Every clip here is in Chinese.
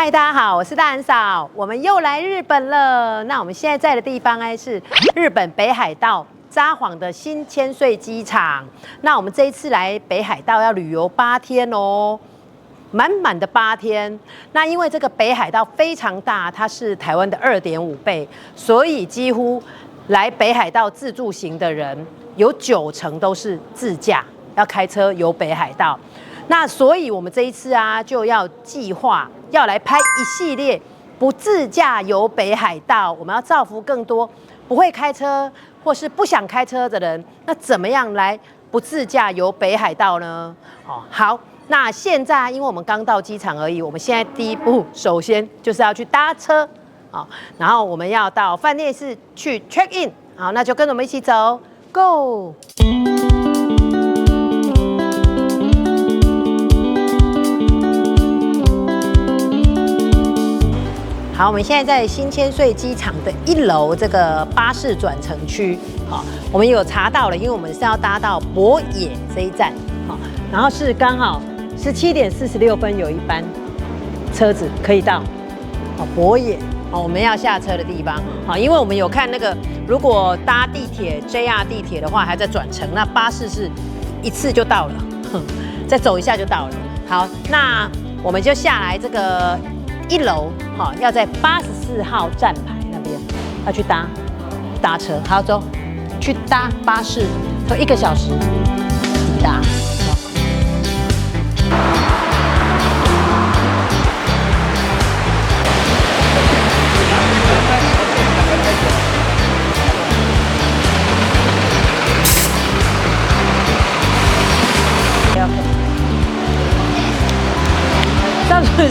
嗨，大家好，我是大韩嫂，我们又来日本了。那我们现在在的地方呢是日本北海道札幌的新千岁机场。那我们这一次来北海道要旅游8天哦，满满的8天。那因为这个北海道非常大，它是台湾的2.5倍，所以几乎来北海道自助行的人有90%都是自驾，要开车游北海道。那所以我们这一次啊，就要计划要来拍一系列不自驾游北海道，我们要造福更多不会开车或是不想开车的人。那怎么样来不自驾游北海道呢？好，那现在因为我们刚到机场而已，我们现在第一步首先就是要去搭车，然后我们要到饭店是去 check in， 好，那就跟着我们一起走 ，Go。好，我们现在在新千岁机场的1楼这个巴士转乘区，好，我们有查到了，因为我们是要搭到博野这一站，好，然后是刚好17点46分有一班车子可以到，好，博野，好，我们要下车的地方，好，因为我们有看那个，如果搭地铁 JR 地铁的话，还在转乘，那巴士是一次就到了，再走一下就到了。好，那我们就下来这个1楼，好，要在84号站牌那边要去搭车，好，走，去搭巴士，要1个小时抵达。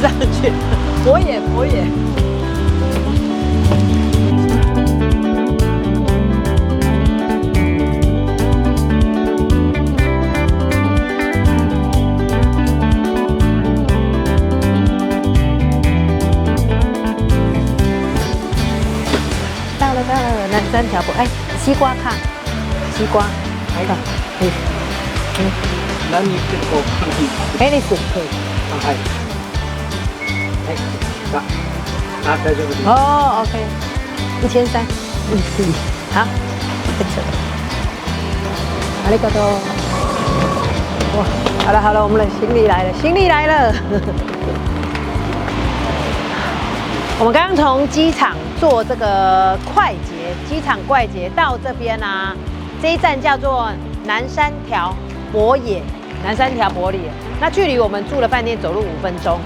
上去，博野。到了，南三条哎，西瓜看，西瓜，来到，何結構簡単哎，你是可以。はい。はい。大丈夫です。哦 ，OK， 1300，可以，好，ありがとう。哇，好了，我们的行李来了。我们刚刚从机场坐这个快捷，机场快捷到这边啊，这一站叫做南三条博野，那距离我们住的饭店走路5分钟。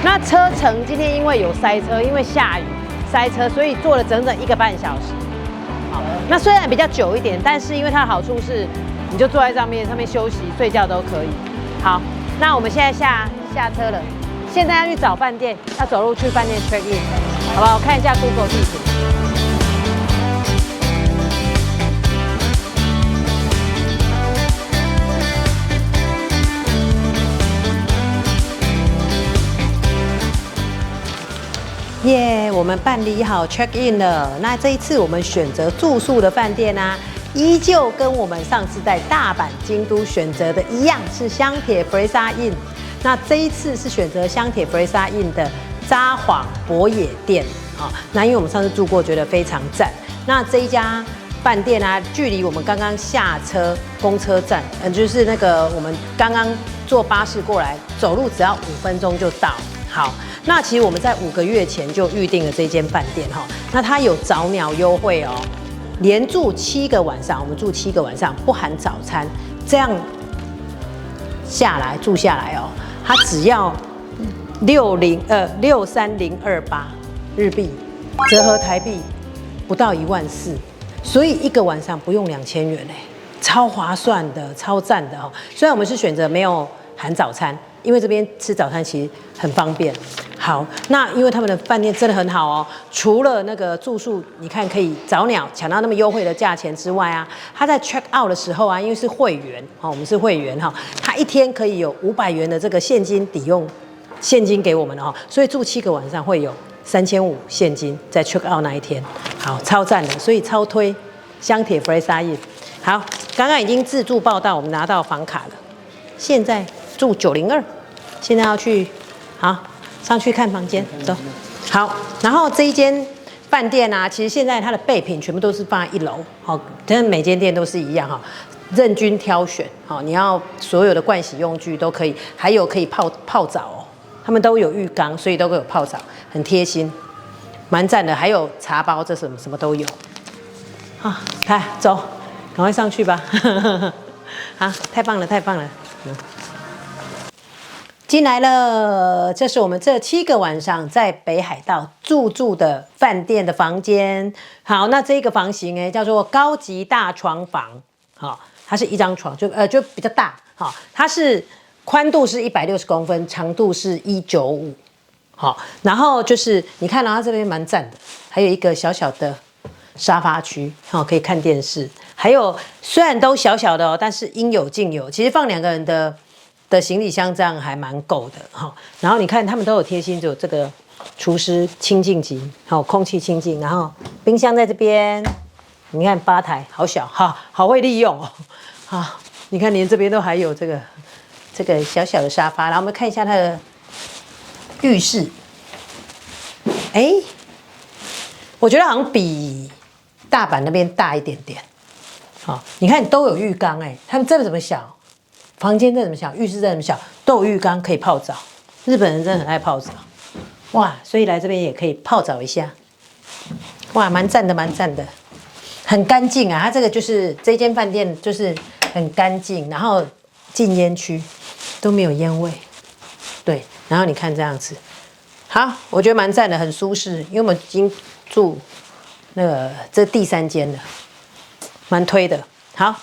那车程今天因为有塞车，因为下雨塞车，所以坐了整整1个半小时。好，那虽然比较久一点，但是因为它的好处是，你就坐在上面休息、睡觉都可以。好，那我们现在下车了，现在要去找饭店，要走路去饭店 check in， 好不好？我看一下 Google 地图。耶，我们办理好 check in 了。那这一次我们选择住宿的饭店啊，依旧跟我们上次在大阪、京都选择的一样，是香铁弗雷萨 Inn。那这一次是选择香铁弗雷萨 Inn 的札幌博野店。好，那因为我们上次住过，觉得非常赞。那这一家饭店啊，距离我们刚刚下车公车站，就是那个我们刚刚坐巴士过来，走路只要5分钟就到。好，那其实我们在5个月前就预定了这间饭店哈，那它有早鸟优惠哦，连住7个晚上，我们住7个晚上不含早餐，这样住下来哦，它只要63028日币，折合台币不到14000，所以1个晚上不用2000元哎，超划算的，超赞的哦。虽然我们是选择没有含早餐。因为这边吃早餐其实很方便。好，那因为他们的饭店真的很好哦，除了那个住宿，你看可以早鸟抢到那么优惠的价钱之外啊，他在 check out 的时候啊，因为是会员，我们是会员哈，他1天可以有500元的这个现金抵用现金给我们的哈，所以住7个晚上会有3500现金在 check out 那一天，好，超赞的，所以超推香铁弗雷萨 Inn。好，刚刚已经自助报到，我们拿到房卡了，现在住902，现在要去上去看房间，走。好，然后这一间饭店啊，其实现在它的备品全部都是放在1楼，好，但是每间店都是一样哈，任君挑选，好，你要所有的盥洗用具都可以，还有可以泡澡哦，他们都有浴缸，所以都会有泡澡，很贴心，蛮赞的。还有茶包，这什么都有。啊，来走，赶快上去吧。好，太棒了，太棒了。进来了，这是我们这7个晚上在北海道住的饭店的房间。好，那这个房型呢叫做高级大床房。好，它是一张床，就比较大。好，它是宽度是160公分，长度是195。好，然后就是你看到它这边蛮赞的，还有一个小小的沙发区，好，可以看电视。还有虽然都小小的哦，但是应有尽有。其实放2个人的行李箱这样还蛮够的哈。然后你看他们都有贴心，就有这个除湿清净机，好，空气清净。然后冰箱在这边，你看吧台好小，好会利用哦。好，你看连这边都还有这个小小的沙发。然后我们看一下它的浴室，我觉得好像比大阪那边大一点点。好，你看都有浴缸他们这么小，房间这么小，浴室这么小，都有浴缸可以泡澡。日本人真的很爱泡澡，哇！所以来这边也可以泡澡一下，哇，蛮赞的，蛮赞的，很干净啊。它这个就是这间饭店就是很干净，然后禁烟区都没有烟味，对。然后你看这样子，好，我觉得蛮赞的，很舒适，因为我们已经住这第3间了。蛮推的。好，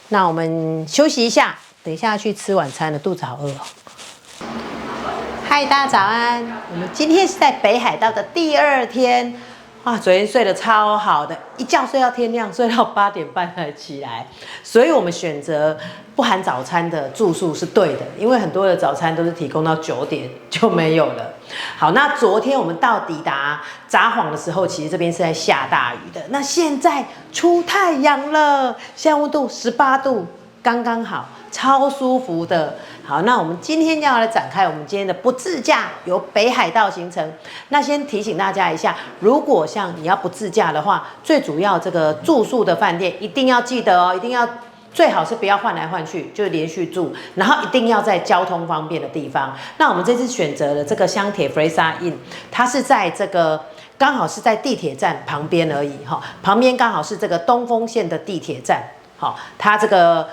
那我们休息一下，等一下去吃晚餐了，肚子好饿哦。嗨，大家早安！我们今天是在北海道的第2天，哇，昨天睡得超好的，一觉睡到天亮，睡到8点半才起来。所以我们选择不含早餐的住宿是对的，因为很多的早餐都是提供到9点就没有了。好，那昨天我们抵达札幌的时候，其实这边是在下大雨的。那现在出太阳了，现在温度18度，刚刚好，超舒服的。好，那我们今天要来展开我们今天的不自驾游北海道行程。那先提醒大家一下，如果像你要不自驾的话，最主要这个住宿的饭店一定要记得哦，一定要。最好是不要换来换去，就连续住，然后一定要在交通方便的地方。那我们这次选择的这个香铁 Fresa Inn， 它是在这个刚好是在地铁站旁边而已哈，旁边刚好是这个东丰线的地铁站，好，它这个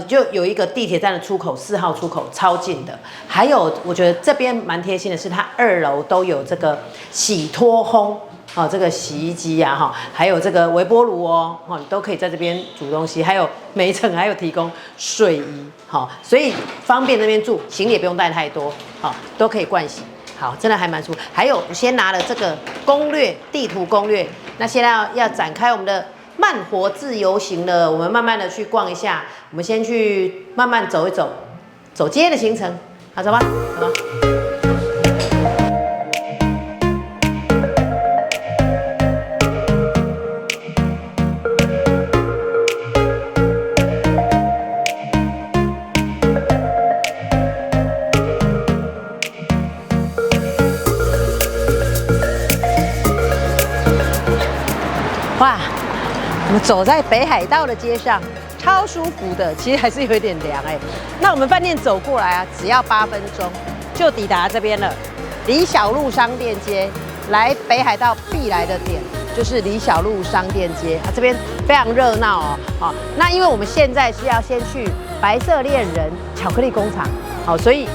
就有一个地铁站的出口，4号出口超近的。还有我觉得这边蛮贴心的是，它2楼都有这个洗脱烘。这个洗衣机啊，还有这个微波炉哦，你都可以在这边煮东西，还有每一层还有提供睡衣，所以方便那边住，行李也不用带太多，都可以盥洗，好，真的还蛮舒服。还有，我先拿了这个地图攻略，那现在要展开我们的慢活自由行了，我们慢慢的去逛一下，我们先去慢慢走一走，走今天的行程，好，走吧，走吧。哇，我们走在北海道的街上，超舒服的，其实还是有一点凉那我们饭店走过来啊，只要8分钟就抵达这边了。李小璐商店街，来北海道必来的点就是李小璐商店街这边非常热闹哦。好，那因为我们现在是要先去白色恋人巧克力工厂，好，所以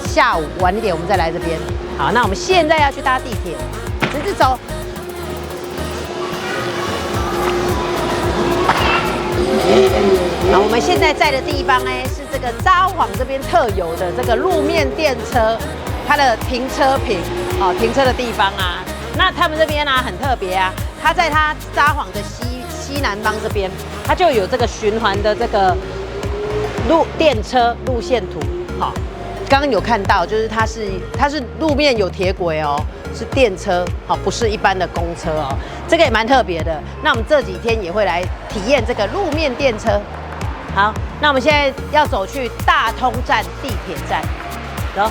下午晚一点我们再来这边。好，那我们现在要去搭地铁，直直走。好，我们现在在的地方是这个札幌这边特有的这个路面电车，它的停车坪停车的地方啊。那他们这边很特别啊，它在它札幌的西南方这边，它就有这个循环的这个电车路线图。好，刚刚有看到，就是它是路面有铁轨哦，是电车，不是一般的公车哦。这个也蛮特别的。那我们这几天也会来体验这个路面电车。好，那我们现在要走去大通站地铁站，走。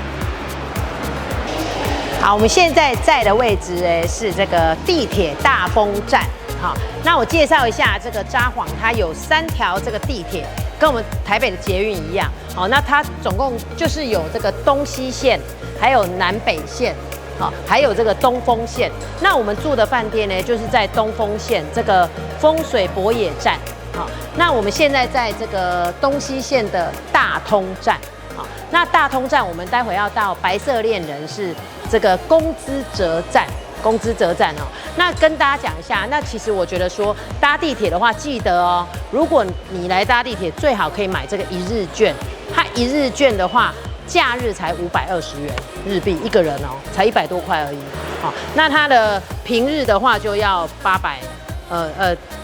好，我们现在在的位置是这个地铁大丰站。好，那我介绍一下这个札幌，它有3条这个地铁，跟我们台北的捷运一样。好，那它总共就是有这个东西线，还有南北线，好，还有这个东丰线。那我们住的饭店呢，就是在东丰线这个风水博野站。好，那我们现在在这个东西线的大通站。好，那大通站我们待会要到白色恋人是这个公资泽站。公资泽站哦，那跟大家讲一下，那其实我觉得说搭地铁的话，记得哦，如果你来搭地铁，最好可以买这个1日券。它1日券的话，假日才520元日币一个人哦，才100多块而已。好，那它的平日的话就要800，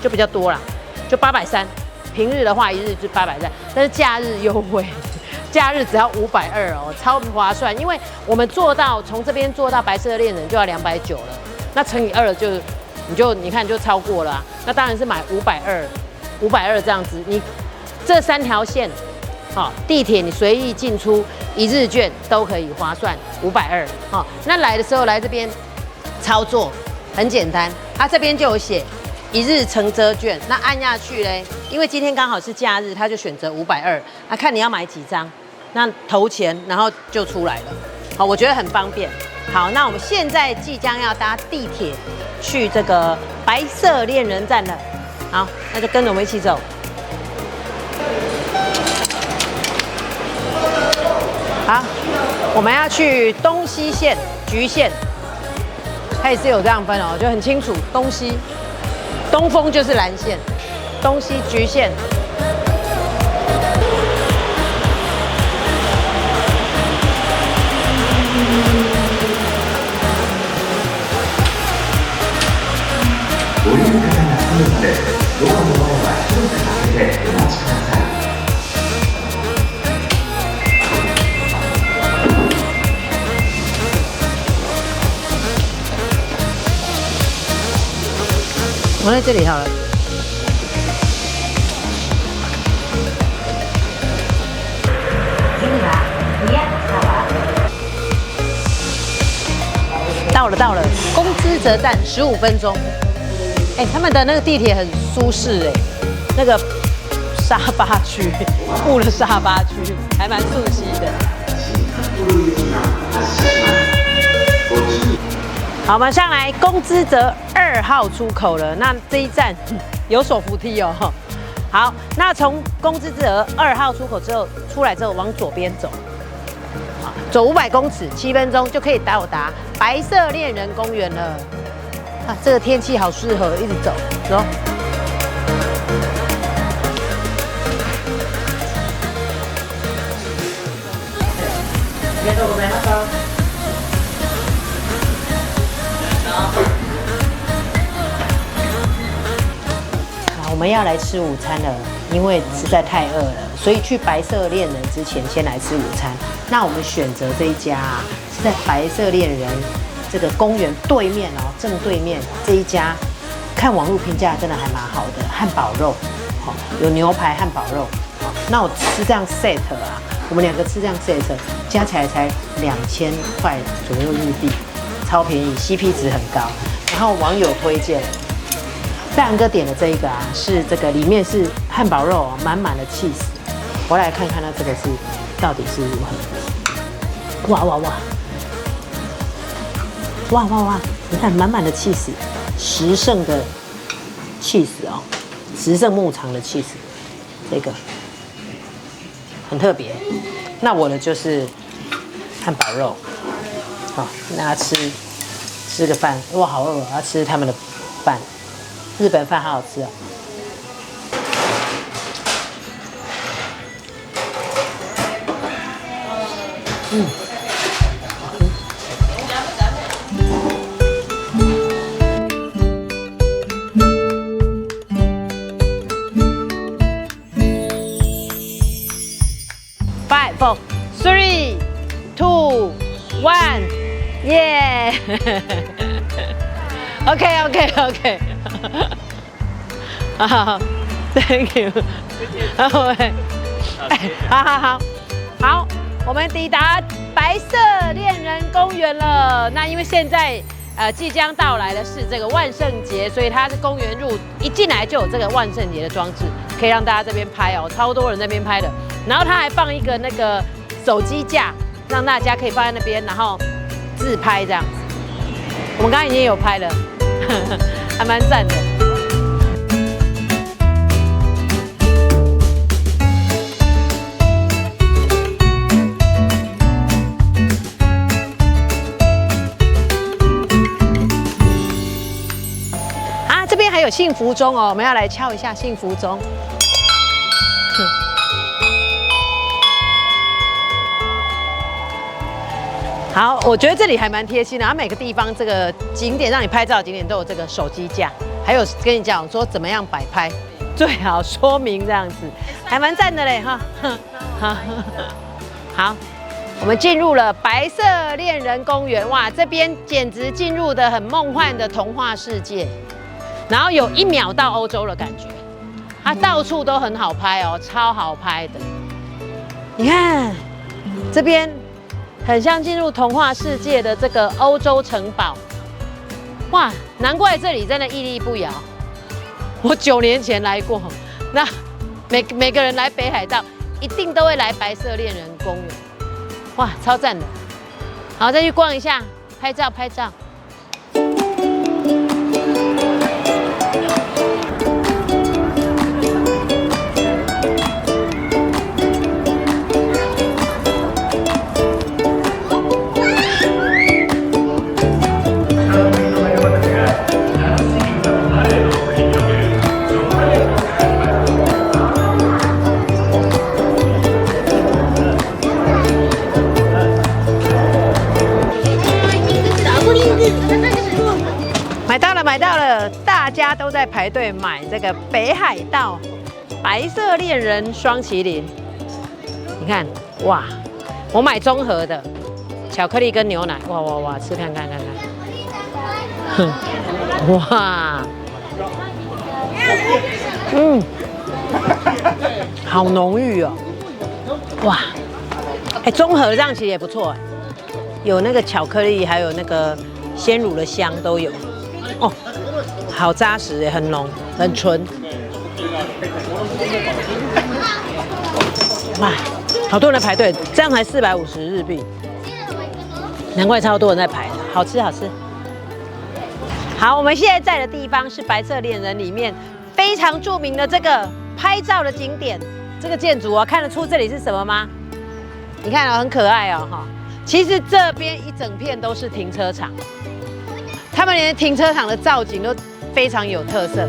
就比较多啦，就830。平日的话1日就830，但是假日优惠。假日只要520哦，超划算，因为我们从这边坐到白色恋人就要290了，那乘以2你看就超过了啊。那当然是买520这样子，你这3条线，好，地铁你随意进出1日券都可以划算520，好，那来的时候来这边操作很简单，它这边就有写1日乘车券，那按下去嘞，因为今天刚好是假日，他就选择520，看你要买几张，那投钱，然后就出来了。好，我觉得很方便。好，那我们现在即将要搭地铁去这个白色恋人站了。好，那就跟着我们一起走。好，我们要去东西线、橘线，它也是有这样分哦，就很清楚，东西。东丰就是蓝线，东西橘线。お湯の方が来るまでドアの前は広く開けてお待ちください。我在这里好了。到了，公资泽站15分钟。他们的那个地铁很舒适那个沙发区，布的沙发区还蛮熟悉的。好，我们上来公资泽2号出口了。那这一站有手扶梯哦。好，那从公资泽2号出口出来之后，往左边走，走500公尺，7分钟就可以到达白色恋人公园了。这个天气好适合一直走，走。我们要来吃午餐了，因为实在太饿了，所以去白色恋人之前先来吃午餐。那我们选择这一家是在白色恋人这个公园对面哦，正对面这一家，看网络评价真的还蛮好的，汉堡肉，有牛排汉堡肉，那我吃这样 set 啊，我们2个吃这样 set， 加起来才2000块左右日币，超便宜 ，CP 值很高。然后网友推荐，大阳哥点的这一个是这个里面是汉堡肉满满的 cheese， 我来看看它这个是到底是如何。哇哇哇！哇哇哇！你看满满的cheese，十胜的cheese哦，十胜牧场的cheese，这个很特别。那我的就是汉堡肉，好，那吃个饭，哇，好饿，要吃他们的饭，日本饭好好吃哦。5, 4, 3, 2, 1, 耶！OK，好 ，Thank you，好，好，我们抵达白色恋人公园了。那因为现在即将到来的是这个万圣节，所以它是公园入一进来就有这个万圣节的装置，可以让大家这边拍哦，超多人在那边拍的。然后它还放一个那个手机架，让大家可以放在那边，然后自拍这样子。我们刚刚已经有拍了，还蛮赞的。这边还有幸福钟哦，我们要来敲一下幸福钟。好，我觉得这里还蛮贴心的，它每个地方这个景点让你拍照的景点都有这个手机架，还有跟你讲说怎么样摆拍，最好说明这样子，还蛮赞的嘞哈。好，我们进入了白色恋人公园，哇，这边简直进入的很梦幻的童话世界。然后有1秒到欧洲的感觉，它到处都很好拍哦，超好拍的。你看这边很像进入童话世界的这个欧洲城堡，哇，难怪这里真的屹立不摇。我9年前来过，那每个人来北海道一定都会来白色恋人公园，哇，超赞的。好，再去逛一下，拍照拍照。买到了，大家都在排队买这个北海道白色恋人双麒麟。你看，哇，我买综合的，巧克力跟牛奶，哇哇哇，吃看看看看，哇，好浓郁哦，哇，综合这样其实也不错，有那个巧克力，还有那个鲜乳的香都有。哦，好扎实也很浓，很纯。哇，好多人排队，这样才450日币，难怪超多人在排，好吃好吃。好，我们现在在的地方是白色恋人里面非常著名的这个拍照的景点。这个建筑啊，看得出这里是什么吗？你看哦，很可爱哦，哈。其实这边一整片都是停车场。他们连停车场的造景都非常有特色，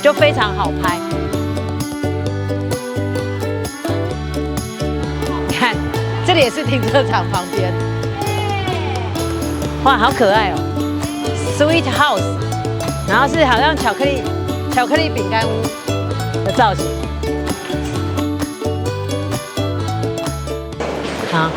就非常好拍。你看，这里也是停车场旁边，哇，好可爱哦 ，Sweet House， 然后是好像巧克力饼干屋的造型。好。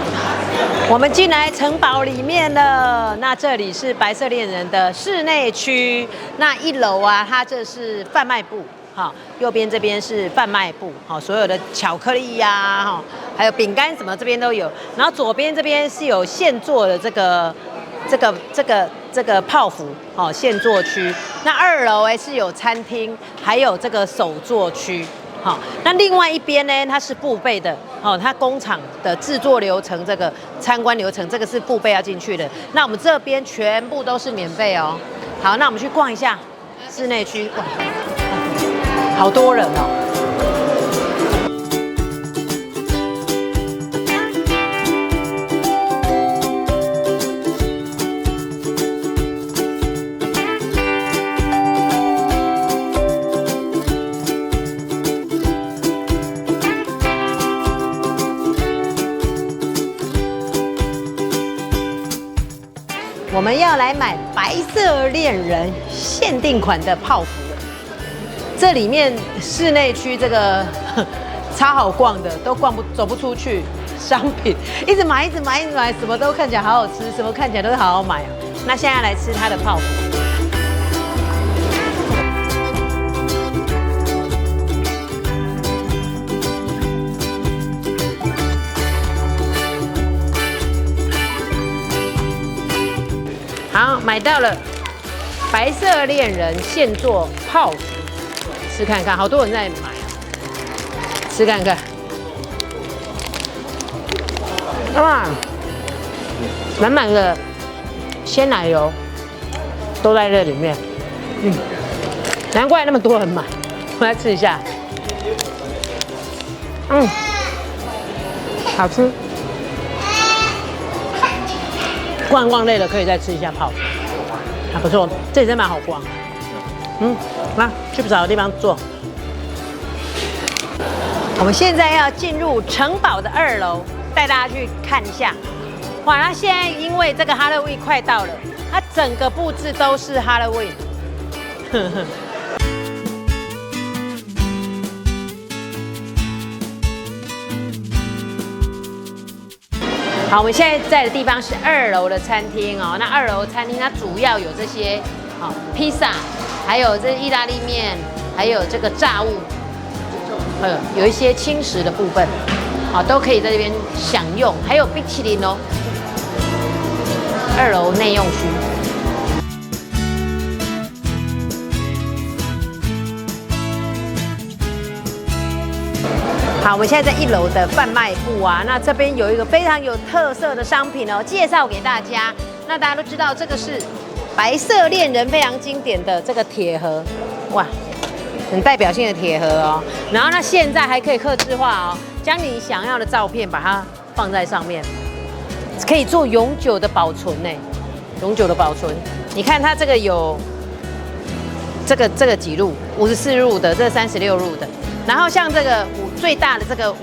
我们进来城堡里面了，那这里是白色恋人的室内区。那1楼啊，它这是贩卖部，好，右边这边是贩卖部，好，所有的巧克力呀，哈，还有饼干什么这边都有。然后左边这边是有现做的这个泡芙，好，现做区。那2楼是有餐厅，还有这个手作区。好，那另外一边呢，它是布备的，哦，它工厂的制作流程，这个参观流程，这个是布备要进去的。那我们这边全部都是免费哦。好，那我们去逛一下室内区，哇，好多人哦。我们要来买白色恋人限定款的泡芙，这里面室内区这个超好逛的，都走不出去，商品一直买，什么都看起来好好吃，什么看起来都是好好买啊。那现在来吃它的泡芙。买到了白色恋人现做泡芙，吃看看，好多人在买啊，吃看看。哇，满满的鲜奶油都在这里面，难怪那么多人买。我来吃一下，好吃。逛逛累了可以再吃一下泡芙，还不错，这里真蛮好逛。来去不少的地方坐。我们现在要进入城堡的2楼，带大家去看一下。哇，那现在因为这个 Halloween 快到了，它整个布置都是 Halloween。好，我们现在在的地方是2楼的餐厅哦。那2楼餐厅它主要有这些披萨，还有这意大利面，还有这个炸物，有一些轻食的部分，都可以在这边享用。还有冰淇淋哦。2楼内用区。好，我们现在在1楼的贩卖部啊，那这边有一个非常有特色的商品哦，介绍给大家。那大家都知道这个是白色恋人非常经典的这个铁盒，哇，很代表性的铁盒哦。然后那现在还可以客制化哦，将你想要的照片把它放在上面，可以做永久的保存呢，永久的保存。你看它这个有这个几入，54入的，这36入的。然后像这个最大的这个5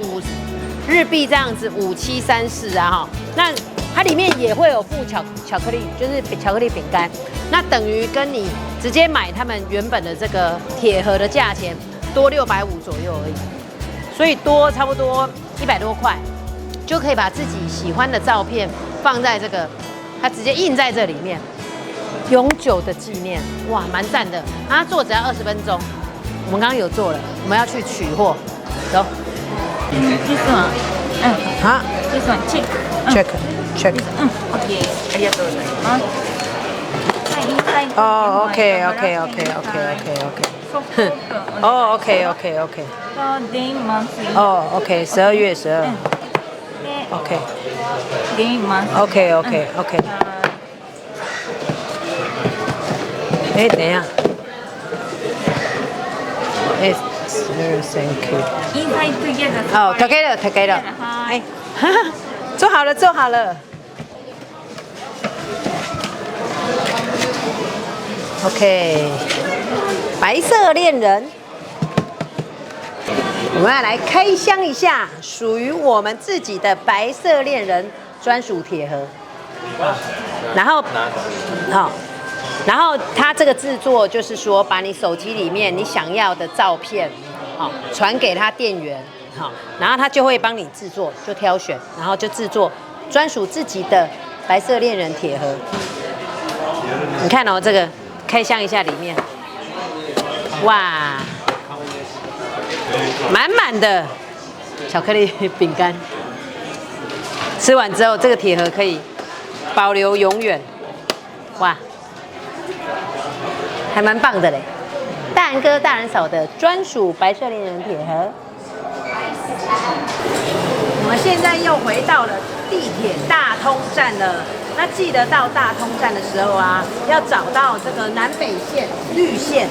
日币这样子5734啊哈，那它里面也会有附巧克力，就是巧克力饼干，那等于跟你直接买他们原本的这个铁盒的价钱多650左右而已，所以多差不多100多块，就可以把自己喜欢的照片放在这个，它直接印在这里面，永久的纪念，哇，蛮赞的。它做只要20分钟。我们刚刚有做了，我们要去取货，走。This one. 好 This one. Check. ，check。ありがとうございます。はい。哦，OK。哦，OK。Day month. 哦，OK， 12月12。OK。Day month. OK。哎，等一下。哎，Thank you。Inside together. 哦，together。哎，做好了。OK， 白色恋人，我们要来开箱一下属于我们自己的白色恋人专属铁盒。然后它这个制作就是说，把你手机里面你想要的照片，传给他店员，然后他就会帮你制作，就挑选，然后就制作专属自己的白色恋人铁盒。你看哦，这个开箱一下里面，哇，满满的巧克力饼干，吃完之后这个铁盒可以保留永远，哇！还蛮棒的嘞，大人哥大人嫂的专属白色恋人铁盒。我们现在又回到了地铁大通站了。那记得到大通站的时候啊，要找到这个南北线绿线，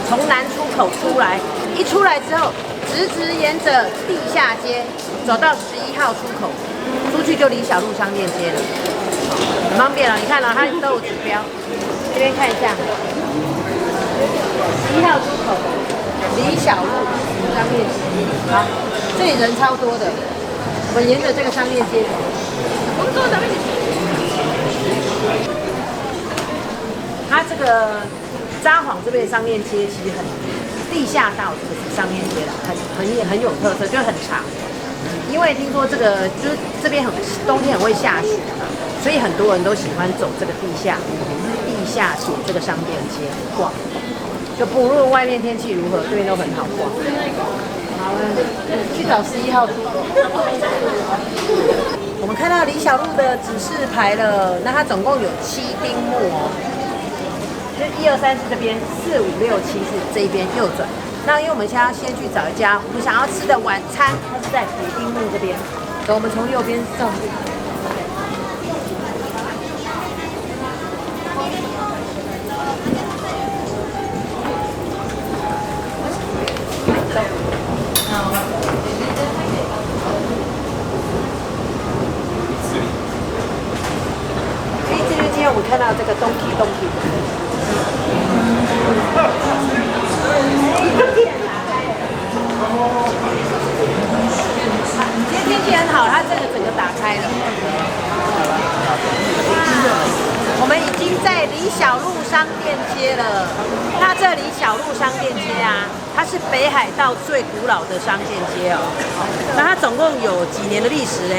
从南出口出来，一出来之后，直沿着地下街走到11号出口，出去就离小路商店街了，很方便了。你看到它都有指标，这边看一下。11号出口，离小路商业街，好，这里人超多的，我们沿着这个商业街走。它这个札幌这边的商业街其实很地下道，这个是商业街啦，很有特色，就很长。因为听说这个就是这边冬天很会下雪嘛，所以很多人都喜欢走这个地下铁这个商店街逛。就不论外面天气如何，这边都很好逛。好，去找11号出口。我们看到李小璐的指示牌了，那它总共有7丁目哦，就1、2、3是这边，4、5、6、7是这一边右转。那因为我们现在要先去找一家我们想要吃的晚餐，它是在北丁目这边。走，我们从右边上去。今天我们看到这个东体，今天天气很好，它这个整个打开了。我们已经在李小璐商店街了。那这李小璐商店街啊，它是北海道最古老的商店街哦。那它总共有几年的历史呢？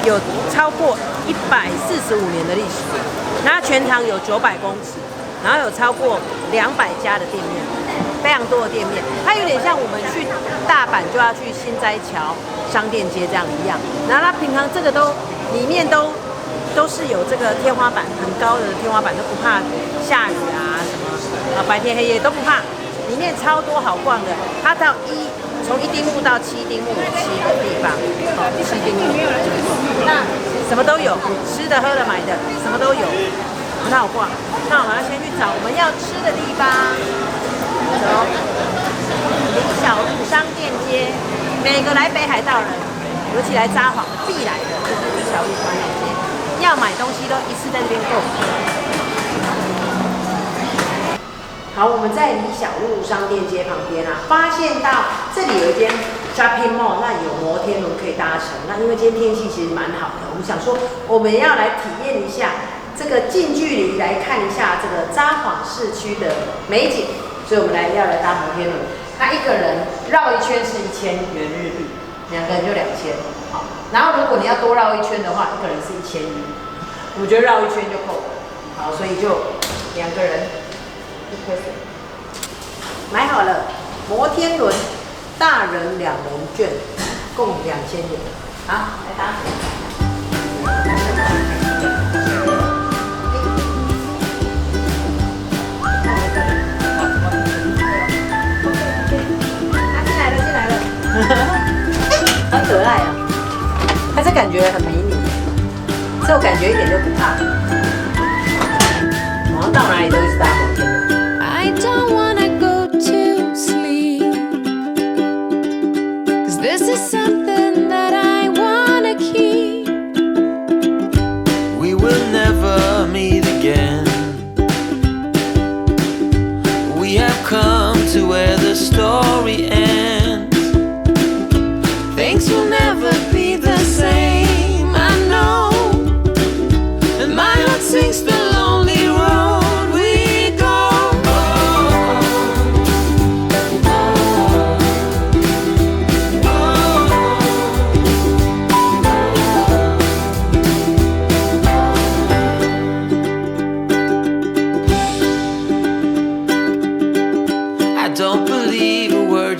有超过145年的历史。那它全长有900公尺，然后有超过200家的店面，非常多的店面。它有点像我们去大阪就要去心斋桥商店街这样一样。然后它平常这个里面都是有这个天花板，很高的天花板，都不怕下雨啊什么白天黑夜都不怕。里面超多好逛的，它从1丁目到7丁目有7个地方，7丁目。那什么都有，吃的、喝的、买的，什么都有，很好逛。那我们要先去找我们要吃的地方。走，李小璐商店街，每个来北海道人，尤其来札幌必来的就是李小璐商店街，要买东西都一次在这边购。好，我们在李小璐商店街旁边啊，发现到这里有一间 shopping mall， 那有摩天轮可以搭乘。那因为今天天气其实蛮好的，我们想说我们要来体验一下这个近距离来看一下这个札幌市区的美景，所以我们要来搭摩天轮。它一个人绕一圈是1000元日币，2个人就2000。好，然后如果你要多绕一圈的话，一个人是1000元。我觉得绕一圈就够了。好，所以就2个人。买好了摩天轮，大人2人券，共2000元。好，来搭。进来了，好可爱啊！它这感觉很迷你，这我感觉一点都不怕。好像到哪里都是搭摩天轮。I don't wanna go to sleep, 'cause this is something that I wanna keep. We will never meet again. We have come to where the story ends. Things will never be the same, I know. And my heart sings the lonely road.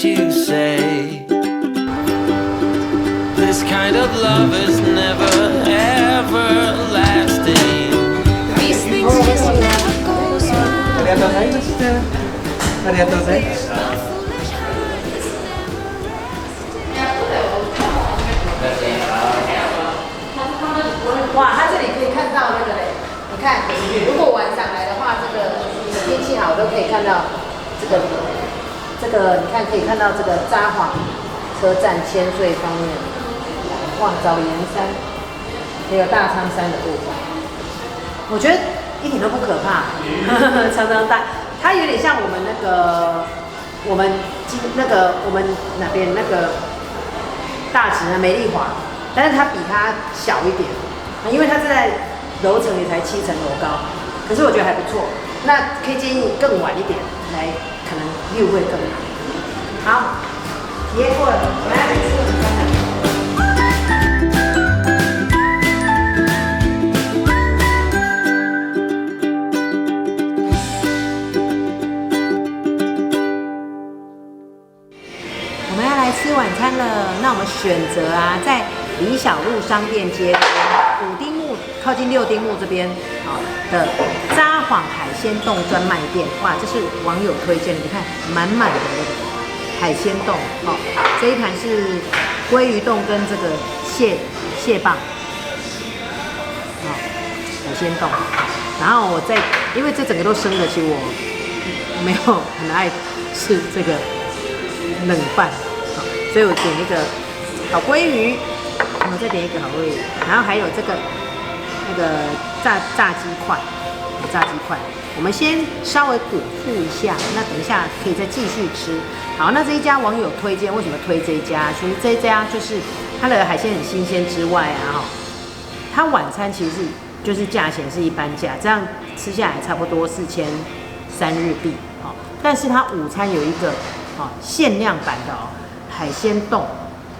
You say this kind of love is never ever lasting. These things just never goes wrong. ありがとうございました。ありがとうございました。哇，它这里可以看到那个嘞，你看，如果晚上来的话，这个天气好都可以看到这个你看可以看到这个札幌车站千岁方面，哇，早岩山，还有大仓山的部分，我觉得一点都不可怕，常常大，它有点像我们我们哪边那个大直的美丽华，但是它比它小一点，因为它是在楼层也才7层楼高，可是我觉得还不错，那可以建议更晚一点来。可能又会更好。好，体验过了，我们来吃晚餐了。我们要来吃晚餐了，那我们选择啊，在李小璐商店街5丁目靠近6丁目这边的札幌海鲜冻专卖店。哇，这是网友推荐的，你看满满的那个海鲜冻哦。这一盘是鲑鱼冻跟这个蟹棒，海鲜冻。然后我再，因为这整个都生的，其实我没有很爱吃这个冷饭，所以我点一个烤鲑鱼，然后再点一个烤鲑鱼，然后还有这个那个炸鸡块。我们先稍微果腹一下，那等一下可以再继续吃。好，那这一家网友推荐，为什么推这一家？其实这一家就是它的海鲜很新鲜之外啊，它晚餐其实就是价钱是一般价，这样吃下来差不多4003日币。但是它午餐有一个限量版的海鲜冻，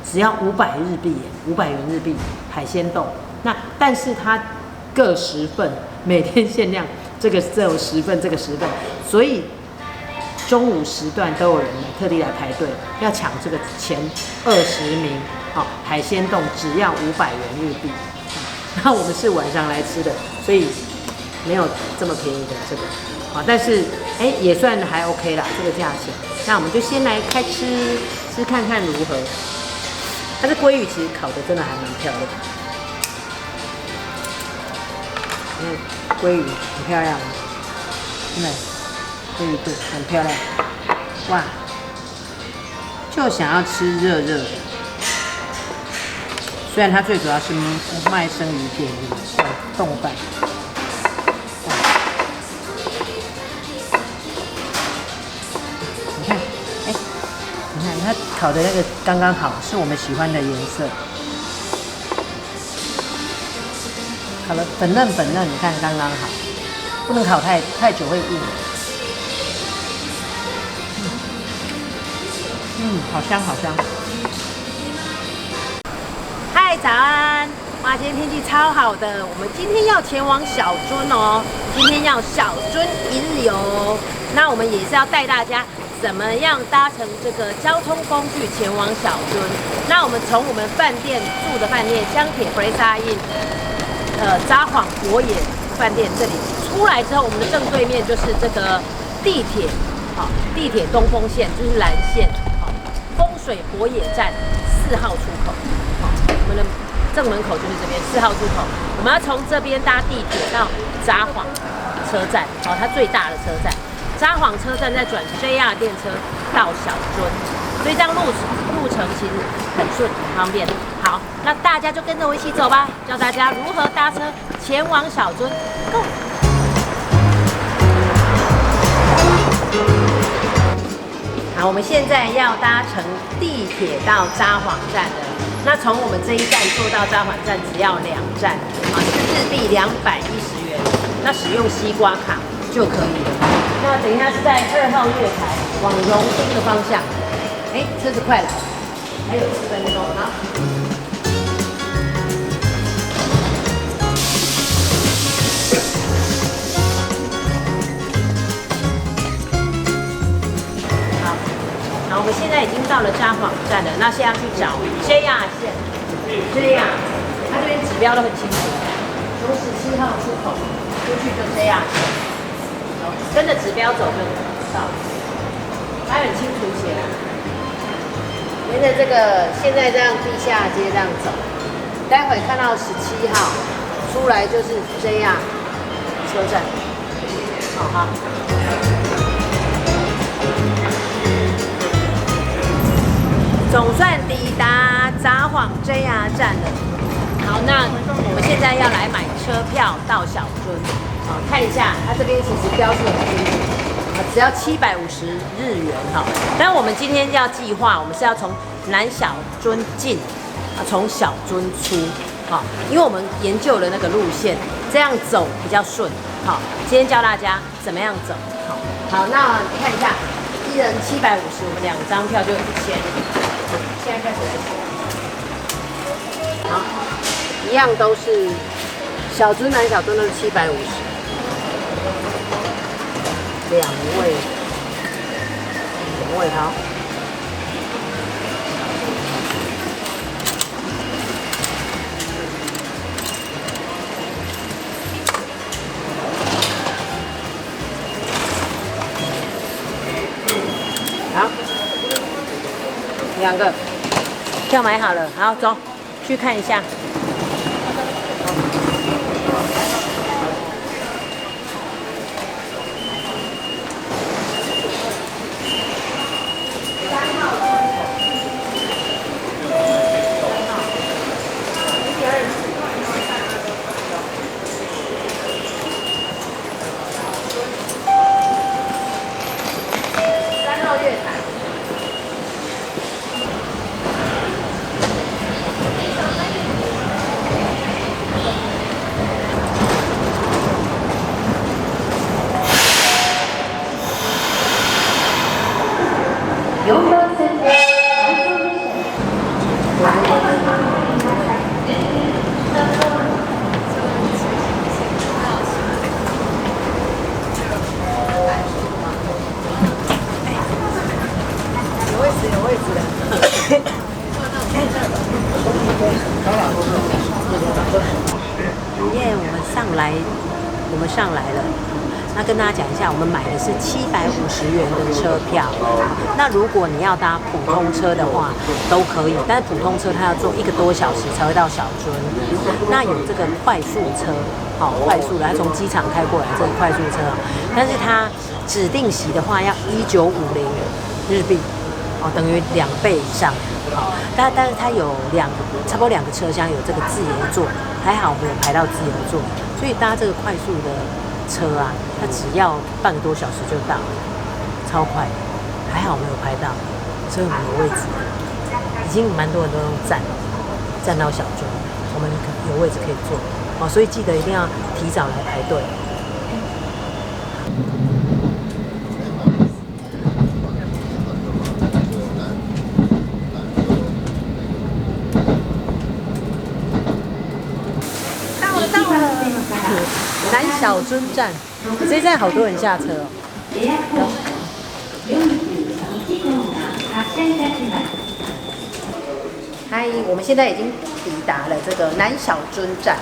只要500日币，500元日币海鲜冻。那但是它各10份，每天限量，这个只有10份，这个10份，所以中午时段都有人特地来排队，要抢这个前20名。海鲜冻只要500元日币。那我们是晚上来吃的，所以没有这么便宜的这个。但是也算还 OK 啦，这个价钱。那我们就先来开吃看看如何。它这鲑鱼其实烤的真的还蛮漂亮的。你看鲑鱼很漂亮，对，鲑鱼肚很漂亮，哇！就想要吃热热的。虽然它最主要是卖生鱼片冻饭。你看它烤的那个刚刚好，是我们喜欢的颜色。烤了粉嫩，你看刚刚好，不能烤太久会硬。好香。嗨，早安！哇，今天天气超好的，我们今天要前往小樽哦，今天要小樽一日游。那我们也是要带大家怎么样搭乘这个交通工具前往小樽。那我们从我们饭店住的饭店香铁 Plaza Inn。札幌博野饭店这里出来之后，我们的正对面就是这个地铁，地铁东风线就是蓝线，风水博野站4号出口，我们的正门口就是这边4号出口。我们要从这边搭地铁到札幌车站，它最大的车站。札幌车站再转 JR 电车到小樽，所以这样路程其实很顺很方便。好，那大家就跟着我一起走吧，教大家如何搭车前往小樽。Go！ 好，我们现在要搭乘地铁到札幌站了。那从我们这一站坐到札幌站只要2站，是日币210元。那使用西瓜卡就可以了。那等一下是在2号月台往荣町的方向。车子快来，还有4分钟啊。好，我们现在已经到了札幌站了，那现在要去找 JR 线 ，JR， 它这边指标都很清楚，从17号出口出去就 JR 线，跟着指标走就到，它很清楚写。沿着这个现在这样地下街这样走，待会看到17号出来就是 JR 车站，好。总算抵达札幌 JR 站了。好，那我们现在要来买车票到小樽。看一下，它这边其实标示很清楚，只要750日元哈。但我们今天要计划，我们是要从南小樽进，从小樽出，因为我们研究了那个路线，这样走比较顺。好，今天教大家怎么样走。好，那看一下，一人750，我们2张票就1000。现在开始来写。好，一样都是小樽南小樽都是750，2位好。2个，票买好了，好走，去看一下。3号月台。有位置的。耶，我们上来了。那跟大家讲一下，我们买的是750元的车票。那如果你要搭普通车的话，都可以，但是普通车它要坐1个多小时才会到小樽。那有这个快速车，好，快速的，它从机场开过来这个快速车，但是它指定席的话要1950日币，哦，等于2倍以上。好，但是它有差不多2个车厢有这个自由座，还好我们有排到自由座，所以搭这个快速的车啊，它只要半个多小时就到了，超快，还好没有拍到，所以我们有位置，已经蛮多人都用站到小樽，我们有位置可以坐，哦，所以记得一定要提早来排队。南小樽站，这一站好多人下车哦。嗨，我们现在已经抵达了这个南小樽站。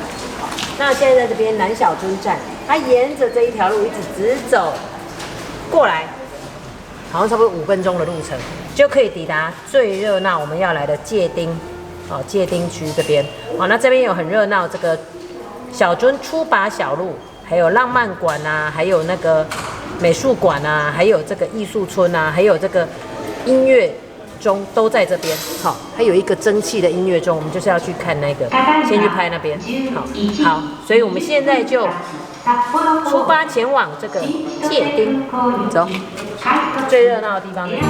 那现在在这边南小樽站，它沿着这一条路一直走过来，好像差不多5分钟的路程，就可以抵达最热闹我们要来的界町，哦，界町区这边。哦，那这边有很热闹这个小樽出把小路，还有浪漫馆啊，还有那个美术馆啊，还有这个艺术村啊，还有这个音乐钟都在这边。好，还有一个蒸汽的音乐钟，我们就是要去看那个，先去拍那边。好，所以我们现在就出发前往这个界町，走，最热闹的地方那边。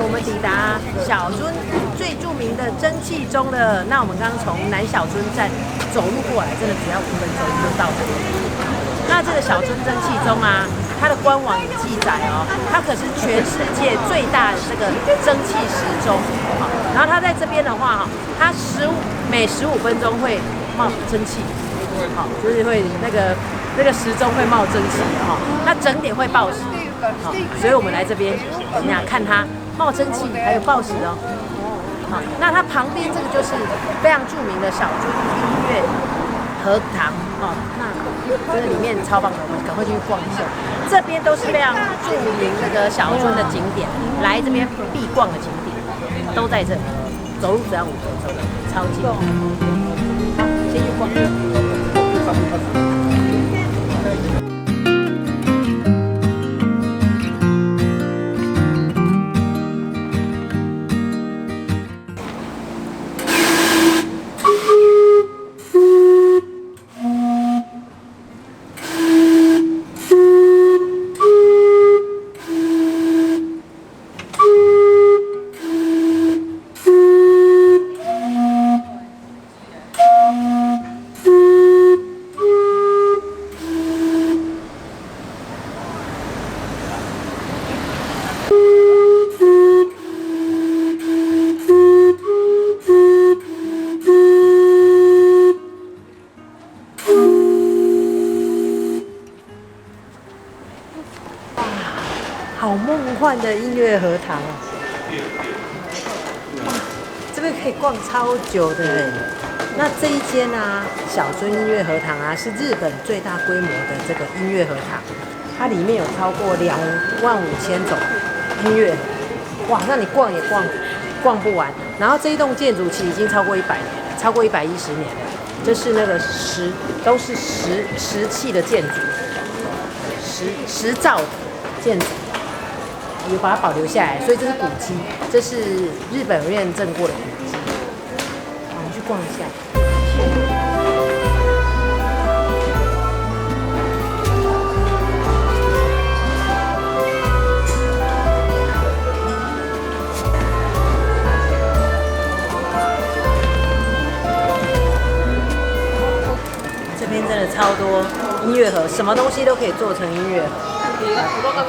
我们抵达小樽最著名的蒸汽钟了。那我们刚刚从南小樽站走路过来，真的只要5分钟就到这里。那这个小樽蒸汽钟啊，它的官网有记载哦，它可是全世界最大的这个蒸汽时钟。然后它在这边的话，它每15分钟会冒蒸汽，好，就是会那个时钟会冒蒸汽哈，那整点会报时。好，所以我们来这边，你看看它冒蒸汽，还有报时哦。好，那它旁边这个就是非常著名的小樽音乐荷塘哦。那这个里面超棒的，我们赶快去逛一下。这边都是非常著名这个小樽的景点，来这边必逛的景点都在这里，走路只要5分钟，超近。先去逛。好梦幻的音乐荷塘啊！这边可以逛超久的哎。那这一间啊，小樽音乐荷堂啊，是日本最大规模的这个音乐荷堂，它里面有超过25000种音乐，哇，那你逛也逛不完。然后这一栋建筑其实已经超过100年了，超过110年了，这是那个都是石器的建筑，石造的建筑。有把它保留下来，所以这是古迹，这是日本认证过的古迹。好，我们去逛一下。这边真的超多音乐盒，什么东西都可以做成音乐盒。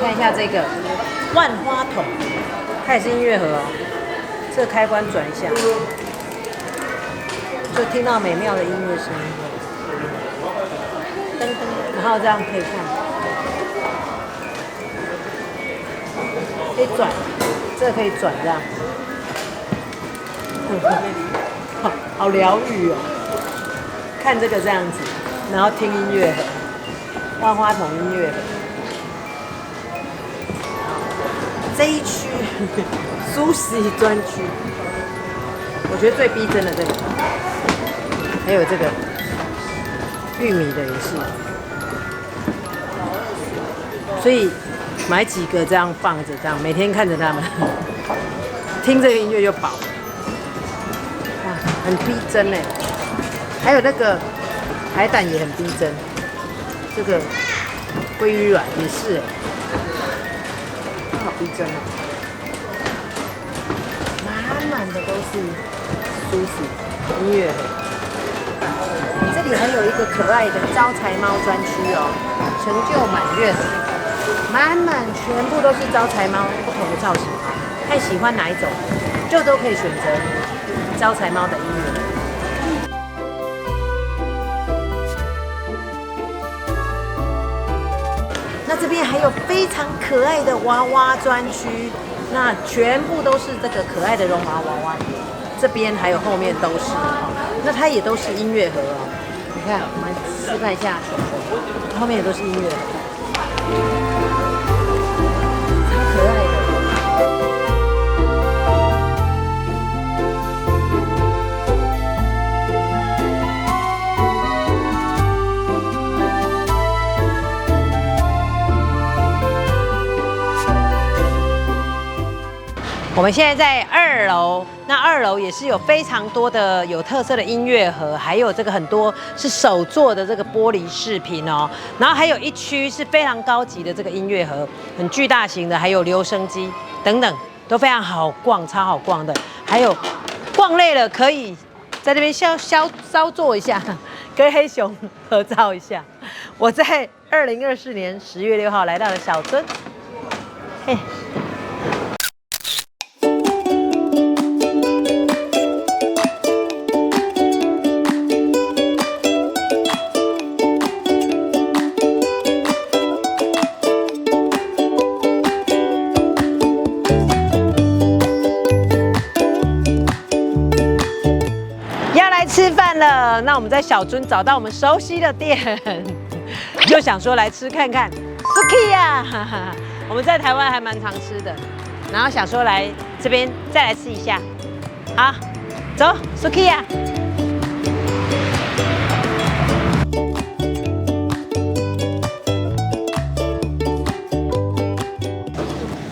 看一下这个。万花筒，它也是音乐盒哦。这个开关转一下，就听到美妙的音乐声音。噔噔，然后这样可以看，可以转，这个可以转这样，好疗愈哦。看这个这样子，然后听音乐盒，万花筒音乐盒。这一区苏西专区，我觉得最逼真的这个，还有这个玉米的也是，所以买几个这样放着，这样每天看着他们听这个音乐就饱，哇，很逼真哎！还有那个海胆也很逼真，这个鲑鱼卵也是哎。好逼真哦！满的都是苏西音乐盒。这里还有一个可爱的招财猫专区哦，成就满月盒，满全部都是招财猫，不同的造型，看喜欢哪一种，就都可以选择招财猫的音乐盒。那这边还有非常可爱的娃娃专区，那全部都是这个可爱的绒毛娃娃。这边还有后面都是哦，那它也都是音乐盒哦。你看，我们示范一下，后面也都是音乐盒，超可爱的。我们现在在2楼，那2楼也是有非常多的有特色的音乐盒，还有这个很多是手做的这个玻璃饰品哦。然后还有一区是非常高级的这个音乐盒，很巨大型的，还有留声机等等，都非常好逛，超好逛的。还有逛累了可以在这边稍坐一下，跟黑熊合照一下。我在2024年10月6号来到了小樽，嘿。吃饭了，那我们在小樽找到我们熟悉的店，就想说来吃看看 Sukiya， 我们在台湾还蛮常吃的，然后想说来这边再来吃一下，好，走 Sukiya。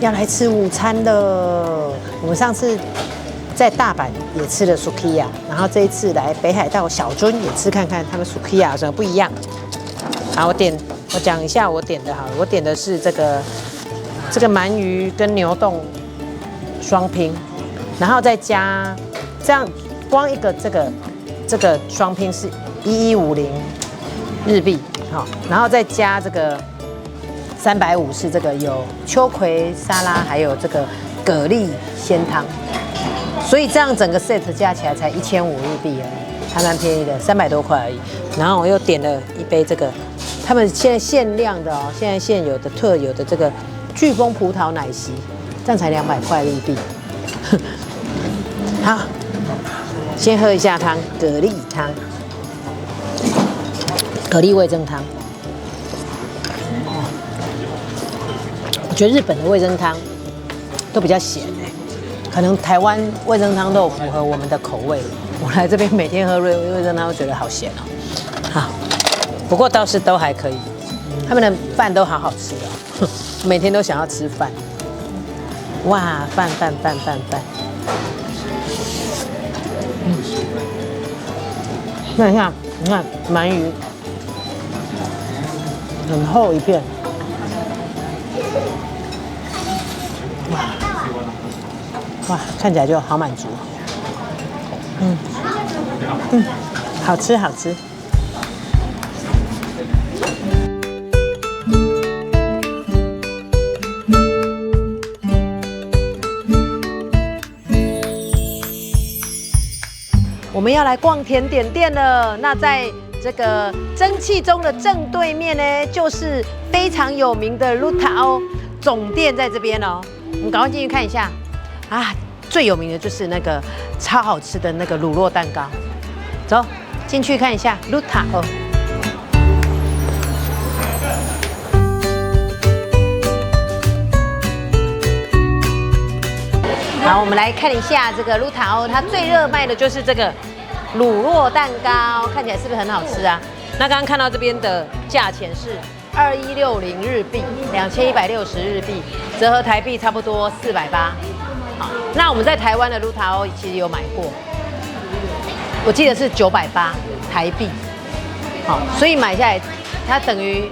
要来吃午餐了，我们上次在大阪也吃了 Sukiya， 然后这一次来北海道小樽也吃看看他们 Sukiya 有什么不一样。好，我讲一下我点的好了，我点的是这个鳗鱼跟牛冻双拼，然后再加这样光一个这个双拼是1150日币，好，然后再加这个350是这个有秋葵沙拉，还有这个蛤蜊鲜汤。所以这样整个 set 加起来才1500日币而已，还蛮便宜的，300多块而已。然后我又点了一杯这个，他们现在限量的哦，现在现有的特有的这个飓风葡萄奶昔，这样才200块日币。好，先喝一下汤，蛤蜊汤，蛤蜊味噌汤。我觉得日本的味噌汤都比较咸可能台湾味噌汤都有符合我们的口味。我来这边每天喝味噌汤，都觉得好咸哦。好，不过倒是都还可以。他们的饭都好好吃哦，每天都想要吃饭。哇，饭。看一下，你看鳗鱼，很厚一片。哇，看起来就好满足。好吃。我们要来逛甜点店了。那在这个蒸汽中的正对面呢，就是非常有名的 Ruta 总店在这边哦。我们赶快进去看一下啊！最有名的就是那个超好吃的那个乳酪蛋糕。走，进去看一下 Ruta 好，我们来看一下这个 Ruta 它最热卖的就是这个乳酪蛋糕，看起来是不是很好吃啊？那刚刚看到这边的价钱是2160日币，2160日币，折合台币差不多480。好，那我们在台湾的 Ruta 其实有买过，我记得是980台币。好，所以买下来，它等于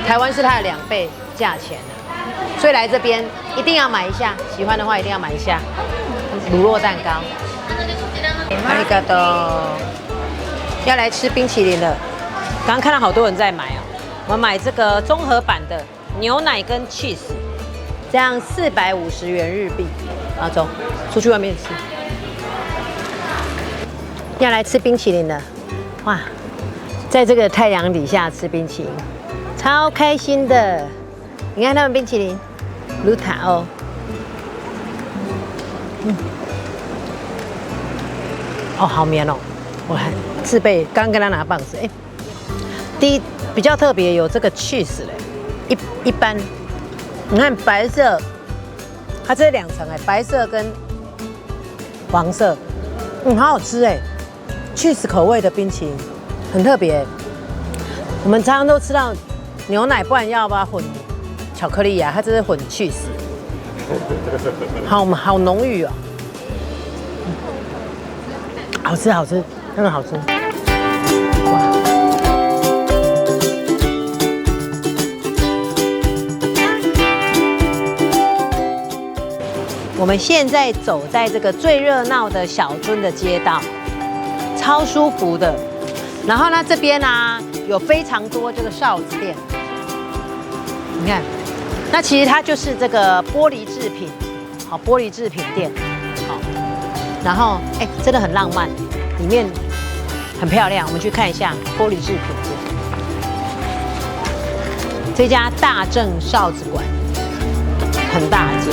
台湾是它的2倍价钱。所以来这边一定要买一下，喜欢的话一定要买一下乳酪蛋糕。阿里嘎多，要来吃冰淇淋了。刚刚看到好多人在买哦，我们买这个综合版的牛奶跟 cheese， 这样450元日币。啊，走，出去外面吃。要来吃冰淇淋了，哇，在这个太阳底下吃冰淇淋，超开心的。你看他们冰淇淋，Ruta 哦，好绵哦！我还自备，刚跟他拿棒子。第一比较特别有这个 cheese 嘞，一般你看白色，它这是2层白色跟黄色，好好吃cheese 口味的冰淇淋很特别。我们常常都吃到牛奶，不然要把它混巧克力啊，它这是混 cheese， 好浓郁哦。好吃，真的好吃。哇！我们现在走在这个最热闹的小樽的街道，超舒服的。然后呢，这边啊有非常多这个哨子店，你看，那其实它就是这个玻璃制品，好，玻璃制品店。然后，真的很浪漫，里面很漂亮。我们去看一下玻璃制品店。这家大正哨子馆，很大间。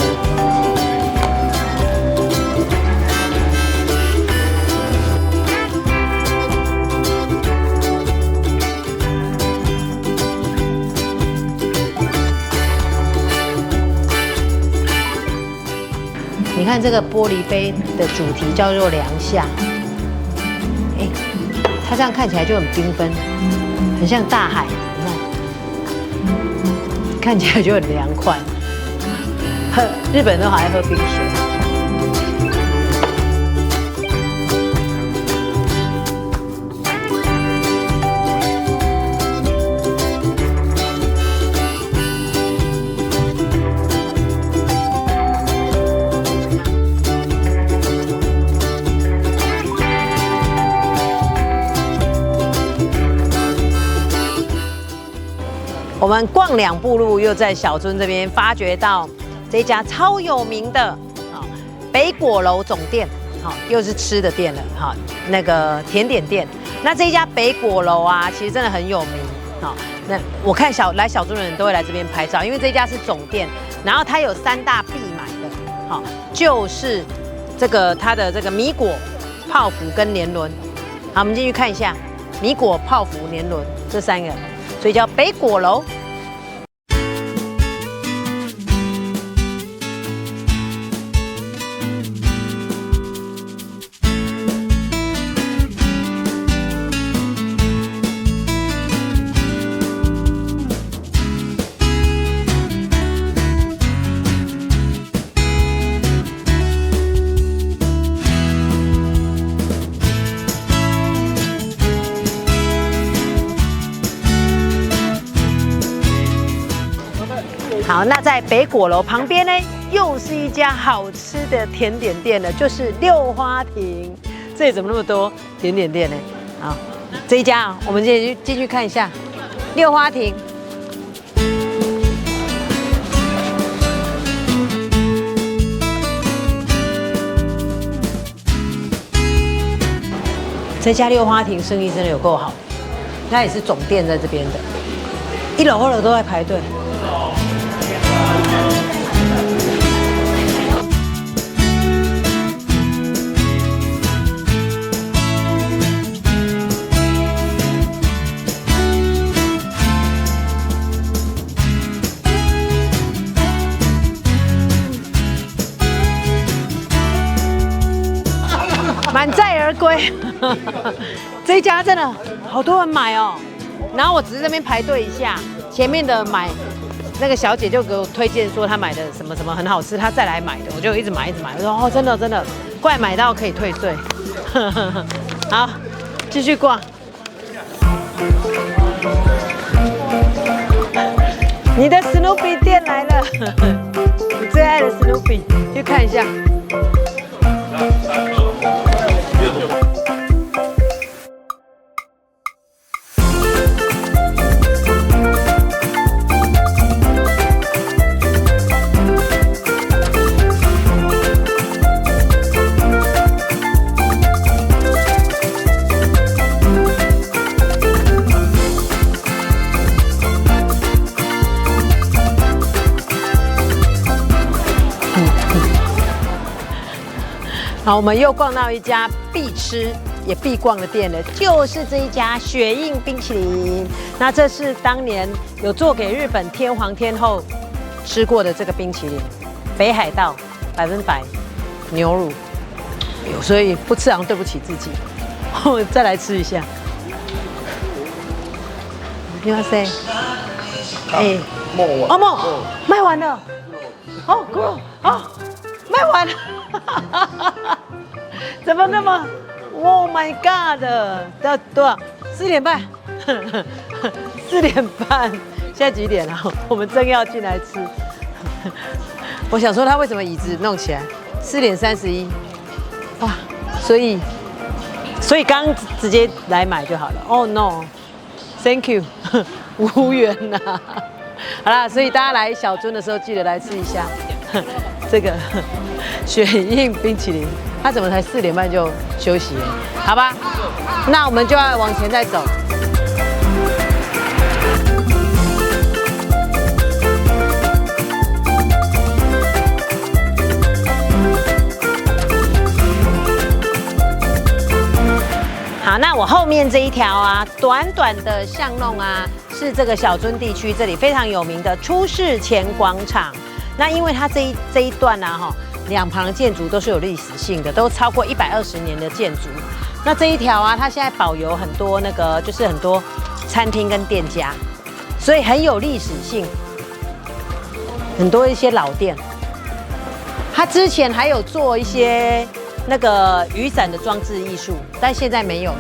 你看这个玻璃杯的主题叫做良夏，它这样看起来就很缤纷，很像大海，你看，看起来就很凉快。日本人都好爱喝冰水。我们逛2步路，又在小樽这边发掘到这家超有名的北果楼总店，又是吃的店了，那个甜点店。那这一家北果楼啊，其实真的很有名，那我看来小樽的人都会来这边拍照，因为这家是总店，然后它有3大必买的，就是这个它的这个米果泡芙跟年轮。好，我们进去看一下米果、泡芙、年轮这3个，所以叫北果楼。好，那在北果楼旁边呢，又是一家好吃的甜点店了，就是六花亭。这里怎么那么多甜点店呢？好，这一家啊，我们进去看一下六花亭。这家六花亭生意真的有够好的，它也是总店在这边的，1楼2楼都在排队。满载而归，这一家真的好多人买哦。然后我只是这边排队一下，前面的买那个小姐就给我推荐说她买的什么什么很好吃，她再来买的，我就一直买。我说哦，真的，怪买到可以退税。好，继续逛。你的史努比店来了，你最爱的史努比，去看一下。好，我们又逛到一家必吃也必逛的店了，就是这一家雪印冰淇淋。那这是当年有做给日本天皇天后吃过的这个冰淇淋，北海道100%牛乳，所以不吃好像对不起自己。我再来吃一下。你好，say，哎，卖完了，哦，哦，卖完了。怎么那么 ？Oh my god！ 到多少？4点半，4点半。现在几点了？我们正要进来吃。我想说他为什么椅子弄起来？4点31。哇！所以刚直接来买就好了。Oh no！Thank you， 无缘呐。好啦，所以大家来小樽的时候记得来吃一下这个雪印冰淇淋。它怎么才4点半就休息了？好吧，那我们就要往前再走。好，那我后面这一条啊，短短的巷弄啊，是这个小樽地区这里非常有名的出事前广场。那因为它这一段啊，哈。两旁的建筑都是有历史性的，都超过120年的建筑。那这一条啊，它现在保有很多那个，就是很多餐厅跟店家，所以很有历史性，很多一些老店。它之前还有做一些那个雨伞的装置艺术，但现在没有了。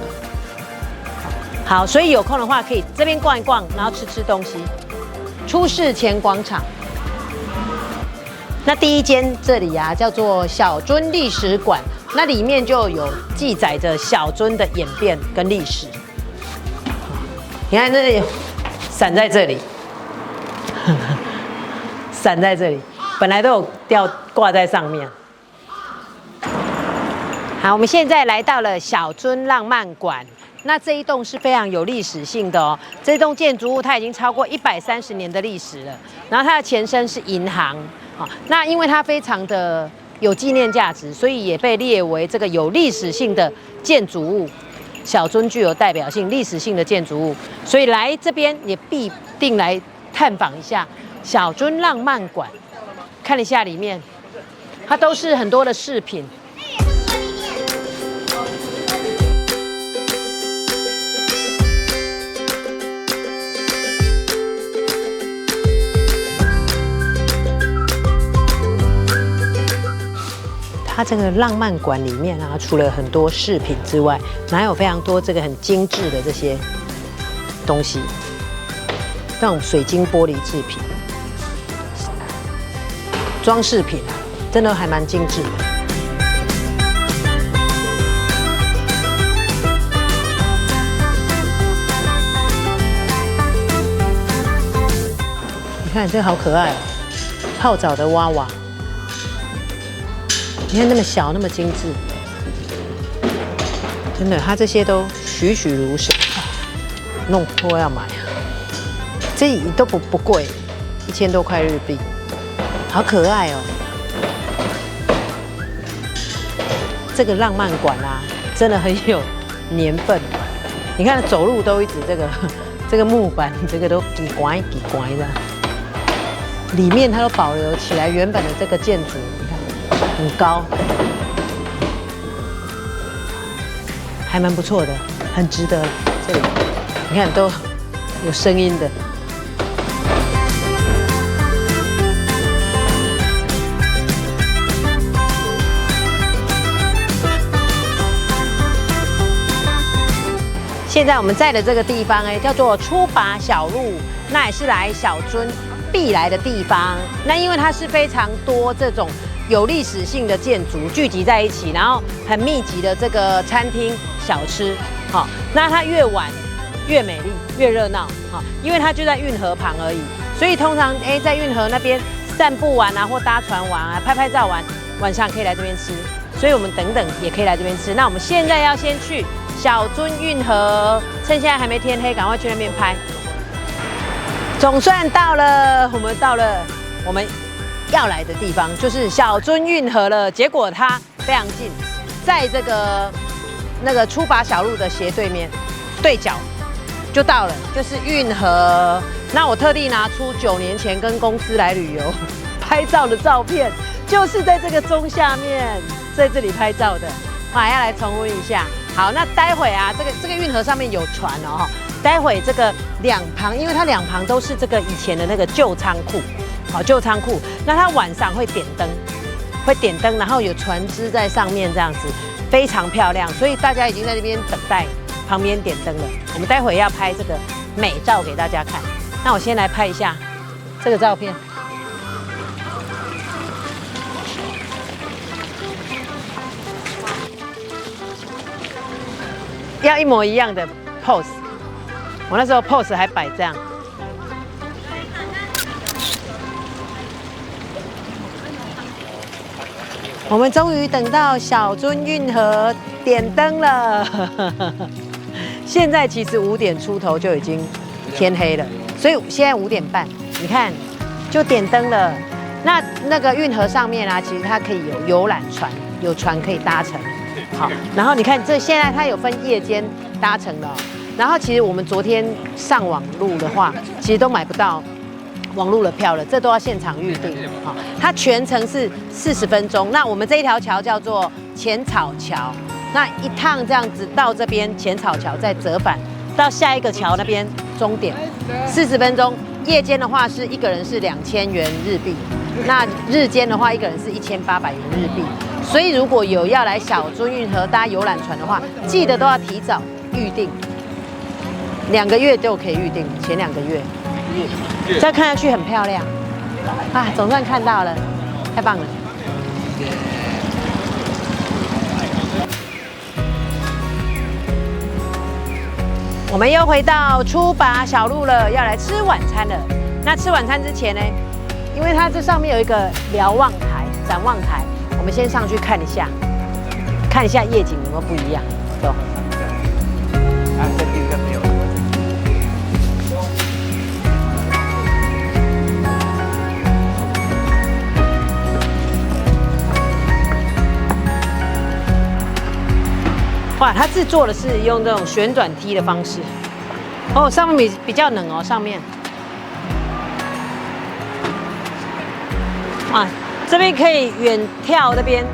好，所以有空的话可以这边逛一逛，然后吃东西。出事前广场。那第一间这里啊，叫做小樽历史馆，那里面就有记载着小樽的演变跟历史。你看这里伞在这里，伞在这里，本来都有挂在上面。好，我们现在来到了小樽浪漫馆。那这一栋是非常有历史性的哦，这栋建筑物它已经超过130年的历史了。然后它的前身是银行。好，那因为它非常的有纪念价值，所以也被列为这个有历史性的建筑物。小樽具有代表性、历史性的建筑物，所以来这边也必定来探访一下小樽浪漫馆，看一下里面，它都是很多的饰品。它这个浪漫馆里面啊，除了很多饰品之外，还有非常多这个很精致的这些东西，那种水晶玻璃制品、装饰品啊，真的还蛮精致的。你看这个好可爱哦，泡澡的娃娃。你看那么小，那么精致，真的，它这些都栩栩如生，弄破要买啊！这都不贵，1000多块日币，好可爱哦！这个浪漫馆啊，真的很有年份。你看走路都一直这个木板，这个都几拐几拐的，里面它都保留起来原本的这个建筑。很高，还蛮不错的，很值得。这里你看都有声音的。现在我们在的这个地方叫做出拔小路，那也是来小樽必来的地方。那因为它是非常多这种有历史性的建筑聚集在一起，然后很密集的这个餐厅小吃，好，那它越晚越美丽，越热闹，好，因为它就在运河旁而已，所以通常在运河那边散步玩啊，或搭船玩啊，拍拍照玩，晚上可以来这边吃，所以我们等等也可以来这边吃。那我们现在要先去小樽运河，趁现在还没天黑，赶快去那边拍。总算到了，我们到了我们要来的地方，就是小樽运河了。结果它非常近，在这个那个出拔小路的斜对面，对角就到了，就是运河。那我特地拿出9年前跟公司来旅游拍照的照片，就是在这个钟下面，在这里拍照的。哇，要来重温一下。好，那待会啊，这个运河上面有船哦，待会这个两旁，因为它两旁都是这个以前的那个旧仓库，好，旧仓库。那它晚上会点灯，然后有船只在上面这样子，非常漂亮。所以大家已经在这边等待旁边点灯了。我们待会要拍这个美照给大家看。那我先来拍一下这个照片。要一模一样的 pose， 我那时候 pose 还摆这样。我们终于等到小樽运河点灯了，现在其实5点出头就已经天黑了，所以现在5点半，你看就点灯了。那个运河上面啊，其实它可以有游览船，有船可以搭乘。好，然后你看现在它有分夜间搭乘的，然后其实我们昨天上网路的话，其实都买不到网路的票了，这都要现场预定。好，它全程是40分钟。那我们这一条桥叫做浅草桥，那一趟这样子到这边浅草桥，再折返到下一个桥那边终点，40分钟。夜间的话是一个人是2000元日币，那日间的话一个人是1800元日币。所以如果有要来小樽运河搭游览船的话，记得都要提早预定，2个月就可以预定，前2个月。这看下去很漂亮啊，总算看到了，太棒了。我们又回到出拔小路了，要来吃晚餐了。那吃晚餐之前呢，因为它这上面有一个瞭望台、展望台，我们先上去看一下夜景有没有不一样。走。哇，它制作的是用这种旋转梯的方式。哦，上面比较冷哦，上面。哇，这边可以远眺那边，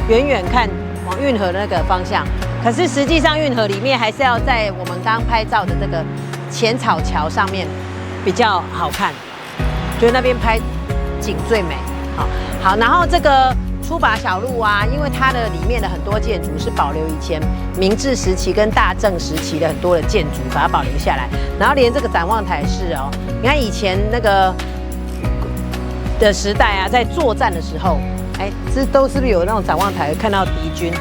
远远看往运河的那个方向。可是实际上运河里面还是要在我们刚刚拍照的这个浅草桥上面比较好看，觉得那边拍景最美。好，然后这个出拔小路啊，因为它的里面的很多建筑是保留以前明治时期跟大正时期的很多的建筑，把它保留下来。然后连这个展望台是哦，你看以前那个的时代啊，在作战的时候，哎，是不是有那种展望台看到敌军？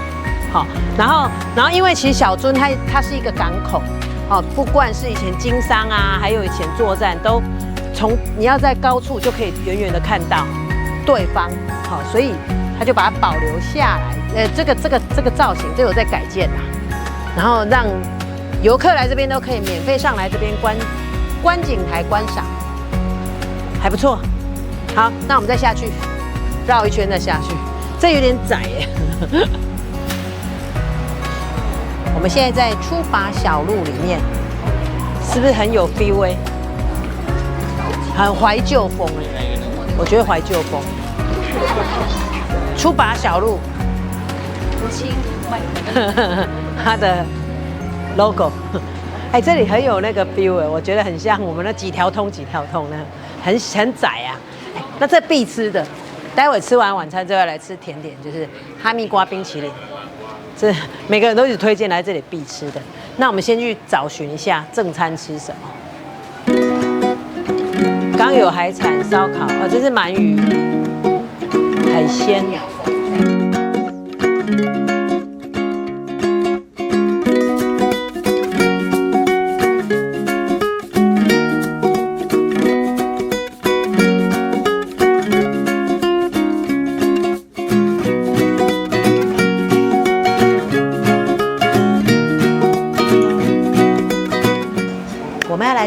好，然后因为其实小樽它是一个港口，哦，不管是以前经商啊，还有以前作战，都你要在高处就可以远远的看到对方，好，所以他就把它保留下来。这个造型都有在改建啦，然后让游客来这边都可以免费上来这边观景台观赏，还不错。好，那我们再下去，绕一圈再下去，这有点窄耶。我们现在在出拔小路里面，是不是很有 feel 哎？很怀旧风哎，我觉得怀旧风。出拔小路，它的 logo， 哎，这里很有那个 feel 哎，我觉得很像我们的几条通呢，很窄啊。哎，那这必吃的，待会吃完晚餐就要来吃甜点，就是哈密瓜冰淇淋。这每个人都一直推荐来这里必吃的。那我们先去找寻一下正餐吃什么。刚有海产烧烤，哦，这是鳗鱼海鲜。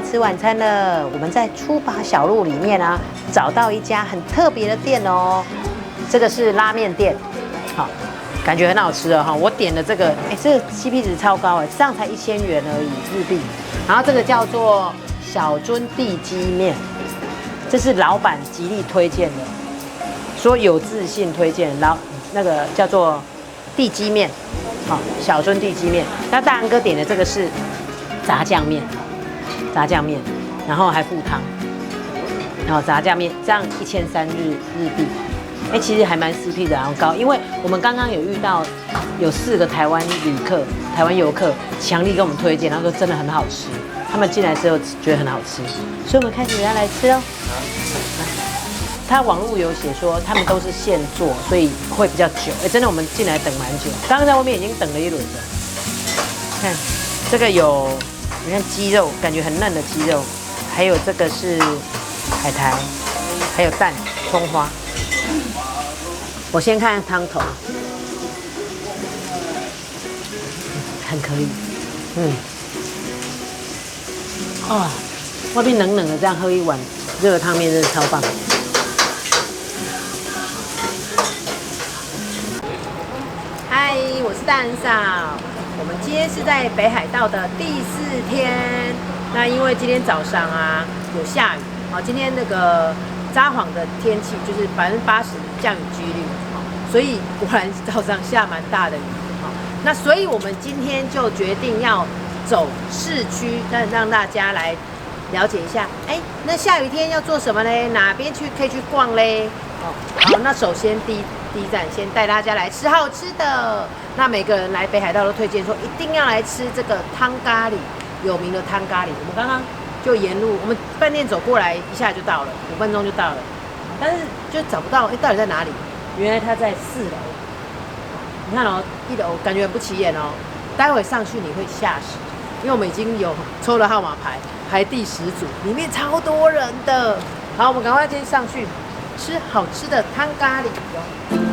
吃晚餐了，我们在出拔小路里面啊，找到一家很特别的店哦。这个是拉面店，好，感觉很好吃哦哈。我点了这个，哎，这个 CP 值超高哎，这样才1000元而已日币。然后这个叫做小樽地鸡面，这是老板极力推荐的，说有自信推荐，那个叫做地鸡面，好，小樽地鸡面。那大安哥点的这个是炸酱面。然后还附汤，然后炸酱面，这样1300日币，哎，其实还蛮 CP 的，然后高，因为我们刚刚有遇到有4个台湾游客强力跟我们推荐，然后说真的很好吃，他们进来之后觉得很好吃，所以我们开始要来吃哦。他网络有写说他们都是现做，所以会比较久，哎，真的我们进来等蛮久，刚刚在外面已经等了一轮了。看这个有。你看鸡肉，感觉很嫩的鸡肉，还有这个是海苔，还有蛋、葱花。我先看汤头，很可以，哦，外面冷冷的，这样喝一碗热汤面真的超棒。嗨，我是大人嫂。我们今天是在北海道的第4天，那因为今天早上啊有下雨，好，今天那个札幌的天气就是80%降雨几率，所以果然早上下蛮大的雨，那所以我们今天就决定要走市区，让大家来了解一下，哎，那下雨天要做什么嘞？哪边可以去逛嘞？好，那首先第一站先带大家来吃好吃的。那每个人来北海道都推荐说一定要来吃这个汤咖喱，有名的汤咖喱。我们刚刚就沿路，我们饭店走过来一下就到了，5分钟就到了，但是就找不到，哎，到底在哪里？原来它在4楼。你看哦，1楼感觉很不起眼哦，待会上去你会吓死，因为我们已经有抽了号码牌，排第10组，里面超多人的。好，我们赶快先上去吃好吃的汤咖喱哦。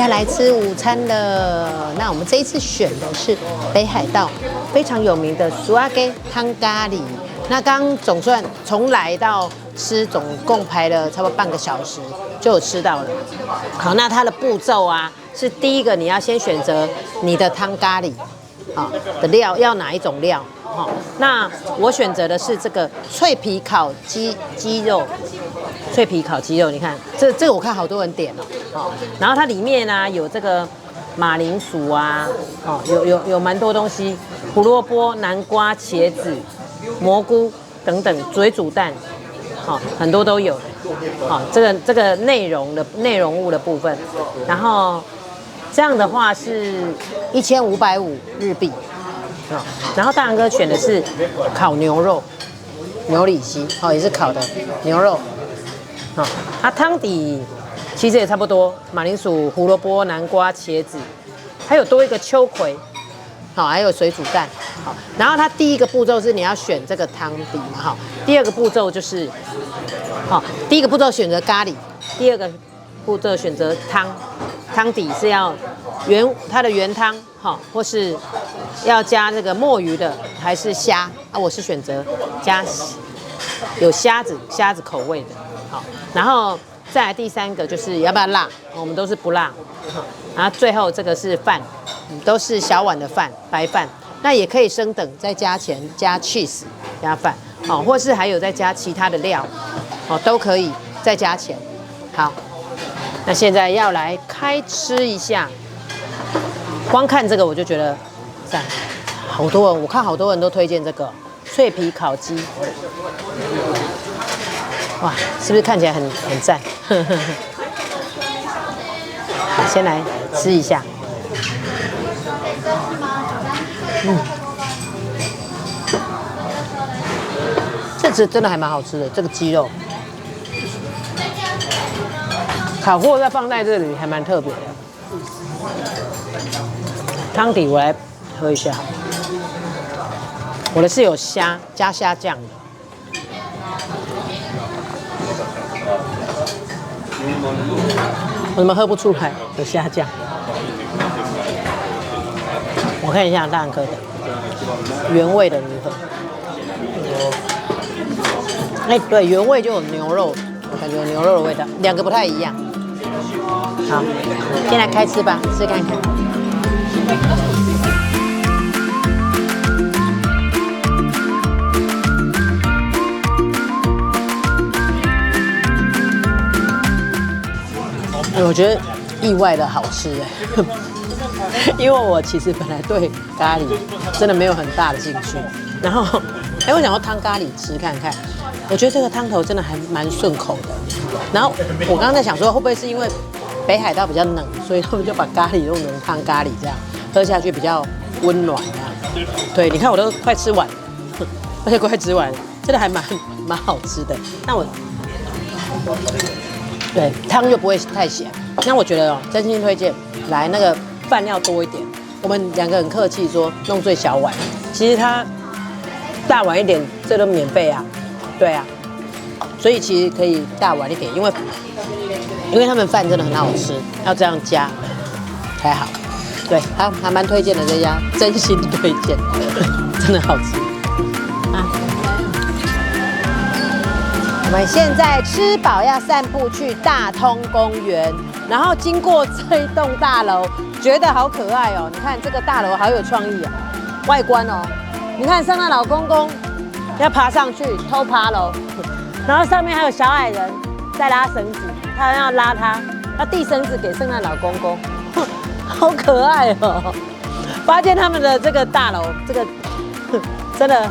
在来吃午餐了。那我们这一次选的是北海道非常有名的苏阿给汤咖喱。那刚总算从来到吃，总共排了差不多半个小时就有吃到了。好，那它的步骤啊，是第一个你要先选择你的汤咖喱啊的料要哪一种料。好，那我选择的是这个脆皮烤鸡肉。脆皮烤鸡肉，你看这个我看好多人点哦，然后它里面呢有这个马铃薯啊，哦有蛮多东西，胡萝卜、南瓜、茄子、蘑菇等等，水煮蛋，哦很多都有，哦这个内容物的部分，然后这样的话是1550日币，哦，然后大仁哥选的是烤牛肉，牛里脊，哦也是烤的牛肉。好，它汤底其实也差不多，马铃薯、胡萝卜、南瓜、茄子，还有多一个秋葵，好，还有水煮蛋，好。然后它第一个步骤是你要选这个汤底嘛，好。第二个步骤就是，好，第一个步骤选择咖喱，第二个步骤选择汤底是要它的原汤，好，或是要加这个墨鱼的，还是虾啊？我是选择加有虾子口味的。好，然后再来第三个就是要不要辣，我们都是不辣。然后最后这个是饭，都是小碗的饭，白饭。那也可以升等，再加钱加 cheese 加饭，好，或是还有再加其他的料，好，都可以再加钱。好，那现在要来开吃一下。光看这个我就觉得赞，好多人我看好多人都推荐这个脆皮烤鸡。哇，是不是看起来很赞？好，先来吃一下。这只真的还蛮好吃的，这个鸡肉烤过再放在这里，还蛮特别的。汤底我来喝一下，我的是有虾加虾酱的。我怎么喝不出来？有虾酱。我看一下大仁哥的原味的如何？哎，对，原味就有牛肉，我感觉有牛肉的味道，两个不太一样。好，先来开吃吧，吃看看。我觉得意外的好吃哎，因为我其实本来对咖喱真的没有很大的兴趣，然后我想要汤咖喱吃看看，我觉得这个汤头真的还蛮顺口的。然后我刚刚在想说，会不会是因为北海道比较冷，所以他们就把咖喱弄成汤咖喱这样，喝下去比较温暖这样。对，你看我都快吃完了，而且快吃完了，真的还蛮好吃的。那我。对，汤就不会太咸。那我觉得真心推荐来那个饭要多一点。我们两个很客气说弄最小碗，其实它大碗一点，这都免费啊。对啊，所以其实可以大碗一点，因为他们饭真的很好吃，要这样加才好。对，还蛮推荐的这家，真心推荐，真的好吃啊。我们现在吃饱要散步去大通公园，然后经过这一栋大楼，觉得好可爱哦！你看这个大楼好有创意哦，外观哦，你看圣诞老公公要爬上去偷爬楼，然后上面还有小矮人在拉绳子，他要拉他，要递绳子给圣诞老公公，好可爱哦！发现他们的这个大楼，这个真的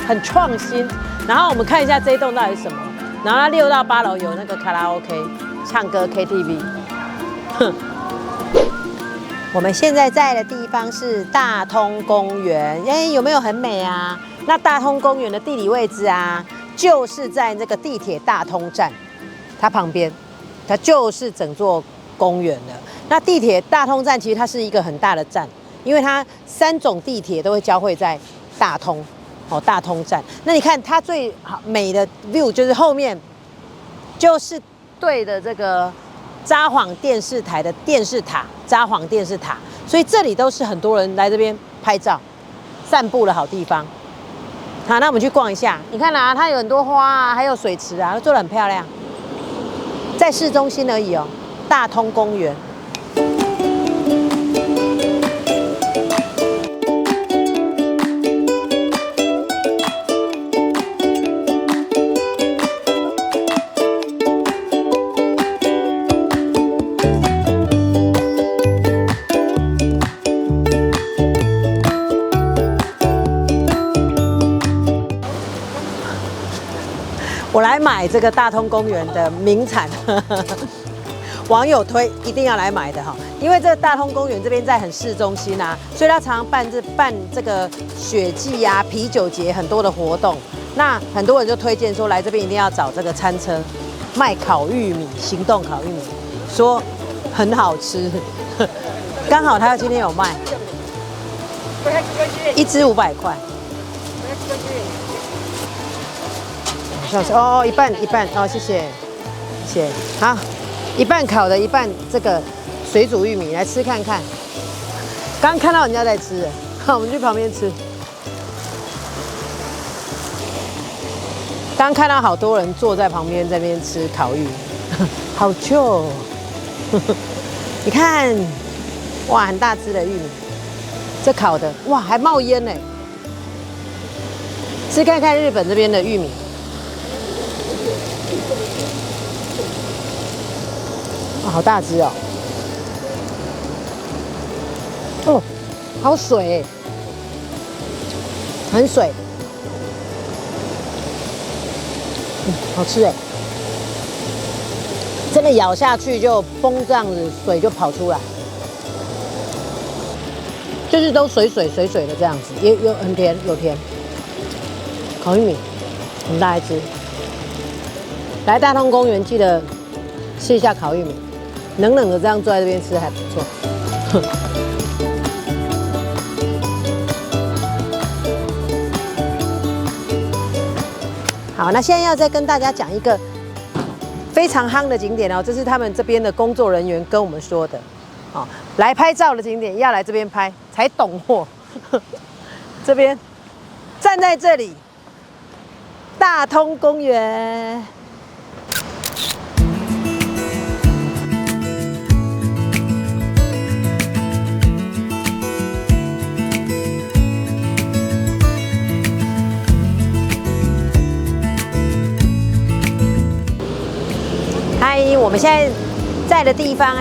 很创新。然后我们看一下这一栋到底是什么。然后它6到8楼有那个卡拉 OK 唱歌 KTV。我们现在在的地方是大通公园，哎，有没有很美啊？那大通公园的地理位置啊，就是在这个地铁大通站，它旁边，它就是整座公园的。那地铁大通站其实它是一个很大的站，因为它3种地铁都会交汇在大通。哦，大通站。那你看它最好美的 view 就是后面，就是对的这个札幌电视台的电视塔，札幌电视塔，所以这里都是很多人来这边拍照、散步的好地方。好，那我们去逛一下。你看啊，它有很多花啊，还有水池啊，做得很漂亮。在市中心而已哦，大通公园。我来买这个大通公园的名产，网友推一定要来买的哈，因为这个大通公园这边在很市中心啊，所以他常常办这个雪季啊、啤酒节很多的活动。那很多人就推荐说来这边一定要找这个餐车，卖烤玉米，行动烤玉米，说很好吃，刚好他今天有卖，一只500块。哦，一半哦，谢谢，谢谢。好，一半烤的，一半这个水煮玉米，来吃看看。刚看到人家在吃，好，我们去旁边吃。刚看到好多人坐在旁边这边吃烤玉，好臭。你看，哇，很大只的玉米，这烤的，哇，还冒烟呢。吃看看日本这边的玉米。哦、好大只哦！哦，好水，很水，好吃哎！真的咬下去就崩，这样子水就跑出来，就是都水的这样子，也有很甜，有甜。烤玉米很大一只，来大通公园记得吃一下烤玉米。冷冷的这样坐在这边吃还不错。好，那现在要再跟大家讲一个非常夯的景点哦，这是他们这边的工作人员跟我们说的。哦，来拍照的景点要来这边拍才懂货。这边站在这里，大通公园。嗨，我们现在在的地方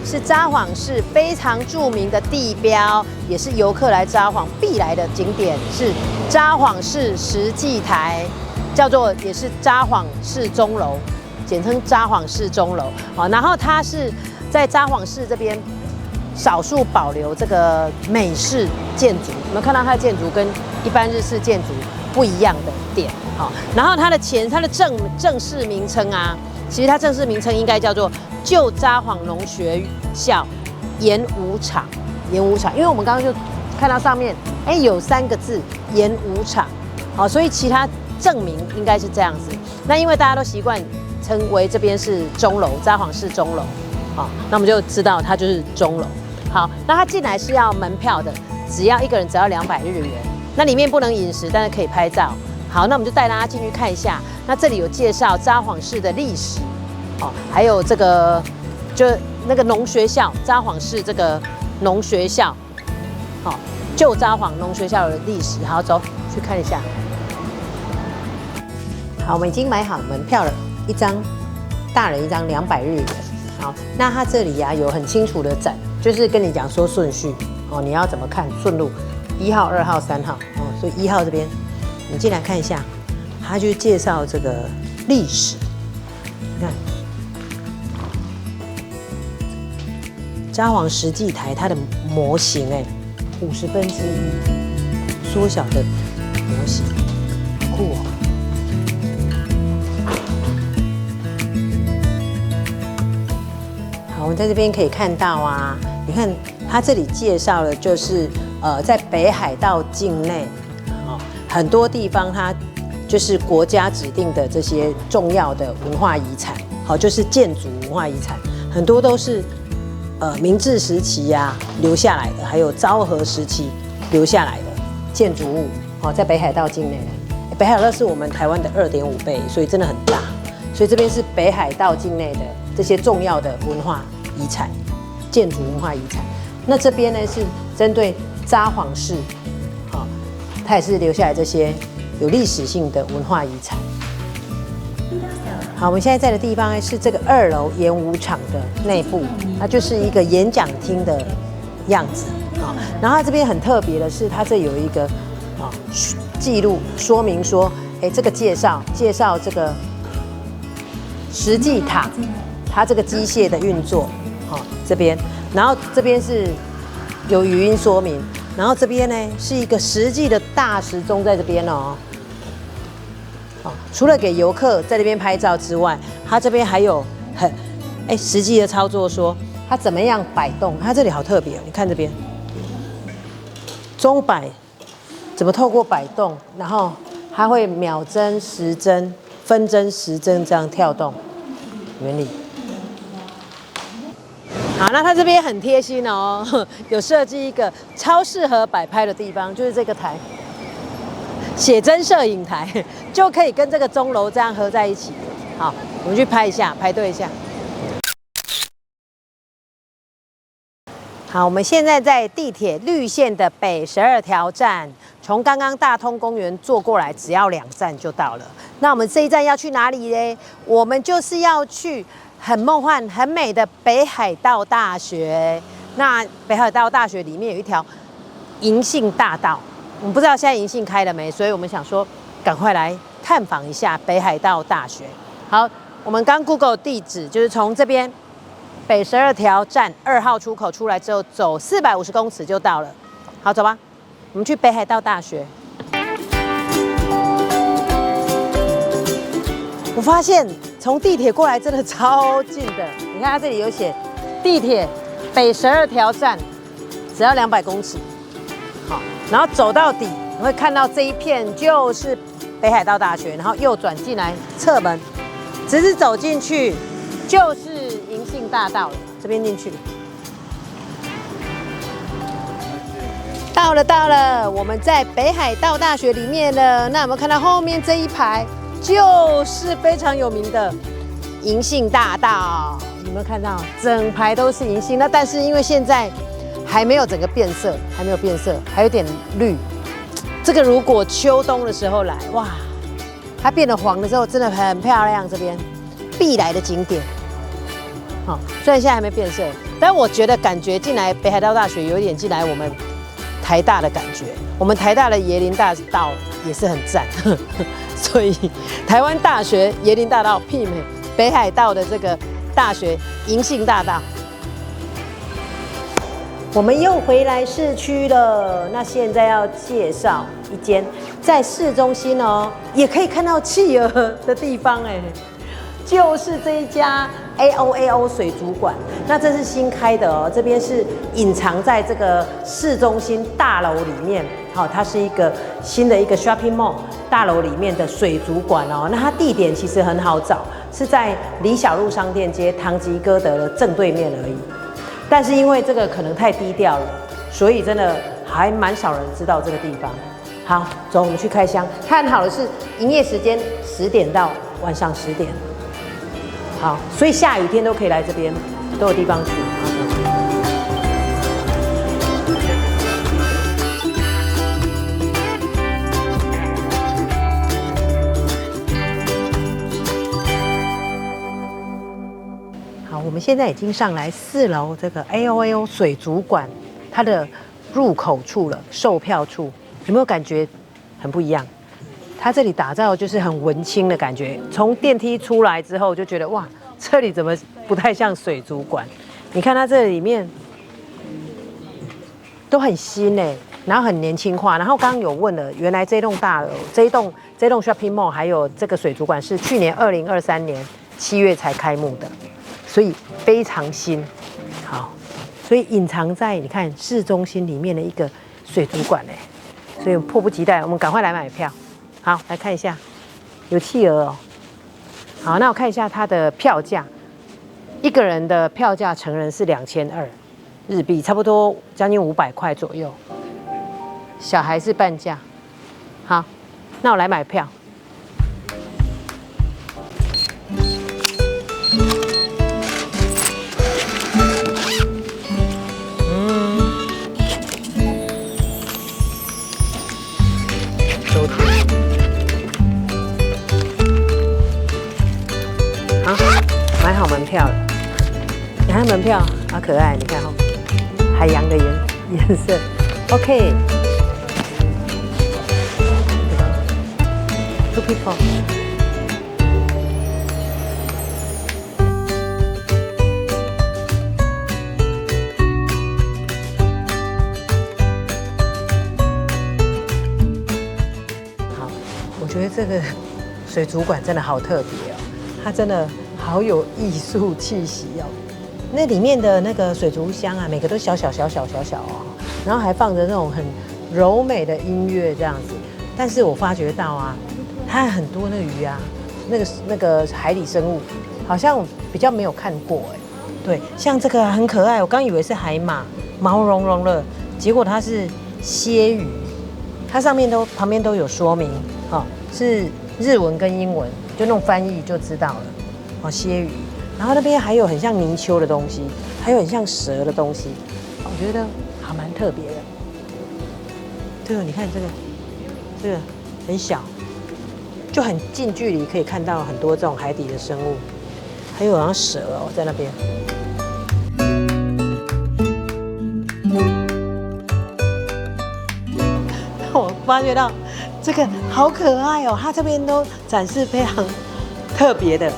是札幌市非常著名的地标，也是游客来札幌必来的景点，是札幌市石祭台，叫做也是札幌市钟楼，简称札幌市钟楼。好，然后它是在札幌市这边少数保留这个美式建筑，有没有看到它的建筑跟一般日式建筑不一样的点？好，然后它的正式名称啊。其实它正式名称应该叫做旧札幌农学校演武场，演武场，因为我们刚刚就看到上面，有3个字演武场，好，所以其他正名应该是这样子。那因为大家都习惯称为这边是钟楼，札幌市钟楼，好，那我们就知道它就是钟楼。好，那它进来是要门票的，只要一个人只要200日元，那里面不能饮食，但是可以拍照。好，那我们就带大家进去看一下。那这里有介绍札幌市的历史，哦，还有这个就那个农学校，札幌市这个农学校，哦，旧札幌农学校的历史。好，走去看一下。好，我们已经买好门票了，一张大人一张200日元。好，那它这里呀有很清楚的展，就是跟你讲说顺序哦，你要怎么看顺路，1号、2号、3号哦，所以1号这边。你进来看一下，他就介绍这个历史。你看，札幌石祭台它的模型1/50缩小的模型，好酷哦！好，我们在这边可以看到啊，你看他这里介绍的就是在北海道境内。很多地方它就是国家指定的这些重要的文化遗产，好，就是建筑文化遗产。很多都是明治时期呀、留下来的，还有昭和时期留下来的建筑物。哦，在北海道境内，北海道是我们台湾的2.5倍，所以真的很大。所以这边是北海道境内的这些重要的文化遗产、建筑文化遗产。那这边呢是针对札幌市，好，它也是留下来这些有历史性的文化遗产。好，我们现在在的地方呢是这个2楼演武场的内部，它就是一个演讲厅的样子啊。然后它这边很特别的是，它这有一个记录说明说，这个介绍这个实际塔，它这个机械的运作，这边，然后这边是有语音说明，然后这边呢是一个实际的大时钟在这边哦。除了给游客在这边拍照之外，它这边还有很实际的操作，说它怎么样摆动。它这里好特别哦，你看这边钟摆怎么透过摆动，然后它会秒针、时针、分针、时针这样跳动原理。好，那它这边很贴心哦，有设计一个超适合摆拍的地方，就是这个台。写真摄影台就可以跟这个钟楼这样合在一起。好，我们去拍一下，排队一下。好，我们现在在地铁绿线的北12条站，从刚刚大通公园坐过来，只要2站就到了。那我们这一站要去哪里呢？我们就是要去很梦幻、很美的北海道大学。那北海道大学里面有一条银杏大道。我们不知道现在银杏开了没，所以我们想说赶快来探访一下北海道大学。好，我们刚 Google 地址，就是从这边北12条站2号出口出来之后，走450公尺就到了。好，走吧，我们去北海道大学。我发现从地铁过来真的超近的，你看它这里有写地铁北12条站，只要200公尺。好，然后走到底，你会看到这一片就是北海道大学，然后右转进来侧门，直直走进去就是银杏大道了。这边进去，到了，我们在北海道大学里面了。那有没有看到后面这一排，就是非常有名的银杏大道？有没有看到整排都是银杏？那但是因为现在还没有整个变色，还有点绿。这个如果秋冬的时候来，哇，它变得黄的时候真的很漂亮。这边必来的景点。好，虽然现在还没变色，但我觉得感觉进来北海道大学有一点进来我们台大的感觉。我们台大的椰林大道也是很赞，所以台湾大学椰林大道媲美北海道的这个大学银杏大道。我们又回来市区了，那现在要介绍一间在市中心哦，也可以看到企鹅的地方哎，就是这一家 AOAO 水族馆。那这是新开的哦，这边是隐藏在这个市中心大楼里面，好，它是一个新的一个 shopping mall 大楼里面的水族馆哦。那它地点其实很好找，是在李小璐商店街唐吉诃德的正对面而已。但是因为这个可能太低调了，所以真的还蛮少人知道这个地方。好，走，我们去开箱。看好的是营业时间10点到晚上10点。好，所以下雨天都可以来这边，都有地方去。我们现在已经上来4楼这个 AOAO 水族馆，它的入口处了，售票处，有没有感觉很不一样？它这里打造就是很文青的感觉。从电梯出来之后就觉得哇，这里怎么不太像水族馆？你看它这里面都很新哎，然后很年轻化。然后刚刚有问了，原来这栋大楼、这栋 shopping mall 还有这个水族馆是去年2023年7月才开幕的。所以非常新，好，所以隐藏在你看市中心里面的一个水族馆哎，所以迫不及待，我们赶快来买票。好，来看一下，有企鹅哦。好，那我看一下它的票价一个人的票价成人是2200日币，差不多将近500块左右。小孩是半价。好，那我来买票。好，买好门票了。你看门票好可爱，你看哦，海洋的颜色。OK。Two people。好，我觉得这个水族馆真的好特别哦，它真的好有艺术气息哦。那里面的那个水族箱啊，每个都小小哦，然后还放着那种很柔美的音乐这样子。但是我发觉到啊，它很多那个鱼啊，那个海底生物，好像比较没有看过哎。对，像这个很可爱，我刚以为是海马，毛茸茸的，结果它是蝎鱼，它旁边都有说明，哦，是日文跟英文，就那种翻译就知道了。哦，蝎鱼，然后那边还有很像泥鳅的东西，还有很像蛇的东西，我觉得还蛮特别的。这个你看这个很小，就很近距离可以看到很多这种海底的生物，还有好像蛇哦在那边。我发觉到这个好可爱哦，它这边都展示非常特别的，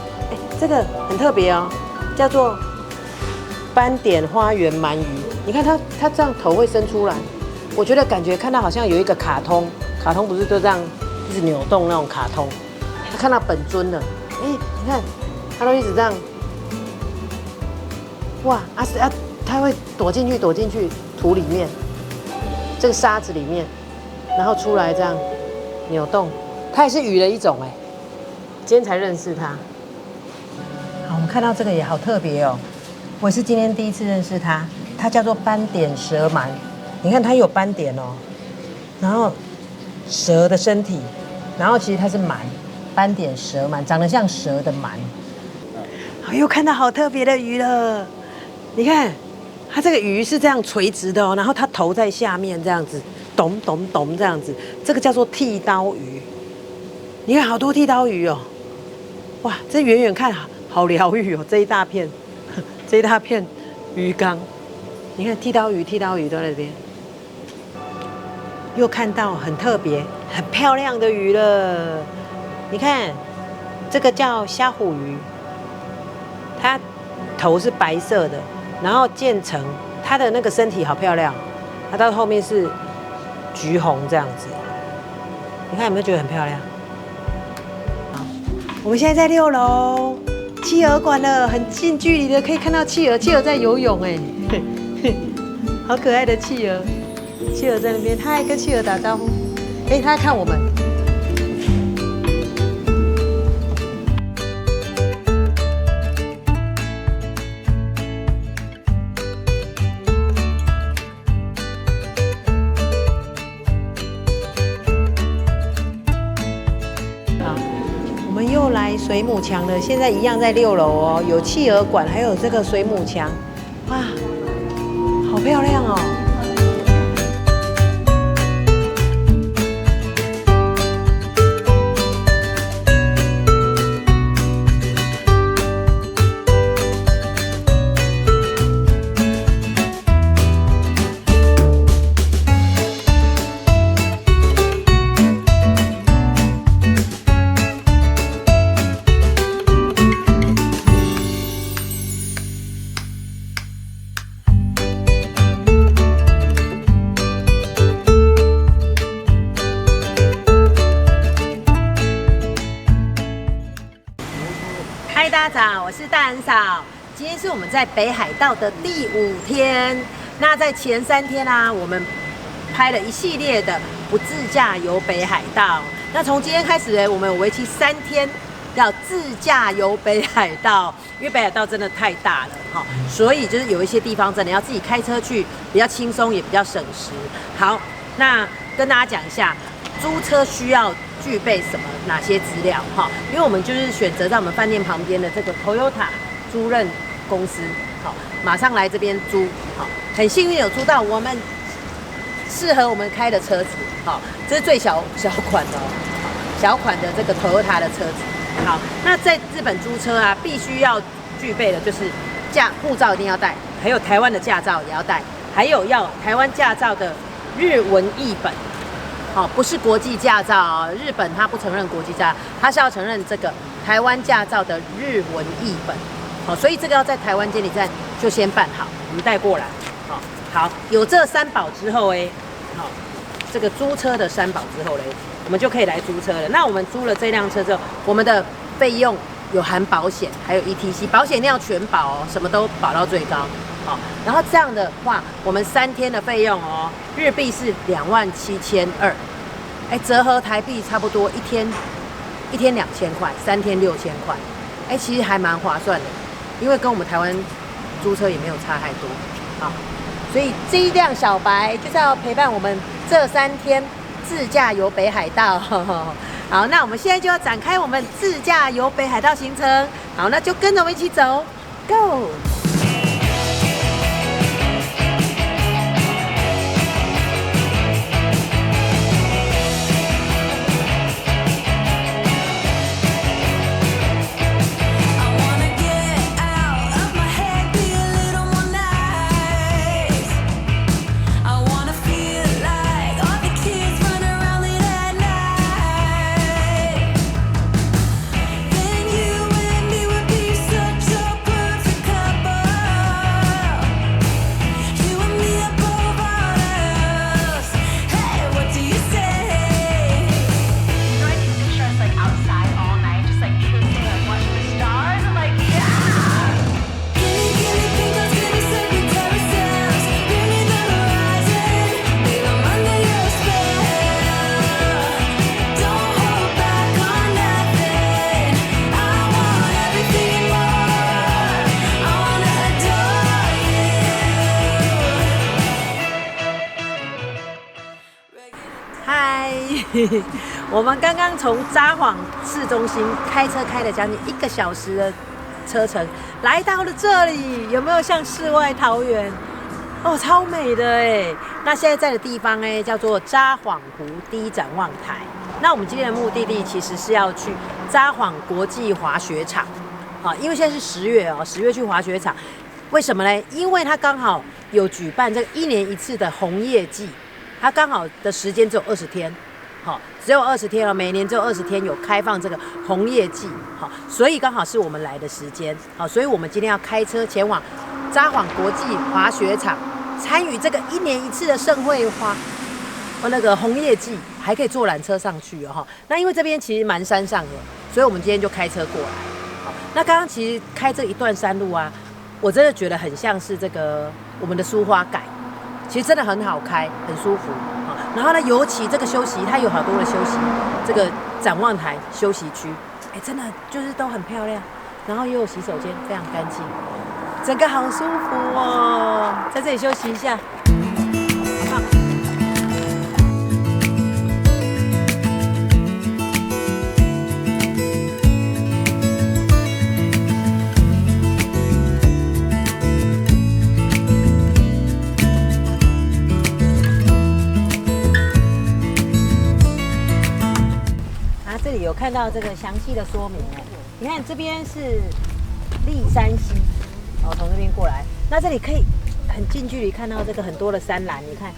这个很特别哦，叫做斑点花园鳗鱼。你看它这样头会伸出来，我觉得感觉看到好像有一个卡通不是都这样一直扭动那种卡通，他看到本尊了，你看它都一直这样，哇它会躲进去土里面，这个沙子里面，然后出来这样扭动，它也是鱼的一种哎，今天才认识它。好，我们看到这个也好特别哦，我是今天第一次认识它，它叫做斑点蛇鳗，你看它有斑点哦，然后蛇的身体，然后其实它是鳗，斑点蛇鳗，长得像蛇的鳗。好，又看到好特别的鱼了，你看它这个鱼是这样垂直的哦，然后它头在下面这样子，咚咚咚这样子，这个叫做剃刀鱼。你看好多剃刀鱼哦，哇，这远远看好疗愈哦，这一大片鱼缸，你看剃刀鱼都在那边。又看到很特别、很漂亮的鱼了。你看，这个叫虾虎鱼，它头是白色的，然后渐层，它的那个身体好漂亮，它到后面是橘红这样子。你看有没有觉得很漂亮？好，我们现在在6楼企鹅馆了，很近距离的可以看到企鹅在游泳哎，好可爱的企鹅。企鹅在那边，他还跟企鹅打招呼，他在看我们。好，我们又来水母墙了，现在一样在6楼哦，有企鹅馆，还有这个水母墙，哇，好漂亮哦。嗨，大家早，我是大人嫂。今天是我们在北海道的第5天。那在前3天啊，我们拍了一系列的不自驾游北海道。那从今天开始呢，我们有为期3天要自驾游北海道，因为北海道真的太大了哈，所以就是有一些地方真的要自己开车去，比较轻松也比较省时。好，那跟大家讲一下，租车需要具备哪些资料哈？因为我们就是选择在我们饭店旁边的这个 Toyota 租赁公司，好，马上来这边租，好，很幸运有租到我们适合我们开的车子，好，这是最小款的小款的这个 Toyota 的车子。好，那在日本租车啊，必须要具备的就是护照一定要带，还有台湾的驾照也要带，还有要台湾驾照的日文译本。好，不是国际驾照哦，日本它不承认国际驾照，它是要承认这个台湾驾照的日文译本。好，所以这个要在台湾监理站就先办好，我们带过来。好，有这3宝之后好，这个租车的3宝之后嘞，我们就可以来租车了。那我们租了这辆车之后，我们的费用有含保险，还有 ETC， 保险一定要全保哦，什么都保到最高。好，然后这样的话，我们3天的费用哦，日币是27200，折合台币差不多一天2000块，3天6000块，其实还蛮划算的，因为跟我们台湾租车也没有差太多。好，所以这一辆小白就是要陪伴我们这3天自驾游北海道。好，那我们现在就要展开我们自驾游北海道行程。好，那就跟着我们一起走 ，Go！我们刚刚从札幌市中心开车开了将近1个小时的车程，来到了这里，有没有像世外桃源？哦，超美的哎！那现在在的地方叫做札幌湖第一展望台。那我们今天的目的地其实是要去札幌国际滑雪场，因为现在是10月哦，10月去滑雪场，为什么呢？因为它刚好有举办这个1年1次的红叶季，它刚好的时间只有20天。好，只有20天了，每年只有20天有开放这个红叶季，好，所以刚好是我们来的时间，好，所以我们今天要开车前往札幌国际滑雪场，参与这个1年1次的盛会那个红叶季，还可以坐缆车上去哦。那因为这边其实蛮山上的，所以我们今天就开车过来。好，那刚刚其实开这一段山路啊，我真的觉得很像是这个我们的苏花改，其实真的很好开，很舒服。然后呢，尤其这个休息，它有好多的休息，这个展望台休息区，真的就是都很漂亮，然后又有洗手间，非常干净，整个好舒服哦，在这里休息一下。好，这里有看到这个详细的说明你看这边是立山溪，从这边过来，那这里可以很近距离看到这个很多的山岚，你看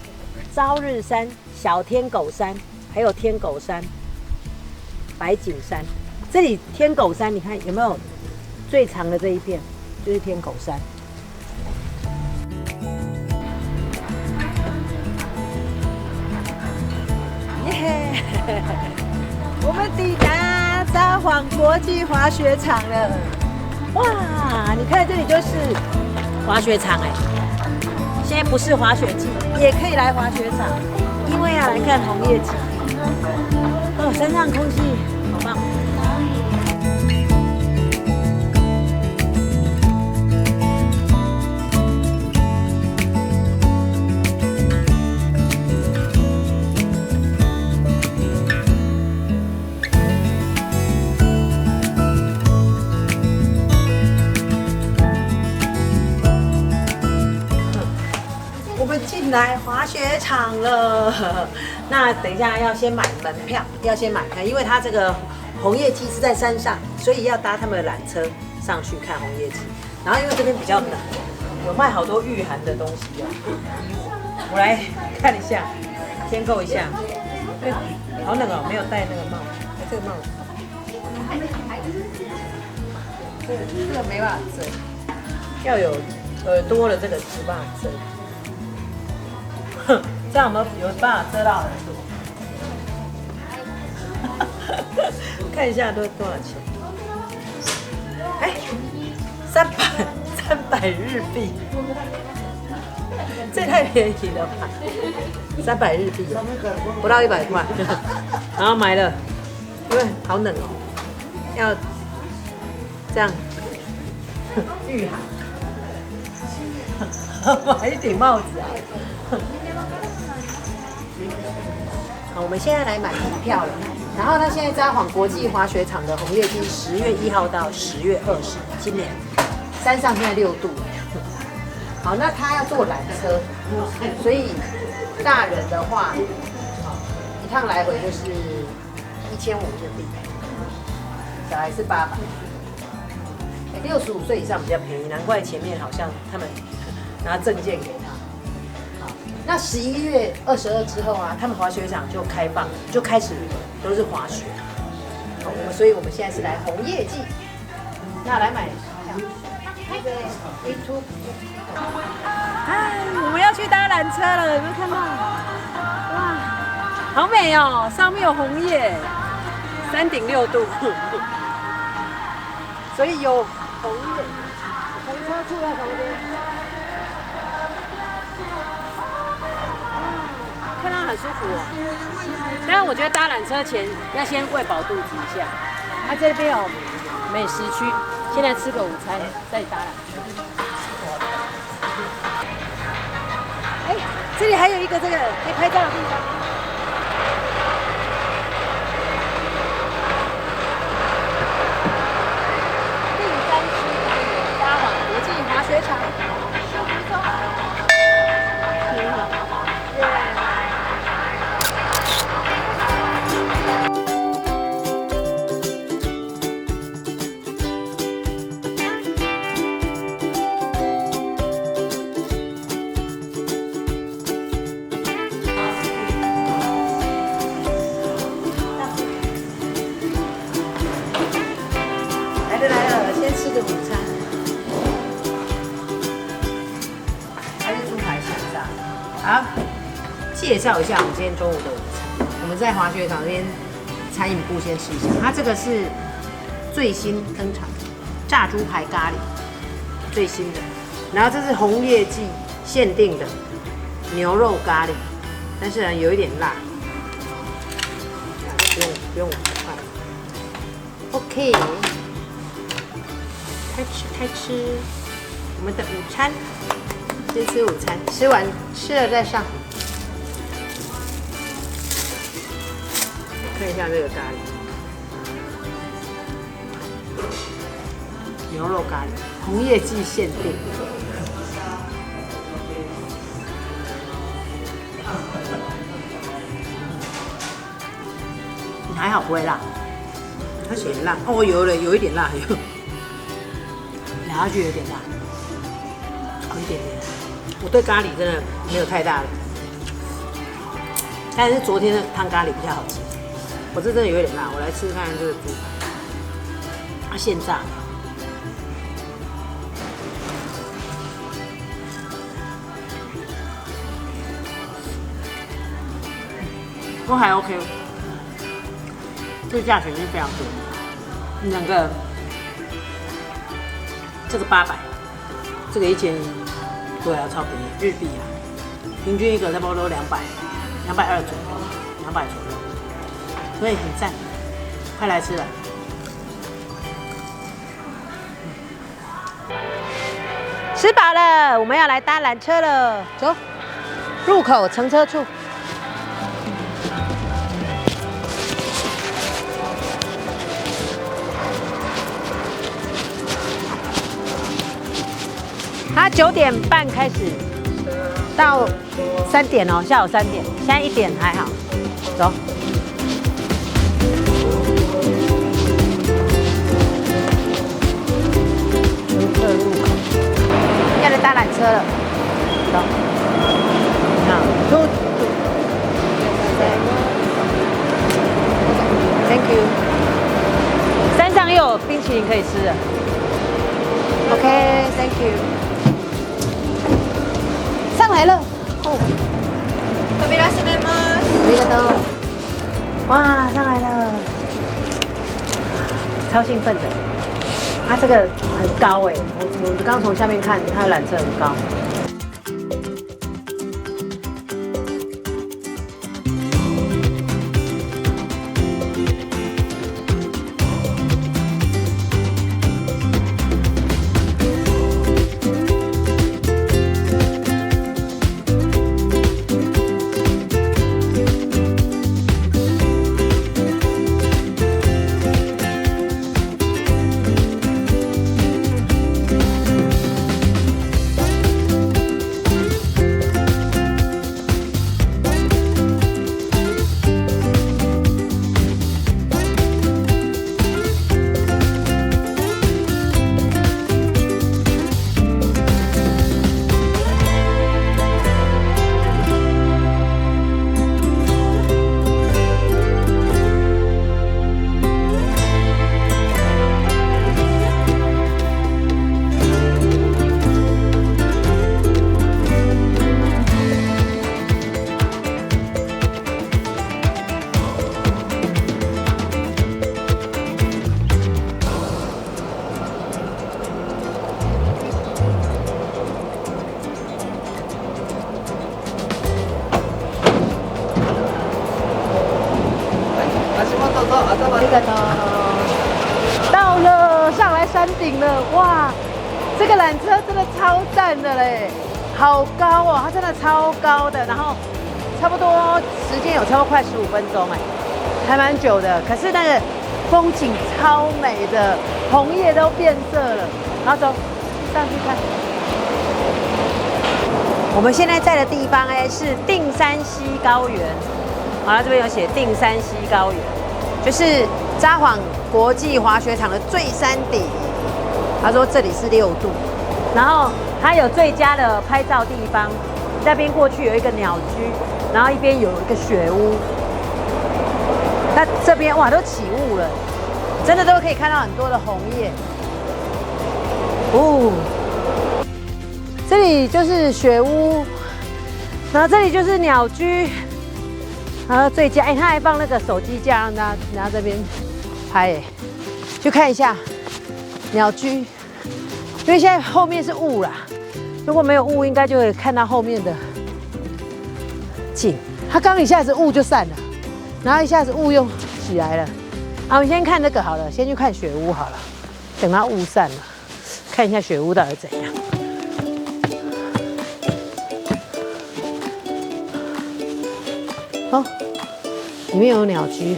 朝日山、小天狗山，还有天狗山、白景山。这里天狗山，你看有没有最长的这一片，就是天狗山。耶！我们抵达札幌国际滑雪场了，哇！你看这里就是滑雪场现在不是滑雪季，也可以来滑雪场，因为来看红叶季。山上空气好棒。来滑雪场了。那等一下要先买门票，要先买票，因为它这个红叶季是在山上，所以要搭他们的缆车上去看红叶季。然后因为这边比较冷，有卖好多御寒的东西哦。我来看一下，添购一下。对，好冷哦，没有戴那个帽子。哎，这个帽子，这个没办法遮，要有耳朵的这个才办法遮。哼，这样有办法遮到耳朵。看一下多少钱？哎，300日币，这太便宜了吧？300日币，不到100块。然后买了，因为好冷哦，要这样御寒。买一顶帽子啊！好，我们现在来买门票了。然后呢，现在札幌国际滑雪场的红叶季10月1号到10月20，今年山上现在6度。好，那他要坐缆车，所以大人的话，一趟来回就是1500日币，小孩是800。65岁以上比较便宜，难怪前面好像他们拿证件给他。好，那11月22之后啊，他们滑雪场就开放，就开始都是滑雪。好，所以我们现在是来红叶季，那来买票。哎，我们要去搭缆车了，有没有看到？哇，好美哦，上面有红叶，3顶6度，所以有红叶，红车住在旁边，看到很舒服哦。但是我觉得搭缆车前要先喂饱肚子一下。它这边有美食区，现在吃个午餐再搭缆车。哎，这里还有一个这个可以拍照的地方。第3区札幌国际滑雪场，挺好。来了，先吃个午餐，还是猪排香炸。好，介绍一下我们今天中午的午餐。我们在滑雪场这边餐饮部先吃一下，它这个是最新登场的炸猪排咖喱，最新的。然后这是红叶季限定的牛肉咖喱，但是呢有一点辣，不用快。OK。开吃我们的午餐，先吃午餐，吃了再上。看一下这个咖喱，牛肉咖喱，红叶季限定。还好不会辣，它写辣哦，有一点辣，咬下去有点辣，有一点点。我对咖喱真的没有太大的，但是昨天的汤咖喱比较好吃。我这真的有点辣，我来吃看看这个猪排，它现炸的。都还 OK， 这个价钱是非常贵，两个。这个800，这个1000，对啊，超便宜，日币啊，平均一个差不多200，220左右，200左右，所以很赞，快来吃了。吃饱了，我们要来搭缆车了，走，入口乘车处。它9点半开始，到3点哦，下午3点，现在1点还好，走。游客入口，要来搭缆车了，走。好，Thank you。山上又有冰淇淋可以吃了。OK，Thank you。上来了，哦。ありがとう。哇，上来了，超兴奋的。它这个很高哎，我刚从下面看，它的缆车很高。到了，上来山顶了，哇！这个缆车真的超赞的嘞，好高哦，它真的超高的，然后差不多时间有超过快15分钟哎，还蛮久的。可是那个风景超美的，红叶都变色了。然后走上去看。我们现在在的地方哎是定山溪高原，好了，这边有写定山溪高原，就是札幌国际滑雪场的最山顶。他说这里是6度，然后它有最佳的拍照地方，那边过去有一个鸟居，然后一边有一个雪屋。它这边哇都起雾了，真的都可以看到很多的红叶。哦，这里就是雪屋，然后这里就是鸟居，然后最佳哎，他还放那个手机架让大家拿这边拍哎，去看一下鸟居，因为现在后面是雾啦，如果没有雾，应该就会看到后面的景。它刚一下子雾就散了，然后一下子雾又起来了。好，我们先看这个好了，先去看雪屋好了，等它雾散了，看一下雪屋到底怎样。哦，里面有鸟居，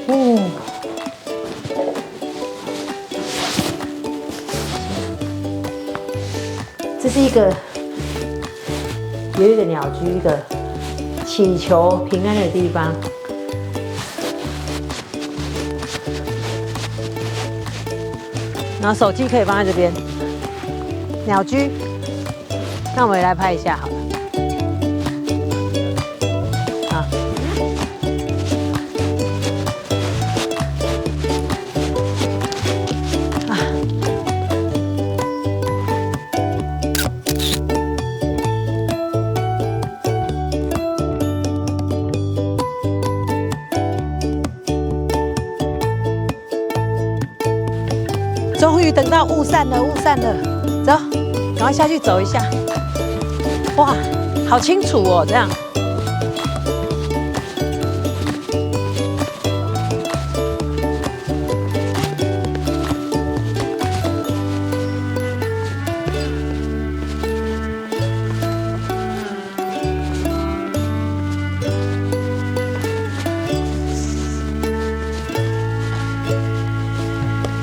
哦。这是有一个鸟居，一个祈求平安的地方。然后手机可以放在这边，鸟居。那我们也来拍一下好了。好。终于等到雾散了，雾散了，走，赶快下去走一下。哇，好清楚哦，这样。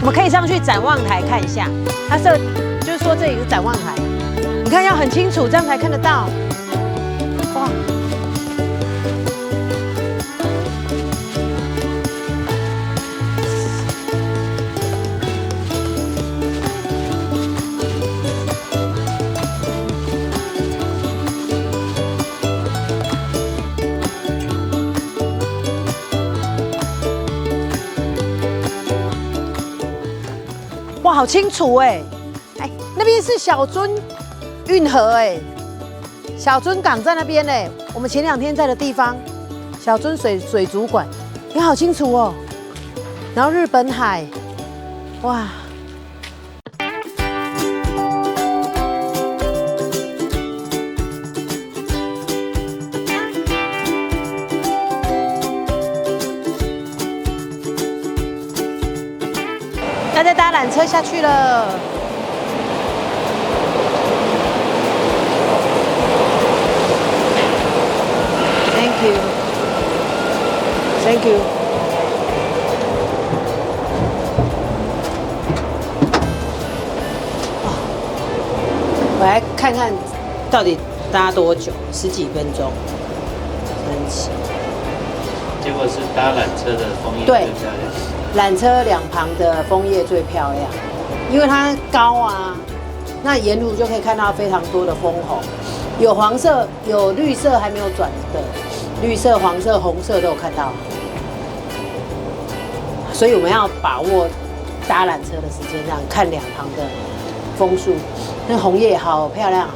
我们可以上去展望台看一下，它就是说这里是展望台，你看要很清楚，这样才看得到。好清楚哎，哎，那边是小樽运河哎，小樽港在那边哎，我们前2天在的地方，小樽水族馆，你好清楚哦。然后日本海，哇。要再搭缆车下去了。Thank you. Thank you. 我来看看到底搭多久，10几分钟。神奇。结果是搭缆车的枫叶最漂亮。缆车2旁的枫叶最漂亮，因为它高啊，那沿路就可以看到非常多的枫红，有黄色，有绿色还没有转的，绿色、黄色、红色都有看到，所以我们要把握搭缆车的时间，这样看2旁的枫树，那红叶好漂亮。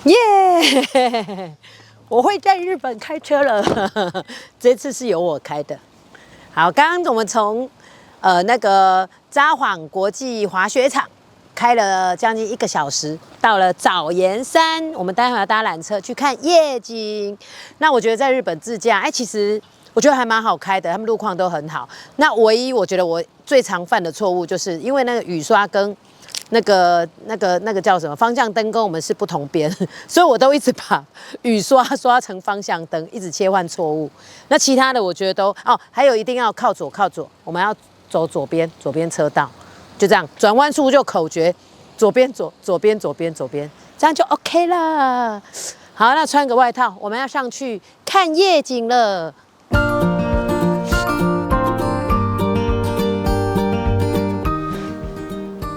耶！我会在日本开车了，这次是由我开的。好，刚刚我们从那个札幌国际滑雪场开了将近1个小时，到了早岩山，我们待会要搭缆车去看夜景。那我觉得在日本自驾，其实我觉得还蛮好开的，他们路况都很好。那唯一我觉得我最常犯的错误，就是因为那个雨刷跟那个叫什么方向灯跟我们是不同边，所以我都一直把雨刷刷成方向灯，一直切换错误。那其他的我觉得都还有一定要靠左，我们要走左边车道，就这样，转弯处就口诀，左边，这样就 OK 了。好，那穿个外套，我们要上去看夜景了。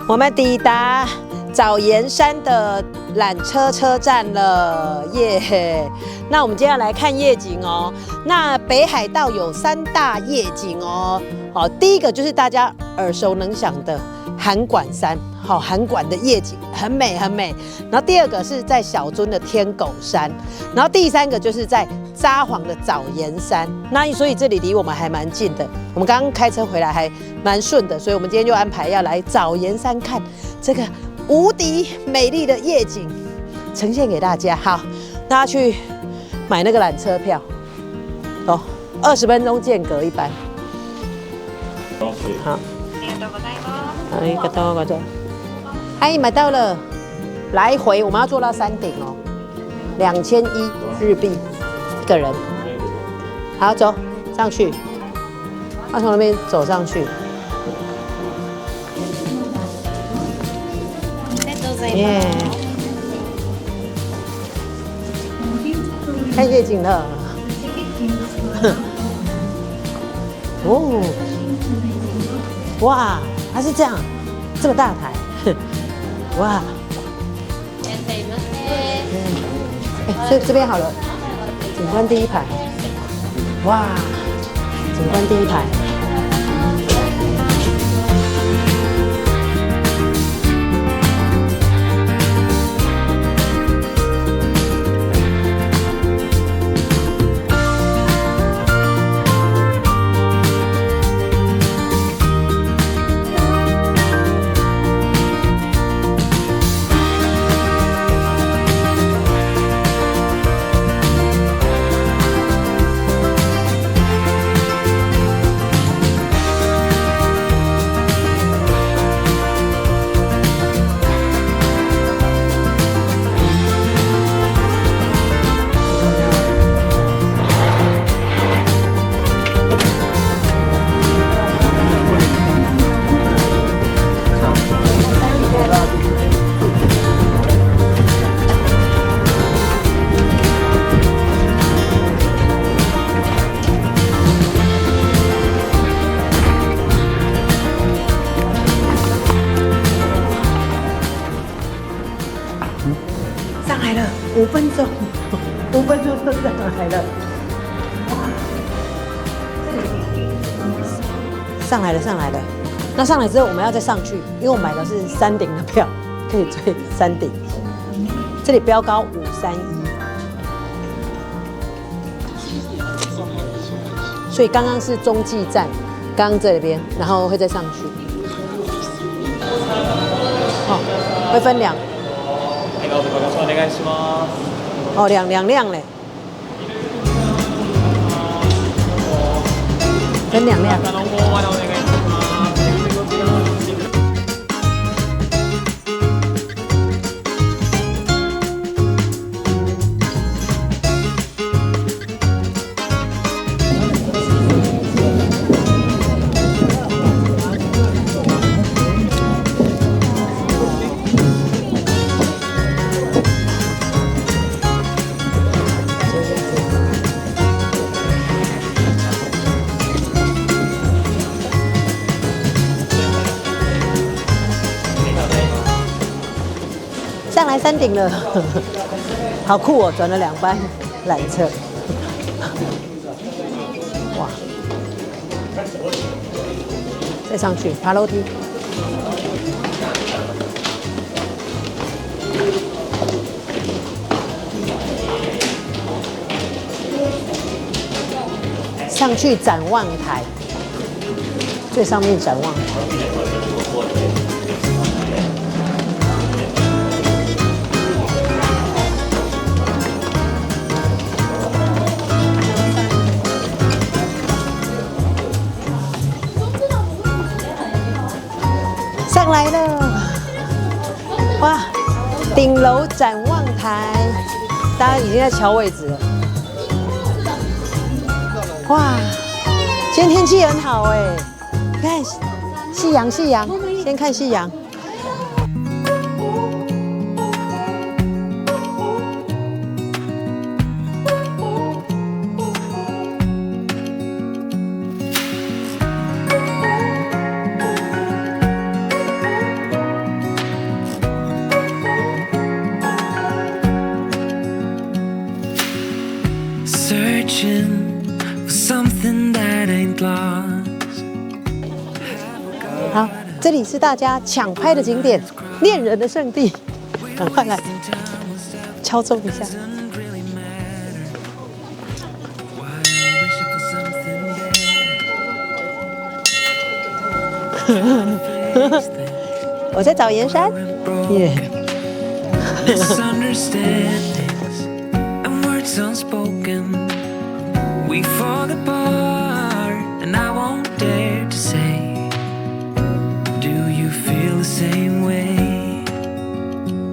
我们抵达早岩山的缆车车站了，耶！那我们接下来看夜景哦。那北海道有3大夜景哦。好，第一个就是大家耳熟能详的函馆山，好，函馆的夜景很美很美。然后第二个是在小樽的天狗山，然后第三个就是在札幌的早岩山。那所以这里离我们还蛮近的，我们刚刚开车回来还蛮顺的，所以我们今天就安排要来早岩山看这个无敌美丽的夜景，呈现给大家。好，大家去买那个缆车票，哦，20分钟间隔一班。好。ありがとうございます。哎，买到了，来回我们要坐到山顶哦，2100日币一个人。好，走上去，要从那边走上去。耶！看夜景了。哦，哇！它是这样，这么大台，哇！所以这边好了，景观第一排，哇！景观第一排。上来了，5分钟，5分钟就上来了，上来了，上来了。那上来之后，我们要再上去，因为我买的是山顶的票，可以追山顶。这里标高531，所以刚刚是中继站，刚刚这边，然后会再上去。哦，会分2。哦，两辆嘞，分2辆。上来山顶了，好酷哦！转了2班缆车，哇！再上去爬楼梯，上去展望台，最上面展望台。上来了，哇！顶楼展望台，大家已经在瞧位置了。哇，今天天气很好哎，你看夕阳，夕阳，先看夕阳。Searching for something that ain't lost. 好，这里是大家抢拍的景点，恋人的圣地，赶快来敲钟一下。我在找盐山，耶。Misunderstandings and words unspoken. We fall apart, and I won't dare to say, do you feel the same way?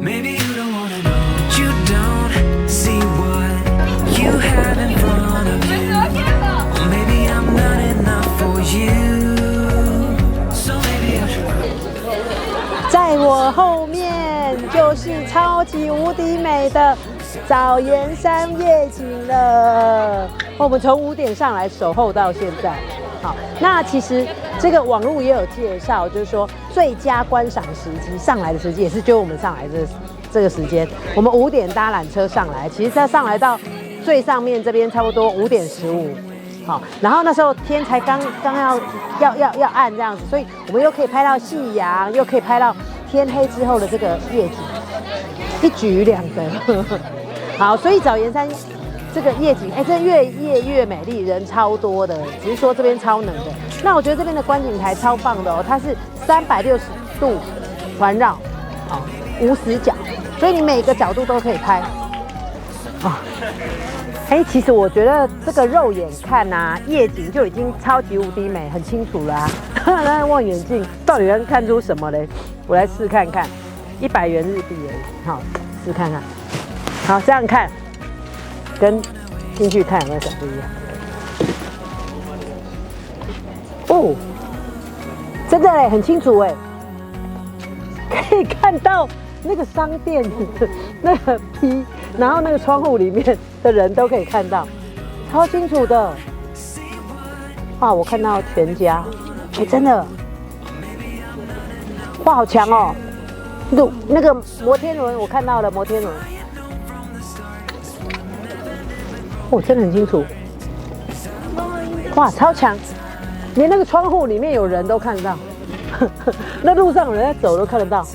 Maybe you don't wanna know, but you don't see what you have in front of you. Or maybe I'm not enough for you. So maybe I should. 在我后面就是超级无敌美的藻岩山夜景了。我们从5点上来守候到现在。好，那其实这个网络也有介绍，就是说最佳观赏时机上来的时机也是就我们上来这个时间。我们5点搭缆车上来，其实它上来到最上面这边差不多5点15。好，然后那时候天才刚要暗这样子，所以我们又可以拍到夕阳，又可以拍到天黑之后的这个夜景，一举两得。好，所以藻岩山这个夜景，这越夜越美丽，人超多的，只是说这边超冷的。那我觉得这边的观景台超棒的哦，它是360度环绕，好，无死角，所以你每个角度都可以拍。啊。其实我觉得这个肉眼看啊，夜景就已经超级无敌美，很清楚了啊。那望远镜到底能看出什么嘞？我来试看看，100元日币而已。好，试看看。好，这样看，跟进去看有没有什么不一样？哦，真的嘞，很清楚哎，可以看到那个商店那个批，然后那个窗户里面的人都可以看到，超清楚的。哇，我看到全家，真的，哇，好强哦！那个摩天轮，我看到了摩天轮，哦，真的很清楚。哇，超强，连那个窗户里面有人都看得到，那路上有人在走都看得到。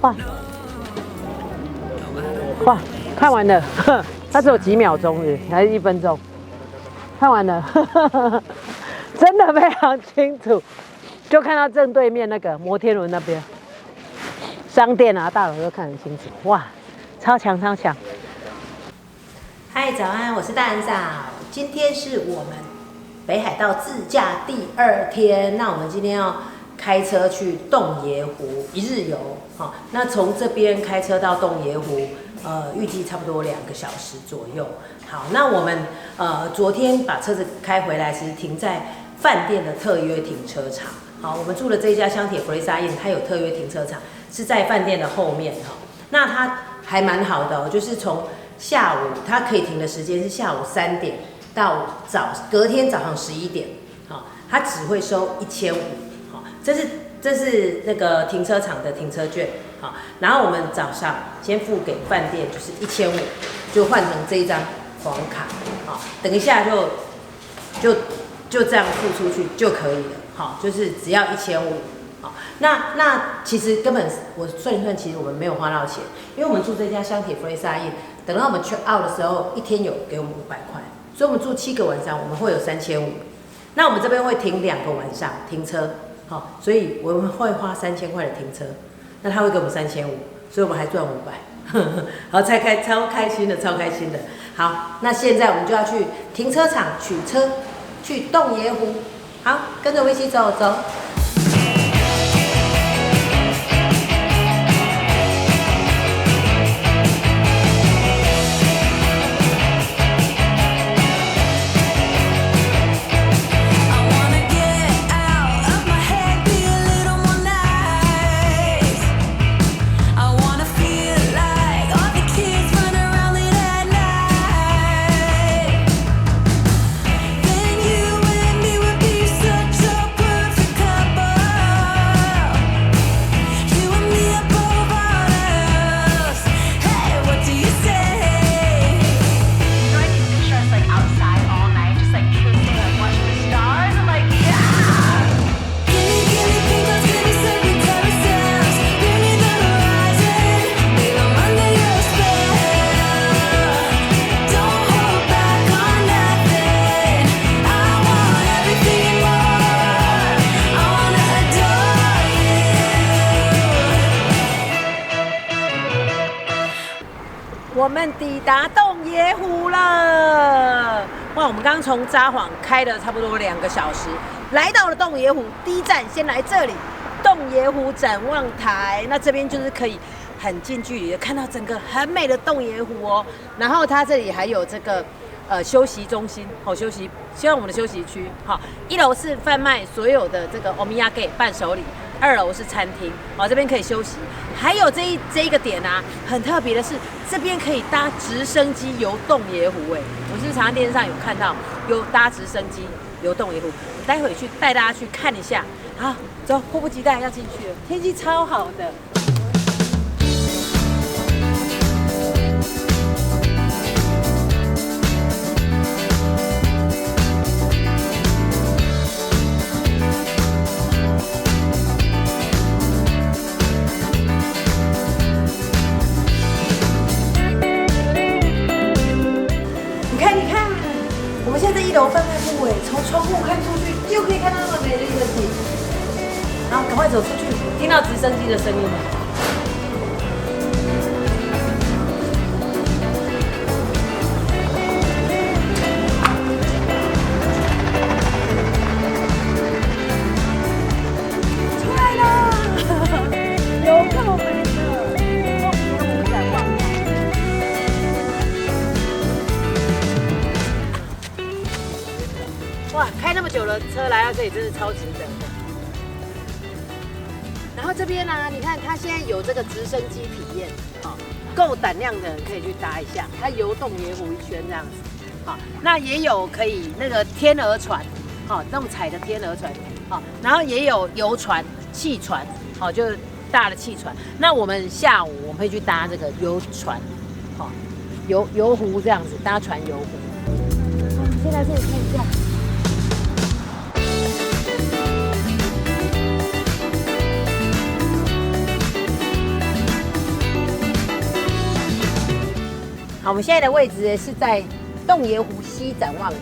哇！哇！看完了，它只有几秒钟还是1分钟？看完了，真的非常清楚，就看到正对面那个摩天轮那边，商店啊、大楼都看得很清楚。哇，超强超强！嗨，早安，我是大人嫂。今天是我们北海道自驾第2天，那我们今天要开车去洞爷湖1日游。好，那从这边开车到洞爷湖，预计差不多2个小时左右。好，那我们昨天把车子开回来，其实停在饭店的特约停车场。好，我们住的这一家香铁弗雷萨宴，它有特约停车场，是在饭店的后面哈。那它还蛮好的哦，就是从下午它可以停的时间是下午3点到隔天早上11点。好，它只会收1500。好，这是那个停车场的停车券。好，然后我们早上先付给饭店就是1500，就换成这一张黄卡。好，等一下就这样付出去就可以了。好，就是只要1500。好，那其实根本我算一算，其实我们没有花到钱，因为我们住这家香铁弗雷萨宴，等到我们 check out 的时候，一天有给我们500块，所以我们住7个晚上，我们会有3500。那我们这边会停2个晚上停车，好，所以我们会花3000块的停车，那他会给我们3500，所以我们还赚500，好，超开心的，超开心的。好，那现在我们就要去停车场取车，去洞爷湖。好，跟着我一起走走。Then you and me would be such a perfect couple. 我们抵达洞爷湖了。哇，我们刚刚从札幌开了差不多2个小时，来到了洞爷湖。第一站先来这里，洞爷湖展望台。那这边就是可以很近距离的看到整个很美的洞爷湖哦。然后它这里还有这个休息中心，好休息，像我们的休息区。好，1楼是贩卖所有的这个 omiyage 伴手礼，2楼是餐厅，好，这边可以休息。还有这一个点啊，很特别的是，这边可以搭直升机游洞爷湖。哎，我是常常电视上有看到有搭直升机游洞爷湖，我待会去带大家去看一下。好，走，迫不及待要进去了，天气超好的。1楼贩卖部哎，从窗户看出去就可以看到那么美丽的景。好，赶快走出去，听到直升机的声音了。出来了，有够美的洞爷湖展望台。哇，开那么久了车来到这里真是超值得的。然后这边呢、你看它现在有这个直升机体验，好，够胆量的人可以去搭一下，它游洞爷湖1圈这样子，好，那也有可以那个天鹅船，好，那种踩的天鹅船，好，然后也有游船、汽船，好，就是大的汽船。那我们下午我们会去搭这个游船，好，游湖这样子，搭船游湖。我们先来这里看一下。好，我们现在的位置是在洞爷湖西展望台，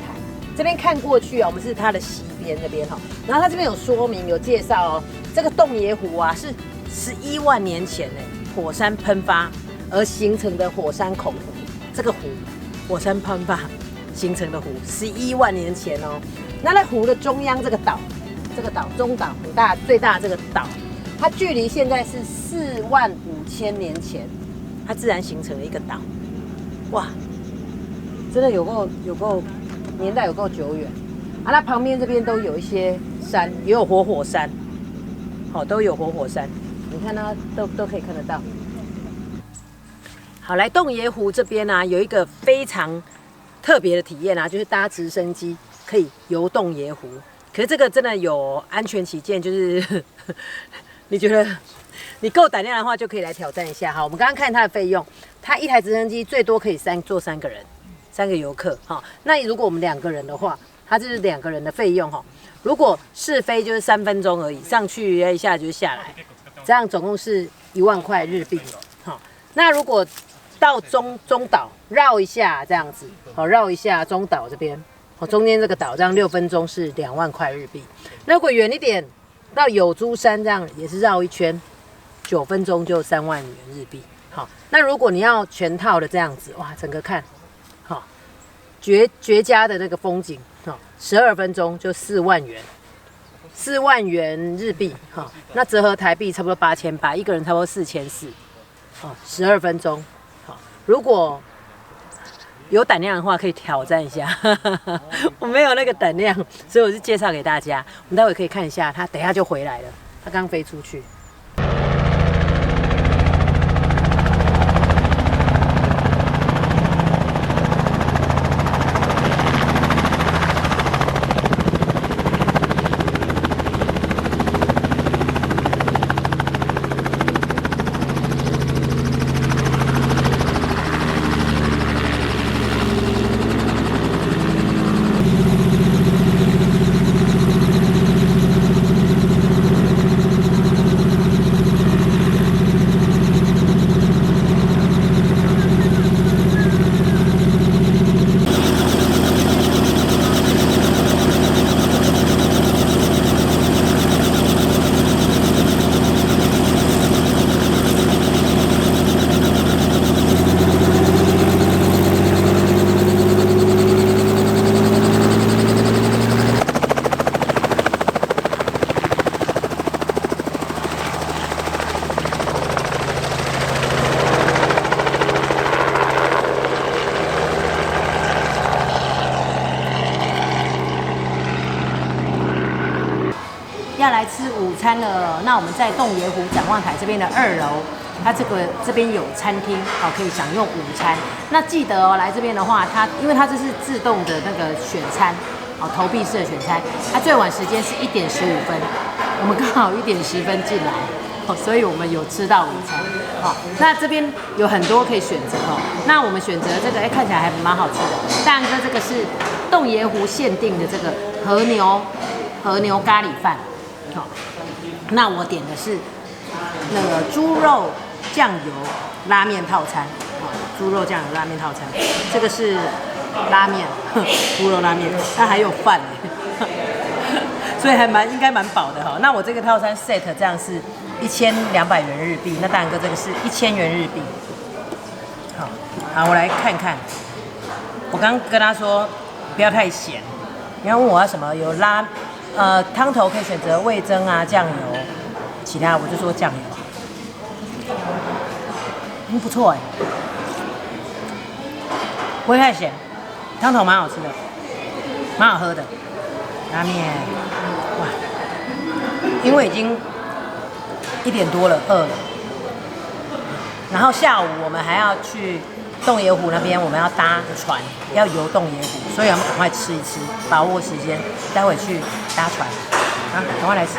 这边看过去啊，我们是它的西边那边哈。然后它这边有说明有介绍哦，这个洞爷湖啊是11万年前火山喷发而形成的火山口湖。这个湖火山喷发形成的湖，11万年前哦。那在湖的中央这个岛中岛很大，最大的这个岛，它距离现在是45000年前，它自然形成了一个岛。哇，真的有够年代有够久远啊！那旁边这边都有一些山，也有活火山，好，都有活火山，你看它都可以看得到。好，来洞爷湖这边啊，有一个非常特别的体验啊，就是搭直升机可以游洞爷湖。可是这个真的有安全起见，就是你觉得你够胆量的话，就可以来挑战一下哈。我们刚刚看它的费用，它一台直升机最多可以坐3个人，3个游客哈。那如果我们2个人的话，它就是2个人的费用哈。如果试飞就是3分钟而已，上去一下就下来，这样总共是1万块日币。好，那如果到中岛绕一下这样子，好，绕一下中岛这边，好，中间这个岛这样6分钟是2万块日币。那如果远一点，到有珠山这样也是绕1圈，9分钟就3万元日币。好，那如果你要全套的这样子，哇，整个看，好，绝佳的那个风景，好，12分钟就4万元，4万元日币，好，那折合台币差不多8800，一个人差不多4400，好，12分钟，好，如果有胆量的话，可以挑战一下。我没有那个胆量，所以我是介绍给大家。我们待会可以看一下，他等一下就回来了，他刚飞出去。餐了。那我们在洞爷湖展望台这边的2楼，它这边有餐厅，好可以享用午餐。那记得哦，来这边的话，因为它这是自动的那个选餐，哦，投币式的选餐，它最晚时间是1点15分，我们刚好1点10分进来。所以我们有吃到午餐，好，那这边有很多可以选择哦。那我们选择这个，看起来还蛮好吃的。大哥，这个是洞爷湖限定的这个和牛咖喱饭，好，那我点的是那个猪肉酱油拉面套餐，好，猪肉酱油拉面套餐，这个是拉面，猪肉拉面，它还有饭，所以应该蛮饱的哈。那我这个套餐 set 这样是1200元日币，那大哥这个是1000元日币。好，我来看看。我刚跟他说不要太咸，你要问我要什么，有汤头可以选择味噌啊、酱油，其他我就说酱油。不错哎，不会太咸，汤头蛮好吃的，蛮好喝的。拉面，哇，因为已经1点多了，饿了。然后下午我们还要去洞爷湖那边，我们要搭船，要游洞爷湖，所以我们赶快吃一吃，把握时间，待会去搭船。啊，赶快来吃。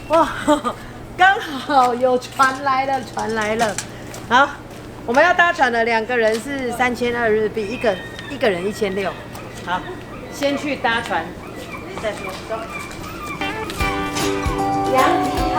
哇，刚好有船来了，好，我们要搭船的2个人是3200日币，一个人1600。好，先去搭船，再说。走。杨记号。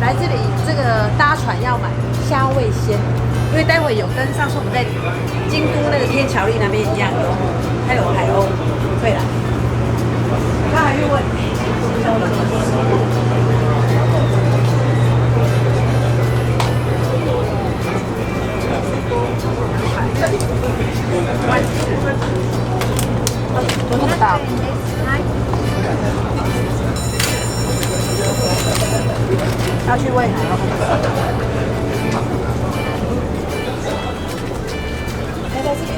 来这里这个搭船要买虾味鲜，因为待会有跟上次我们在京都那个天桥立那边一样，还有海鸥会来。他还会问。多这么大？要去喂海鸥。来在这边。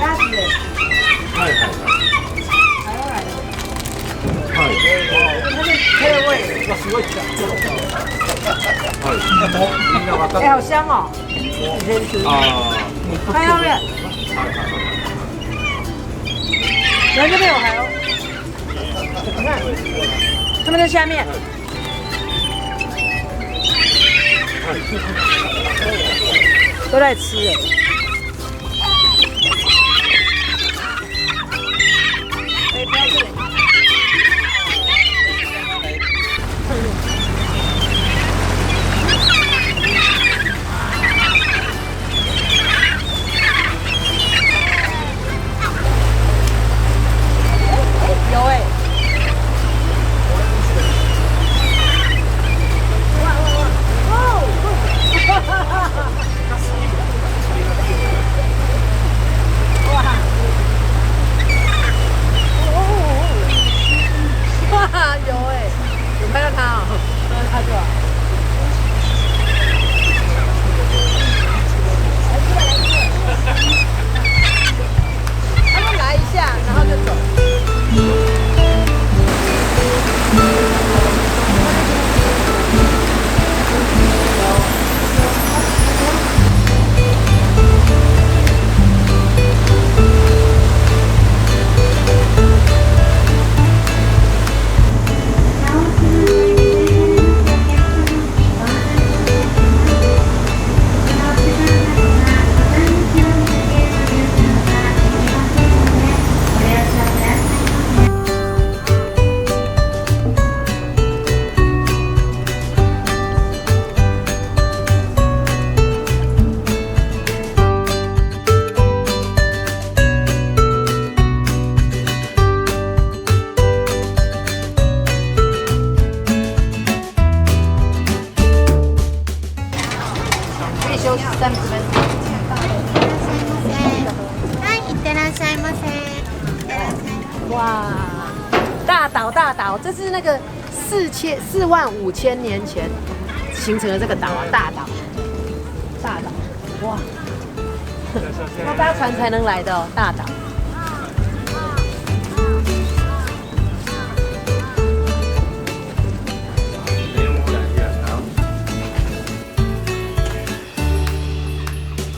鸭子。海鸥来的。它是黑味。哎，好香哦！你先吃。看到没有？来这边有海鸥。你看，他们在下面。都在吃了。可以飘这里。有哎。有哎，有看到它哦，它就。他们来一下，然后就走。休息30分。はい、いってらっしゃいませ。哇，大岛，这是那个45000年前形成的这个岛啊，大岛，哇，要搭船才能来的哦，大岛。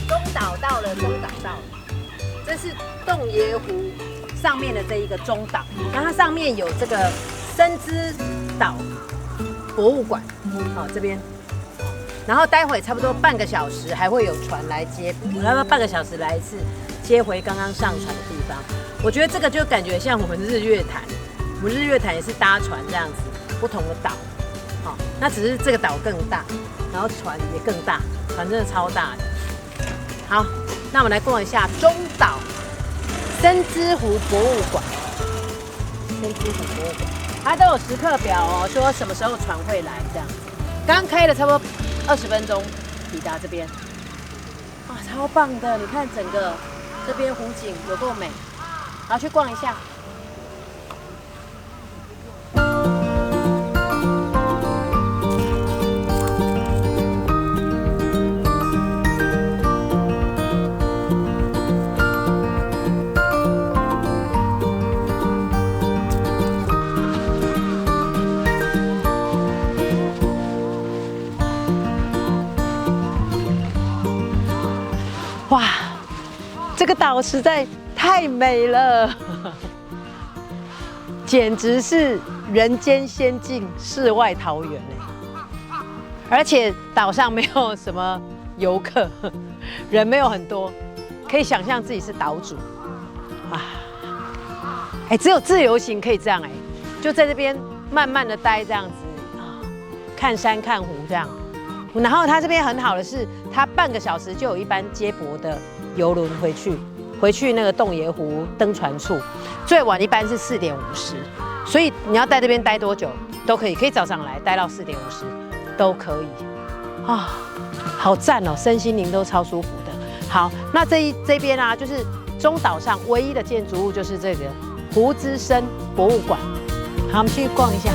中岛到了，这是洞爷湖上面的这一个中岛，然后它上面有这个深之岛博物馆，好这边，然后待会差不多半个小时还会有船来接，我要不要半个小时来一次接回刚刚上船的地方？我觉得这个就感觉像我们日月潭，我们日月潭也是搭船这样子，不同的岛，好，那只是这个岛更大，然后船也更大，船真的超大的。好，那我们来逛一下中岛深之湖博物馆。深之湖博物馆，它都有时刻表哦，说什么时候船会来这样。刚开了差不多20分钟，抵达这边。哇，超棒的！你看整个这边湖景有够美。好，去逛一下。哇，这个岛实在太美了，简直是人间仙境、世外桃源哎！而且岛上没有什么游客，人没有很多，可以想象自己是岛主啊！哎，只有自由行可以这样哎，就在这边慢慢的待这样子啊，看山看湖这样。然后它这边很好的是，它半个小时就有一班接驳的邮轮回去那个洞爷湖登船处，最晚一班是4点50，所以你要在这边待多久都可以，可以早上来待到4点50都可以啊，好赞哦，身心灵都超舒服的。好，那这边啊，就是中岛上唯一的建筑物就是这个胡资深博物馆。好，我们去逛一下。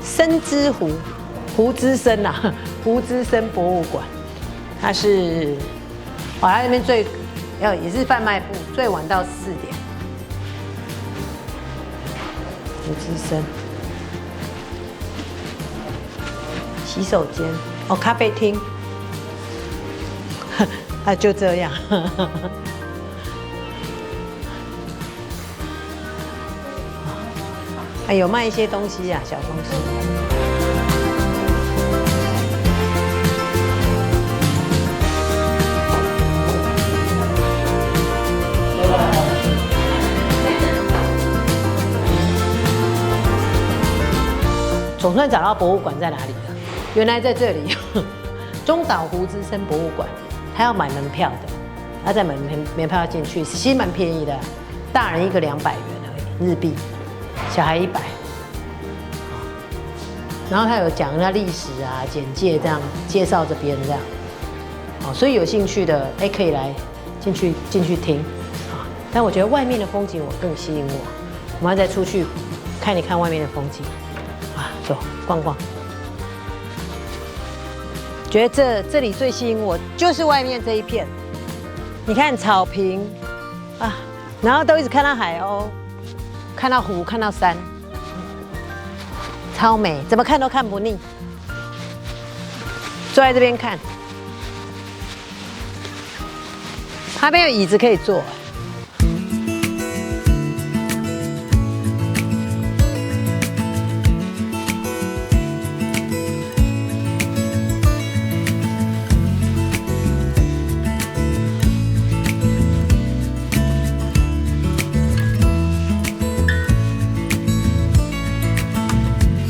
深之湖，胡资深啊，胡资深博物馆，它是，它那边也是贩卖部，最晚到4点。胡资深，洗手间，哦，咖啡厅，啊，就这样。还有卖一些东西啊，小东西。总算找到博物馆在哪里了，原来在这里，中岛胡资深博物馆，他要买门票的，他在门票要进去，其实蛮便宜的，大人一个200元而已，日币。小孩100，然后他有讲他历史啊、简介这样介绍这边这样，所以有兴趣的可以来进去听啊。但我觉得外面的风景我更吸引我，我们要再出去看一看外面的风景啊，走逛逛。觉得这里最吸引我就是外面这一片，你看草坪啊，然后都一直看到海鸥。看到湖，看到山，超美，怎么看都看不腻。坐在这边看，它没有椅子可以坐。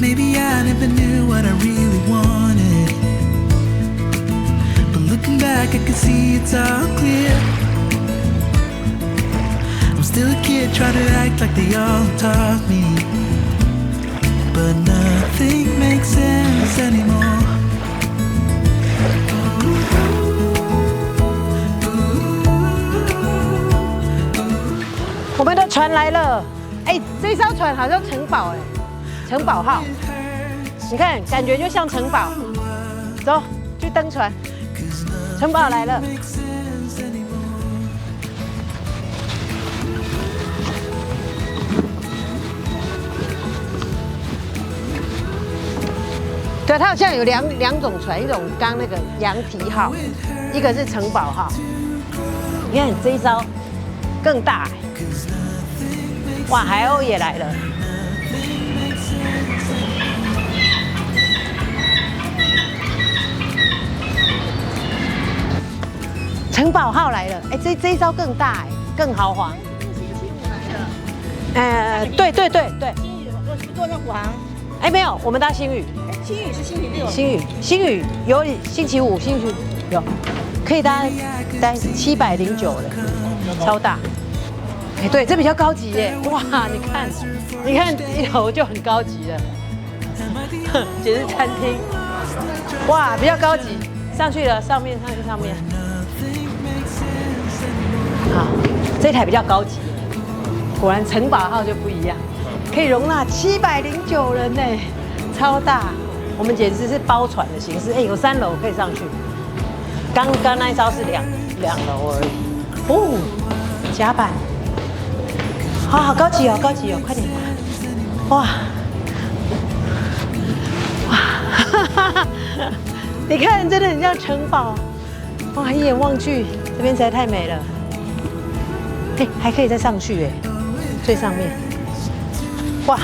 Maybe I never knew what I really wanted, but looking back I can see it's all clear. I'm still a kid trying to act like they all taught me, but nothing makes sense anymore. 我们的船来了，这艘船好像城堡城堡号，你看，感觉就像城堡。走，去登船，城堡来了。对，它好像有两种船，一种刚那个羊蹄号，一个是城堡号。你看这一艘更大，哇，海鸥也来了。城堡号来了，这一艘更大更豪华。对。星宇，我是坐那虎航。没有，我们搭星宇。星宇是星期六。星宇有星期五有，可以待709了，超大。对，这比较高级耶！哇，你看一楼就很高级了，简直餐厅。哇，比较高级，上去了，上面。好，这台比较高级，果然城堡号就不一样，可以容纳709人呢，超大。我们简直是包船的形式，有3楼可以上去。刚那一艘是两楼而已。哦，甲板，好高级哦，高级哦，快点！哇哇，你看，真的很像城堡。哇，一眼望去，这边实在太美了。嘿，还可以再上去哎，最上面。哇，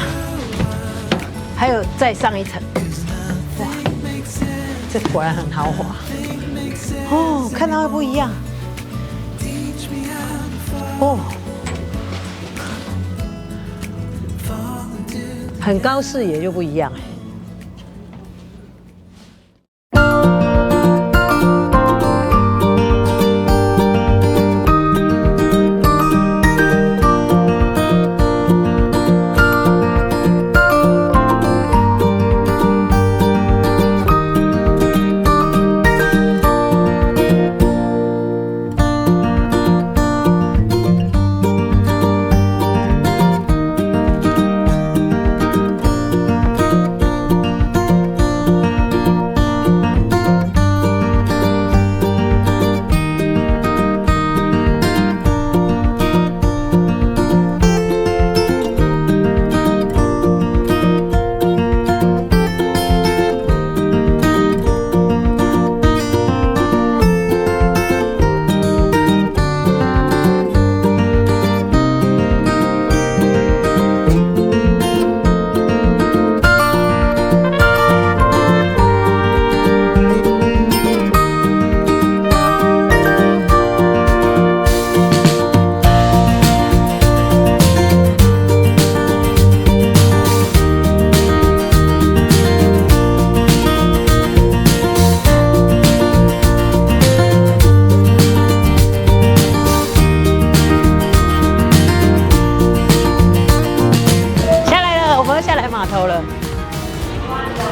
还有再上一层。哇，这果然很豪华。哦，看到会不一样。哦。很高视野就不一样哎。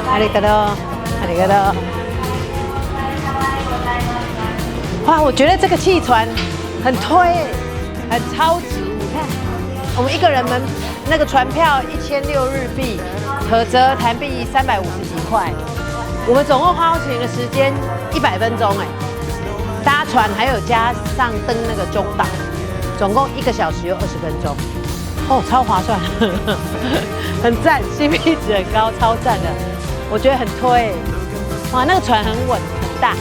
阿里嘎多，阿里嘎多。哇，我觉得这个汽船很推，很超值。你看，我们一个人那个船票1600日币，可折台币350几块。我们总共花钱的时间100分钟哎，搭船还有加上登那个中岛，总共1个小时又20分钟。哦，超划算，很赞 ，CP 值很高，超赞的。我觉得很推，哇，那个船很稳很大，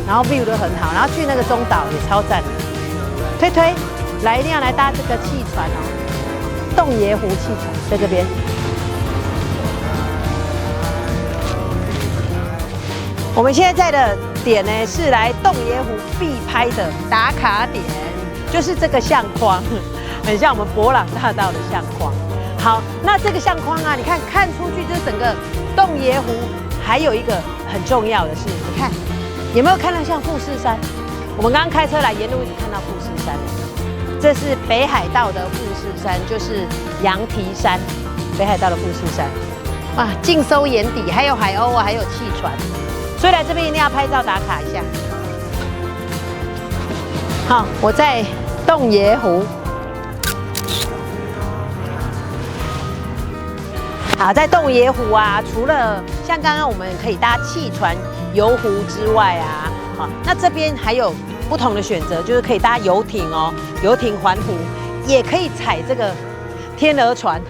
然后 view 都很好，然后去那个中岛也超赞的，推，来一定要来搭这个汽船哦，洞爷湖汽船在这边。我们现在在的点呢是来洞爷湖必拍的打卡点，就是这个相框，很像我们伯朗大道的相框。好，那这个相框啊，你看出去就是整个洞爷湖，还有一个很重要的是，你看有没有看到像富士山？我们刚刚开车来，沿路一直看到富士山，这是北海道的富士山，就是羊蹄山，北海道的富士山。哇，尽收眼底，还有海鸥啊，还有汽船，所以来这边一定要拍照打卡一下。好，我在洞爷湖。好，在洞爷湖啊，除了像刚刚我们可以搭汽船游湖之外啊，好，那这边还有不同的选择，就是可以搭游艇哦，游艇环湖，也可以踩这个天鹅船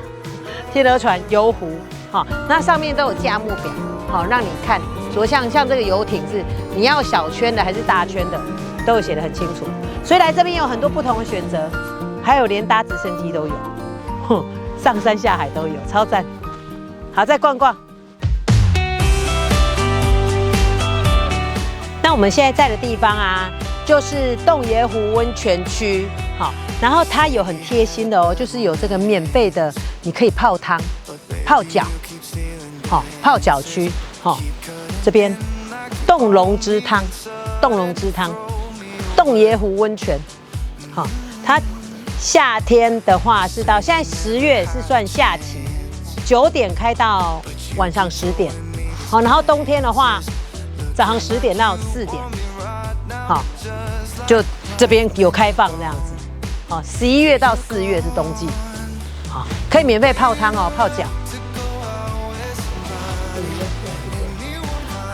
游湖，好，那上面都有价目表，好，让你看，说像这个游艇是你要小圈的还是大圈的，都有写得很清楚，所以来这边有很多不同的选择，还有连搭直升机都有，上山下海都有，超赞。好，再逛逛。那我们现在在的地方啊，就是洞爷湖温泉区。好，然后它有很贴心的哦，就是有这个免费的，你可以泡汤、泡脚，好，泡脚区。好，这边洞龙之汤，洞爷湖温泉。好，它夏天的话是到现在10月是算夏期。9点开到晚上10点，好，然后冬天的话，早上10点到4点，好，就这边有开放这样子，好，11月到4月是冬季，好，可以免费泡汤哦，泡脚，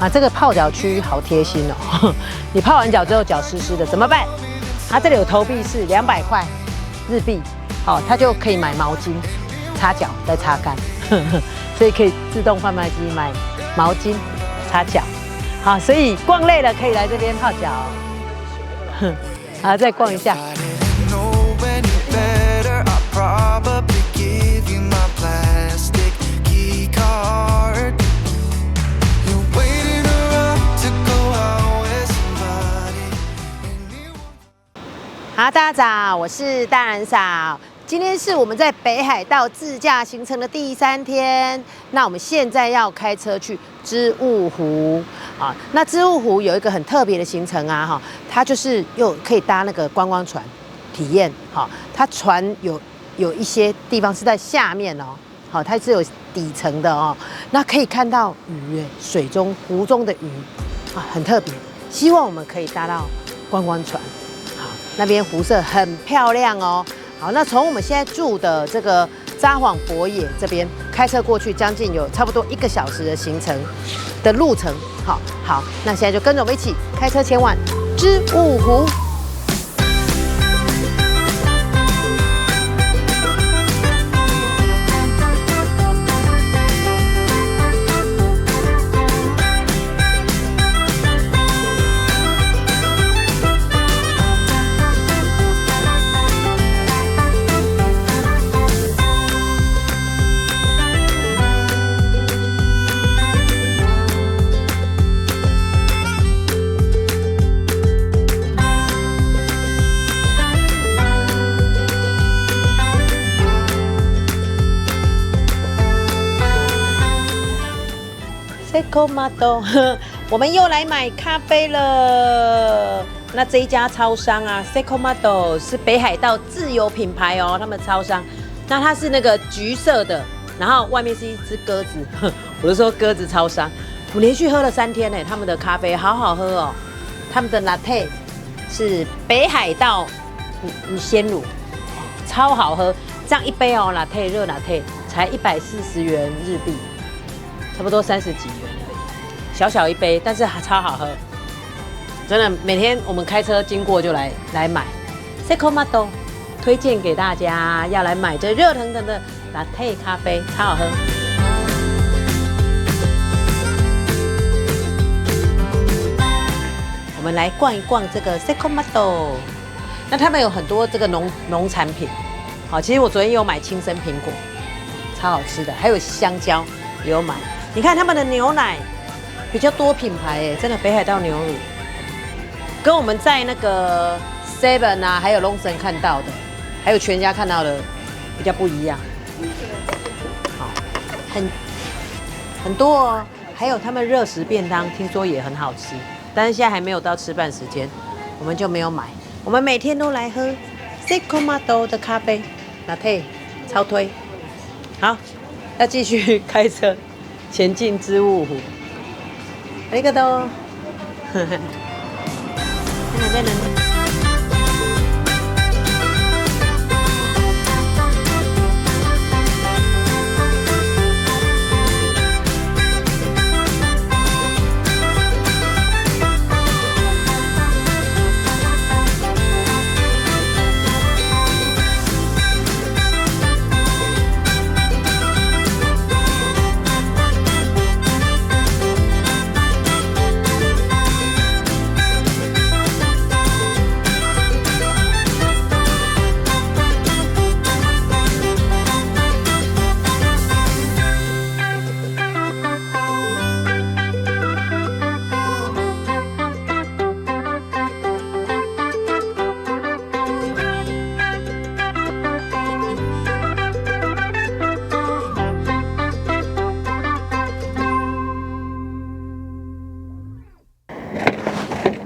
啊，这个泡脚区好贴心哦，你泡完脚之后脚湿湿的怎么办？它这里有投币式200块日币，好，它就可以买毛巾擦脚再擦干，所以可以自动贩卖机买毛巾擦脚。好，所以逛累了可以来这边泡脚。好，再逛一下。好，大家早，我是大人嫂。今天是我们在北海道自驾行程的第3天。那我们现在要开车去织物湖啊。那织物湖有一个很特别的行程啊，哈，它就是又可以搭那个观光船体验。好，它船有一些地方是在下面哦，好，它是有底层的哦。那可以看到鱼，水中湖中的鱼啊，很特别。希望我们可以搭到观光船。那边湖色很漂亮哦。好，那从我们现在住的这个札幌博野这边开车过去，将近有差不多1个小时的行程的路程。好，那现在就跟着我们一起开车前往织物湖。我们又来买咖啡了。那这一家超商啊 ，Sekomado 是北海道自有品牌哦，他们超商。那它是那个橘色的，然后外面是一只鸽子，我就说鸽子超商。我连续喝了3天呢，他们的咖啡好好喝哦。他们的 latte 是北海道鲜乳，超好喝。这样一杯哦，latte 热 latte 才140元日币，差不多30几元。小小一杯，但是超好喝，真的。每天我们开车经过就来买 Sekomado， 推荐给大家，要来买这热腾腾的 latte 咖啡，超好喝。我们来逛一逛这个 Sekomado， 那他们有很多这个农产品，好，其实我昨天也有买青森苹果，超好吃的，还有香蕉也有买。你看他们的牛奶。比较多品牌耶，真的北海道牛乳，跟我们在那个 Seven 啊，还有 Longson 看到的，还有全家看到的比较不一样。好，很多哦，还有他们热食便当，听说也很好吃，但是现在还没有到吃饭时间，我们就没有买。我们每天都来喝 Sekomado 的咖啡 latte， 超推。好，要继续开车前进织物湖。ありがとう。在哪？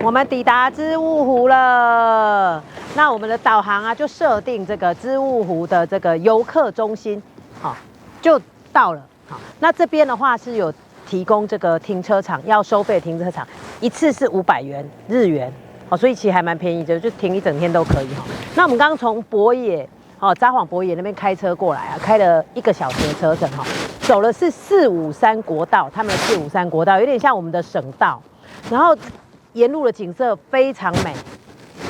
我们抵达织物湖了。那我们的导航啊，就设定这个织物湖的这个游客中心，好，就到了。好，那这边的话是有提供这个停车场，要收费的停车场，一次是500元日元，哦，所以其实还蛮便宜的，就停一整天都可以哈。那我们刚刚从博野，哦，札幌博野那边开车过来啊，开了1个小时的车程哈，走的是453国道，他们的453国道有点像我们的省道，然后沿路的景色非常美，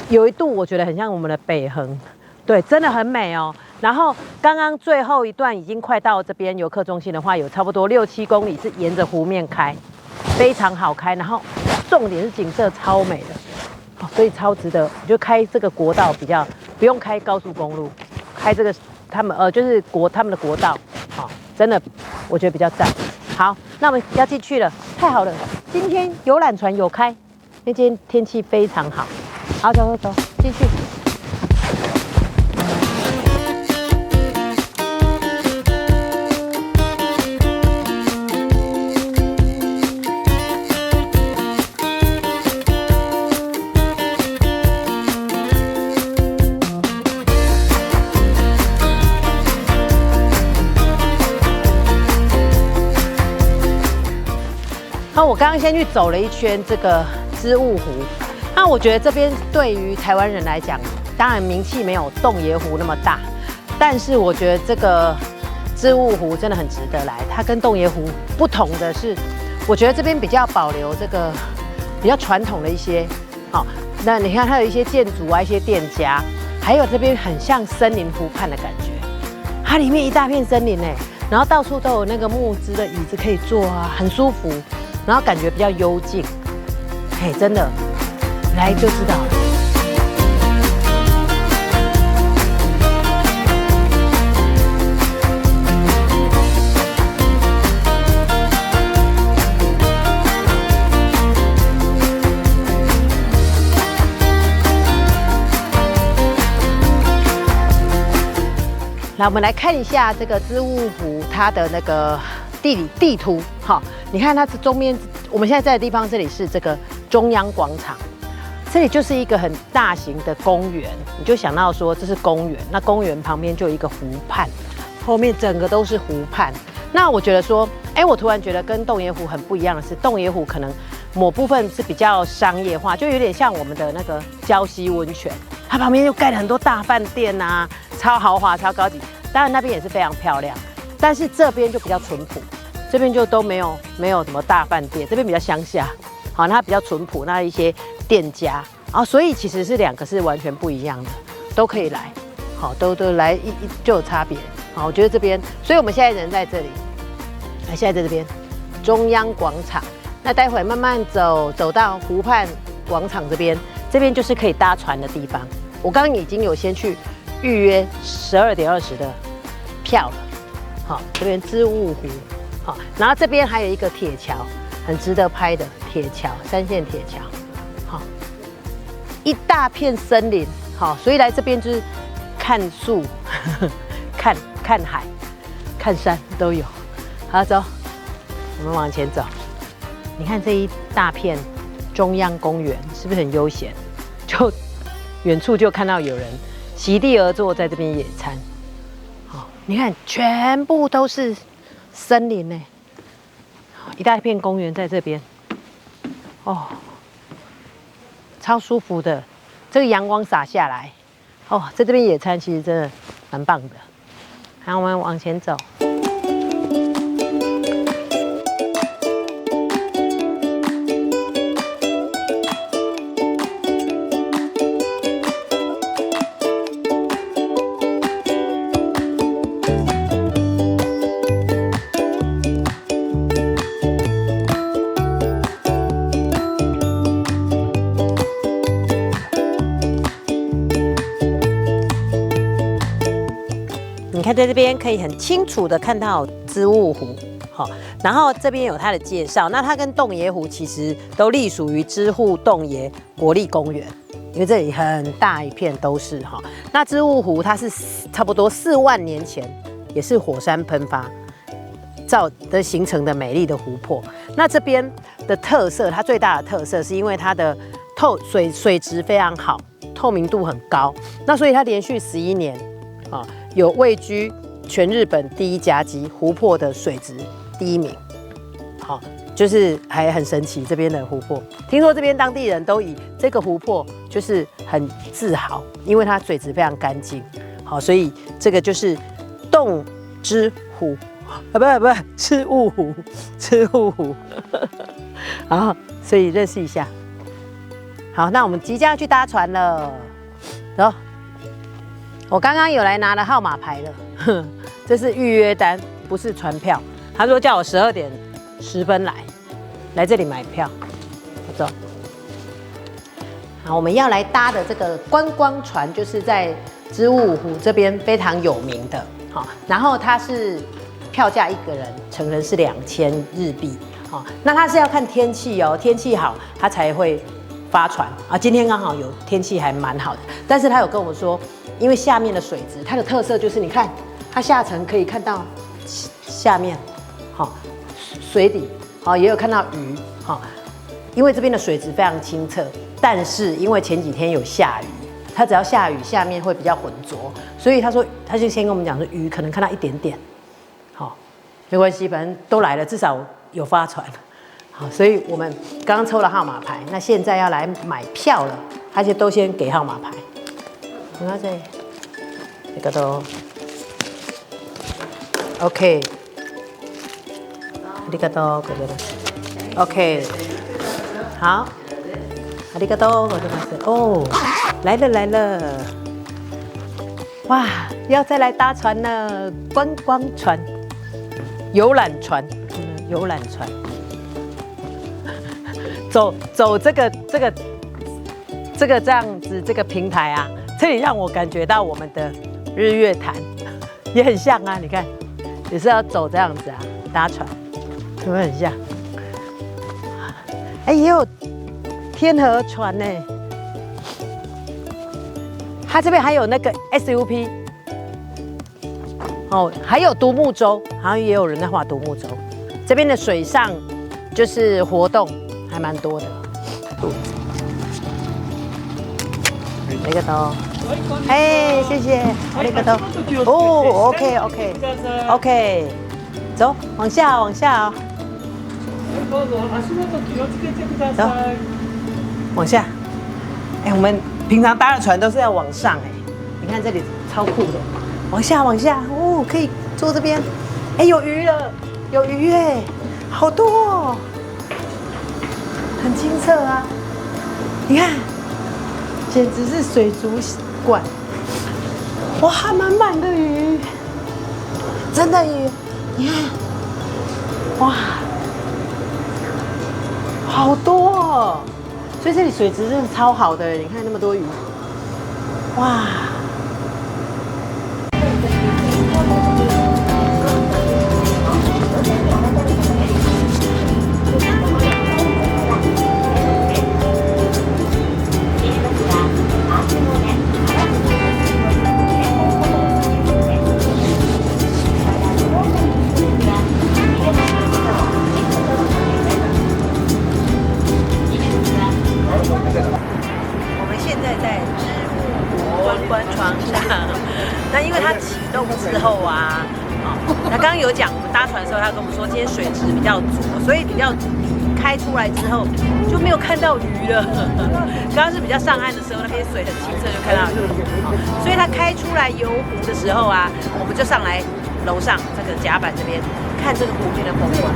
有一度我觉得很像我们的北横，对，真的很美哦。然后刚刚最后一段已经快到这边游客中心的话，有差不多6、7公里是沿着湖面开，非常好开。然后重点是景色超美的，所以超值得。我就开这个国道比较不用开高速公路，开这个就是他们的国道，真的我觉得比较赞。好，那我们要进去了，太好了！今天游览船有开，因为今天天气非常好。好，走，进去。那我刚刚先去走了一圈这个织物湖，那我觉得这边对于台湾人来讲，当然名气没有洞爷湖那么大，但是我觉得这个织物湖真的很值得来。它跟洞爷湖不同的是，我觉得这边比较保留这个比较传统的一些，那你看它有一些建筑啊，一些店家，还有这边很像森林湖畔的感觉，它里面一大片森林然后到处都有那个木质的椅子可以坐啊，很舒服。然后感觉比较幽静，真的来就知道了。来，我们来看一下这个织物湖它的那个地图，你看它这中间，我们现在在的地方，这里是这个中央广场，这里就是一个很大型的公园，你就想到说这是公园，那公园旁边就有一个湖畔，后面整个都是湖畔。那我觉得说，我突然觉得跟洞爷湖很不一样的是，洞爷湖可能某部分是比较商业化，就有点像我们的那个礁溪温泉，它旁边就盖了很多大饭店啊，超豪华、超高级，当然那边也是非常漂亮，但是这边就比较淳朴。这边就都没有什么大饭店，这边比较乡下，那它比较淳朴，那一些店家，所以其实是2个是完全不一样的，都可以来，都来就有差别，我觉得这边，所以我们现在人在这里，现在在这边中央广场，那待会慢慢走到湖畔广场这边就是可以搭船的地方。我刚刚已经有先去预约12点20的票了，这边织物湖。然后这边还有一个铁桥，很值得拍的铁桥，3线铁桥，一大片森林，所以来这边就是看树、看海、看山都有。好，走，我们往前走。你看这一大片中央公园是不是很悠闲？就远处就看到有人席地而坐在这边野餐。你看全部都是森林呢，一大片公园在这边，超舒服的。这个阳光洒下来，在这边野餐其实真的蛮棒的。好，我们往前走。你看，在这边可以很清楚的看到织物湖，然后这边有它的介绍。那它跟洞爷湖其实都隶属于支笏洞爷国立公园，因为这里很大一片都是那织物湖它是差不多4万年前也是火山喷发形成的美丽的湖泊。那这边的特色，它最大的特色是因为它的水质非常好，透明度很高，那所以它连续11年有位居全日本第1甲级湖泊的水质第1名，就是还很神奇这边的湖泊。听说这边当地人都以这个湖泊就是很自豪，因为它水质非常干净，所以这个就是洞之湖不织物湖，织物湖，所以认识一下。好，那我们即将要去搭船了，走。我刚刚有来拿了号码牌了，这是预约单，不是传票。他说叫我12点10分来这里买票。我走。好，我们要来搭的这个观光船，就是在知雾湖这边非常有名的。好，然后它是票价一个人成人是2000日币。好，那它是要看天气哦，天气好它才会发船啊。今天刚好有天气还蛮好的，但是他有跟我说。因为下面的水质，它的特色就是你看，它下层可以看到下面，好，水底，好，也有看到鱼，好，因为这边的水质非常清澈，但是因为前几天有下雨，它只要下雨，下面会比较浑浊，所以他说，他就先跟我们讲说，鱼可能看到一点点，好，没关系，反正都来了，至少有发船，好，所以我们刚刚抽了号码牌，那现在要来买票了，而且都先给号码牌。你看这，这个都 OK， ありがとうございます。OK， 好，ありがとうございます。哦，来了，哇，要再来搭船了，观光船、游览船，走这样子这个平台啊。这里让我感觉到我们的日月潭也很像啊，你看，也是要走这样子啊，搭船，是不是很像？哎，也有天河船呢，它这边还有那个 SUP， 哦，还有独木舟，好像也有人在划独木舟。这边的水上就是活动还蛮多的。这个都。哎，谢谢，ありがとう。哦 ，OK，走，往下哦。走，往下。哎，我们平常搭的船都是要往上哎，你看这里超酷的，往下，哦，可以坐这边。哎，有鱼了，有鱼哎，好多哦，很清澈啊，你看，简直是水族馆，哇，满的鱼，真的鱼，你看，哇，好多哦，所以这里水质真的超好的，你看那么多鱼，哇。那因为它启动之后啊，那刚刚有讲，我们搭船的时候，他跟我们说今天水质比较浊，所以比较开出来之后就没有看到鱼了。刚刚是比较上岸的时候，那边水很清澈，就看到鱼。所以它开出来游湖的时候啊，我们就上来楼上这个甲板这边看这个湖面的风光。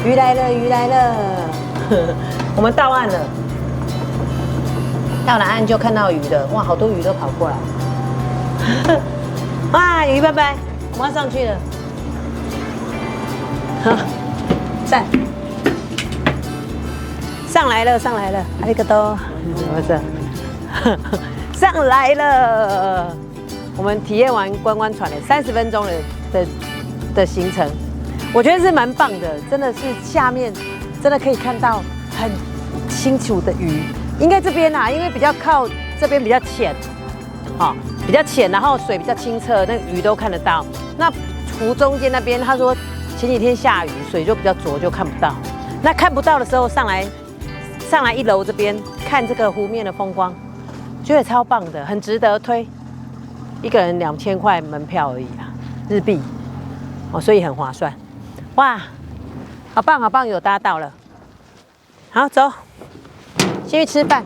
鱼来了，我们到岸了，到了岸就看到鱼了，哇，好多鱼都跑过来，哇，鱼拜拜，我们要上去了，好，赞，上来了，ありがとう，什么事？上来了，我们体验完观光船了30分钟的行程。我觉得是蛮棒的，真的是下面真的可以看到很清楚的鱼。应该这边啊，因为比较靠这边比较浅，比较浅，然后水比较清澈，那个鱼都看得到。那湖中间那边，他说前几天下雨，水就比较浊，就看不到。那看不到的时候，上来1楼这边看这个湖面的风光，觉得超棒的，很值得推。一个人2000块门票而已啊，日币，所以很划算。哇，好棒好棒，有搭到了。好，走，先去吃饭。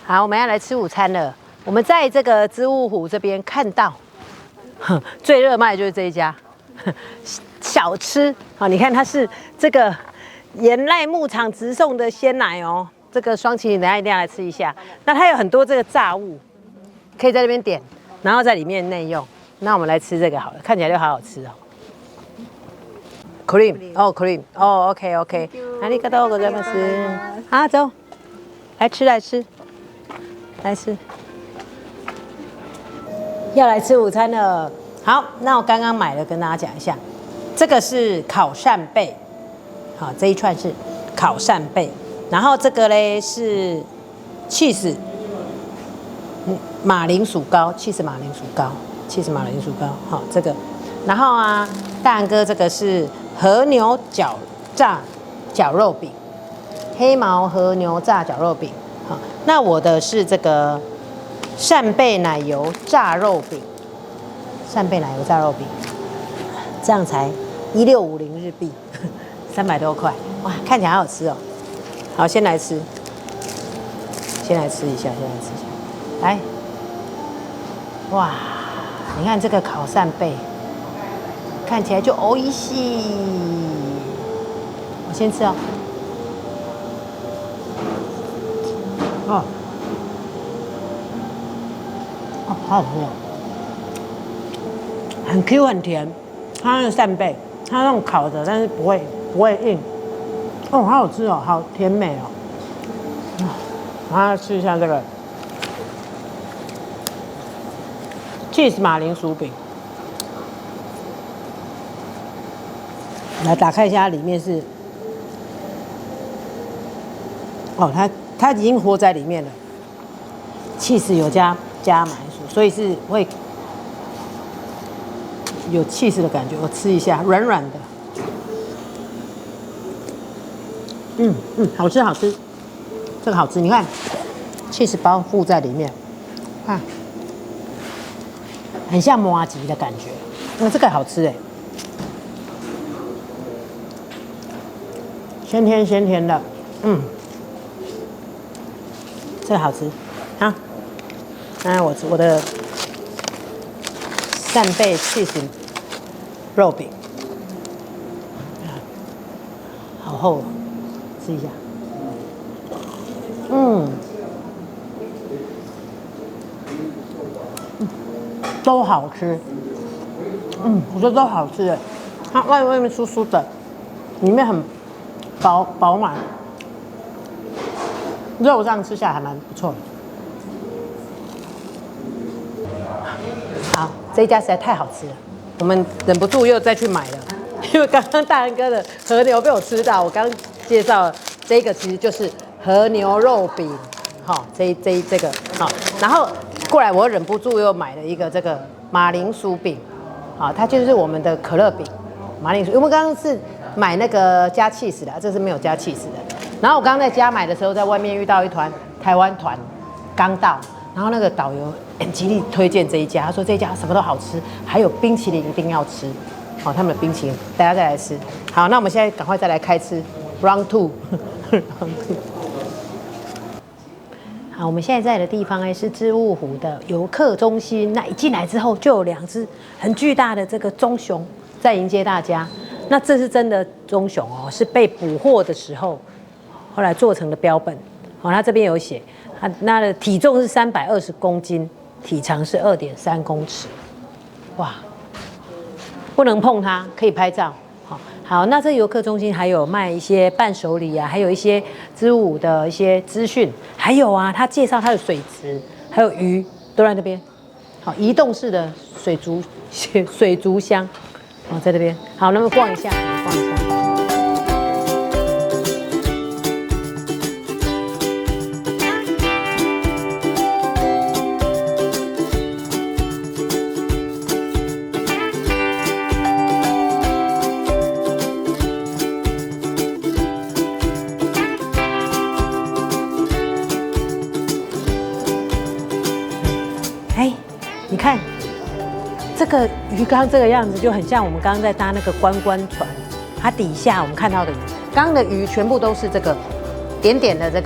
好，我们要来吃午餐了。我们在这个织物湖这边看到，最热卖的就是这一家小吃。好，你看它是这个盐濑牧场直送的鲜奶哦。这个双麒麟等一下一定要来吃一下。那它有很多这个炸物，可以在这边点，然后在里面内用。那我们来吃这个好了，看起来就好好吃哦。cream 哦 cream 哦 OK OK， ありがとうございます。好，走，来吃来吃。来吃，要来吃午餐了。好，那我刚刚买了，跟大家讲一下，这个是烤扇贝，好，这一串是烤扇贝，然后这个嘞是 cheese 马铃薯糕 ，cheese 马铃薯糕 ，cheese 马铃薯糕，好，这个，然后啊，大人哥这个是和牛炸绞肉饼，黑毛和牛炸绞肉饼。好，那我的是这个扇贝奶油炸肉饼，扇贝奶油炸肉饼，这样才1650日币，300多块，哇，看起来好好吃哦。好，先来吃，先来吃一下，来，哇，你看这个烤扇贝，看起来就おいしい。我先吃哦。哦，好好吃哦，很 Q 很甜。它那个扇贝，它那种烤的，但是不会硬。哦，好好吃哦，好甜美哦。然后吃一下这个 cheese 马铃薯饼，来打开一下，里面是，哦，它已经活在里面了，cheese有加马铃薯，所以是会有cheese的感觉。我吃一下，软软的，好吃好吃，这个好吃。你看cheese包附在里面，啊，很像麻糬的感觉。那这个好吃哎，鲜甜的，这个好吃，好。那我的扇贝cheese肉饼，好厚，吃一下。都好吃。我觉得都好吃哎。它外面酥酥的，里面很饱满，肉这样吃下来还蛮不错的。好，这一家实在太好吃了，我们忍不住又再去买了，因为刚刚大人哥的和牛被我吃到，我刚介绍了这个其实就是和牛肉饼，好，这个好，然后过来我忍不住又买了一个这个马铃薯饼，好，它就是我们的可乐饼，马铃薯，因为我们刚刚是买那个加 cheese 的，这是没有加 cheese 的。然后我刚刚在家买的时候，在外面遇到一团台湾团刚到。然后那个导游很极力推荐这一家，他说这一家什么都好吃，还有冰淇淋一定要吃，好，他们的冰淇淋大家再来吃。好，那我们现在赶快再来开吃 round two 。好，我们现在在的地方是织物湖的游客中心。那一进来之后，就有2只很巨大的这个棕熊在迎接大家。那这是真的棕熊哦，是被捕获的时候后来做成的标本。好，它这边有写。它的体重是320公斤，体长是2.3公尺，哇！不能碰它，可以拍照。好，那这游客中心还有卖一些伴手礼啊，还有一些织物的一些资讯，还有啊，他介绍它的水池，还有鱼都在那边。好，移动式的水族箱，在这边。好，那么逛一下，逛一下。这个鱼缸这个样子就很像我们刚刚在搭那个观光船，它底下我们看到的鱼，刚刚的鱼全部都是这个点点的这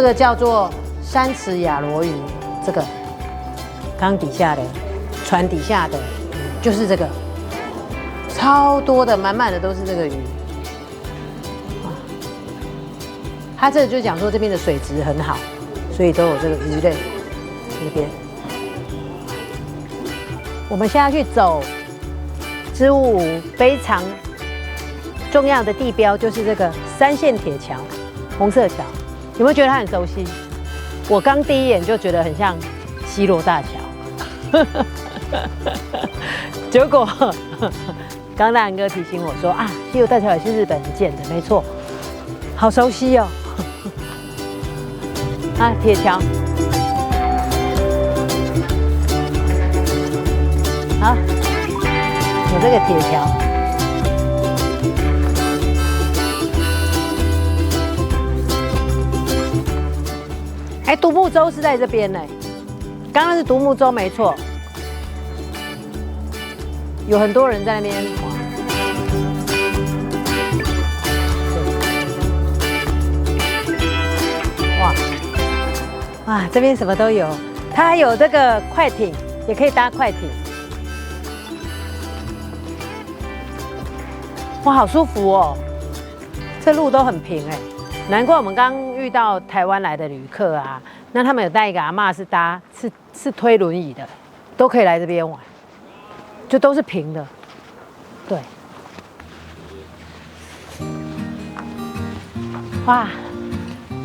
个叫做山池亚罗鱼，这个缸底下的船底下的就是这个，超多的，满满的都是这个鱼。它这就讲说这边的水质很好，所以都有这个鱼类这边。我们现在去走织物湖，非常重要的地标就是这个3线铁桥，红色桥，有没有觉得它很熟悉？我刚第一眼就觉得很像西螺大桥，结果刚大人哥提醒我说啊，西螺大桥也是日本建的，没错，好熟悉哦。啊，铁桥，好，有这个铁桥。哎，独木舟是在这边呢，刚刚是独木舟没错，有很多人在那边哇。哇，这边什么都有，它还有这个快艇，也可以搭快艇。哇，好舒服哦！这路都很平哎，难怪我们刚遇到台湾来的旅客啊，那他们有带一个阿嬷是推轮椅的，都可以来这边玩，就都是平的。对，哇，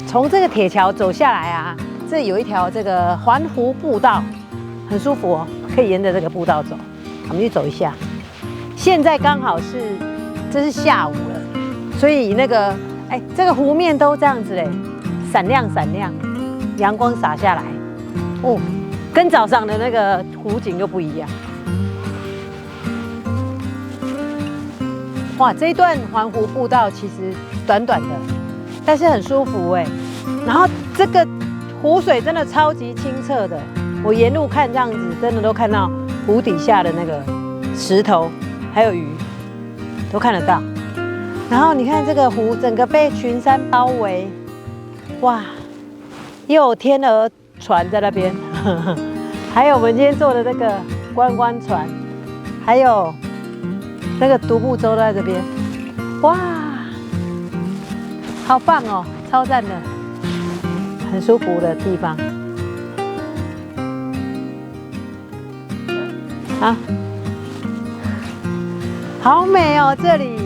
从这个铁桥走下来啊。这有一条这个环湖步道，很舒服哦，可以沿着这个步道走。我们去走一下。现在刚好这是下午了，所以那个这个湖面都这样子嘞，闪亮闪亮，阳光洒下来，哦，跟早上的那个湖景又不一样。哇，这一段环湖步道其实短短的，但是很舒服哎。然后这个湖水真的超级清澈的，我沿路看这样子，真的都看到湖底下的那个石头，还有鱼，都看得到。然后你看这个湖，整个被群山包围，哇！又有天鹅船在那边，还有我们今天坐的这个观光船，还有那个独木舟都在这边，哇，好棒哦，超赞的。很舒服的地方，啊，好美哦！这里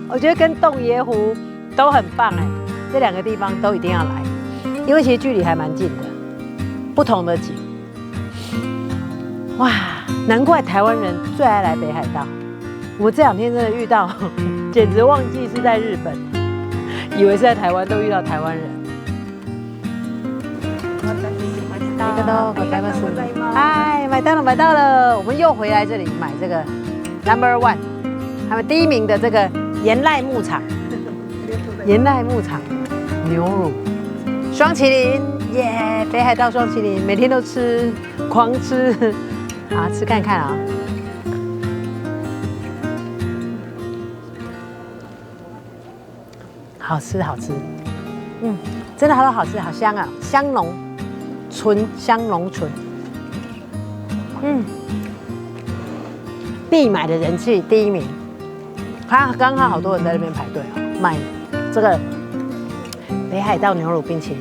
我觉得跟洞爷湖都很棒哎，这2个地方都一定要来，因为其实距离还蛮近的，不同的景。哇，难怪台湾人最爱来北海道。我这2天真的遇到，简直忘记是在日本，以为是在台湾，都遇到台湾人。嗨，买到了！我们又回来这里买这个 No.1， 他们第1名的这个岩濑牧场牛乳双麒麟耶！北海道双麒麟，每天都吃，狂吃啊！吃看看啊！好吃，真的好吃，好香啊，香浓。香浓醇，必买的人气第1名。它刚好好多人在那边排队哦，买这个北海道牛乳冰淇淋。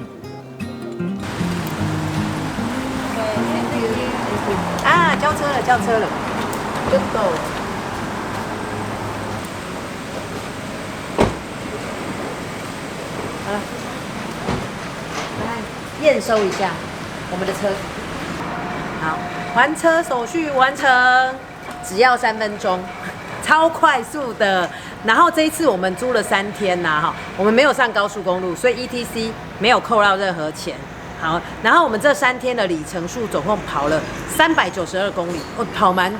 啊，交车了，就走。好了，来验收一下。我们的车子好，还车手续完成，只要3分钟，超快速的。然后这一次我们租了3天呐，哈，我们没有上高速公路，所以 ETC 没有扣到任何钱。好，然后我们这3天的里程数总共跑了392公里，哦，跑蛮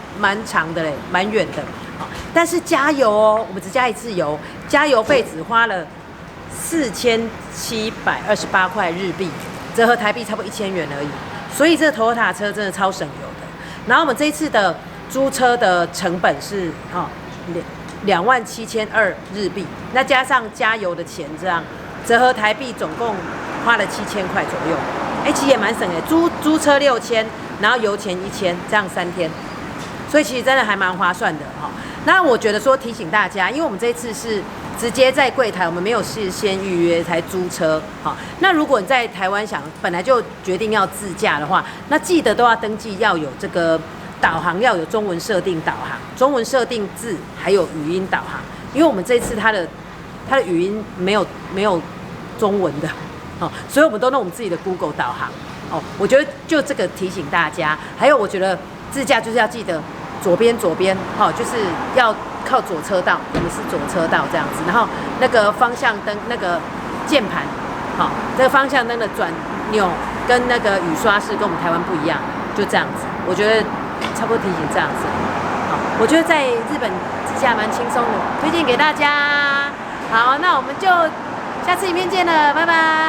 长的嘞，蛮远的。好，但是加油哦，我们只加1次油，加油费只花了4728块日币。折合台币差不多1000元而已，所以这个 Toyota 车真的超省油的。然后我们这一次的租车的成本是27200日币，那加上加油的钱，这样折合台币总共花了7000块左右。其实也蛮省的，租车6000，然后油钱1000，这样3天，所以其实真的还蛮划算的哈。那我觉得说提醒大家，因为我们这次是直接在柜台，我们没有事先预约才租车，好。那如果你在台湾本来就决定要自驾的话，那记得都要登记，要有这个导航，要有中文设定导航、中文设定字，还有语音导航。因为我们这次它的语音没有中文的。所以我们都弄我们自己的 Google 导航。我觉得就这个提醒大家，还有我觉得自驾就是要记得左边，就是要靠左车道，我们是左车道这样子。然后那个方向灯那个键盘，这个方向灯的转钮跟那个雨刷是跟我们台湾不一样，就这样子。我觉得差不多提醒这样子。我觉得在日本自驾蛮轻松的，推荐给大家。好，那我们就下次影片见了，拜拜。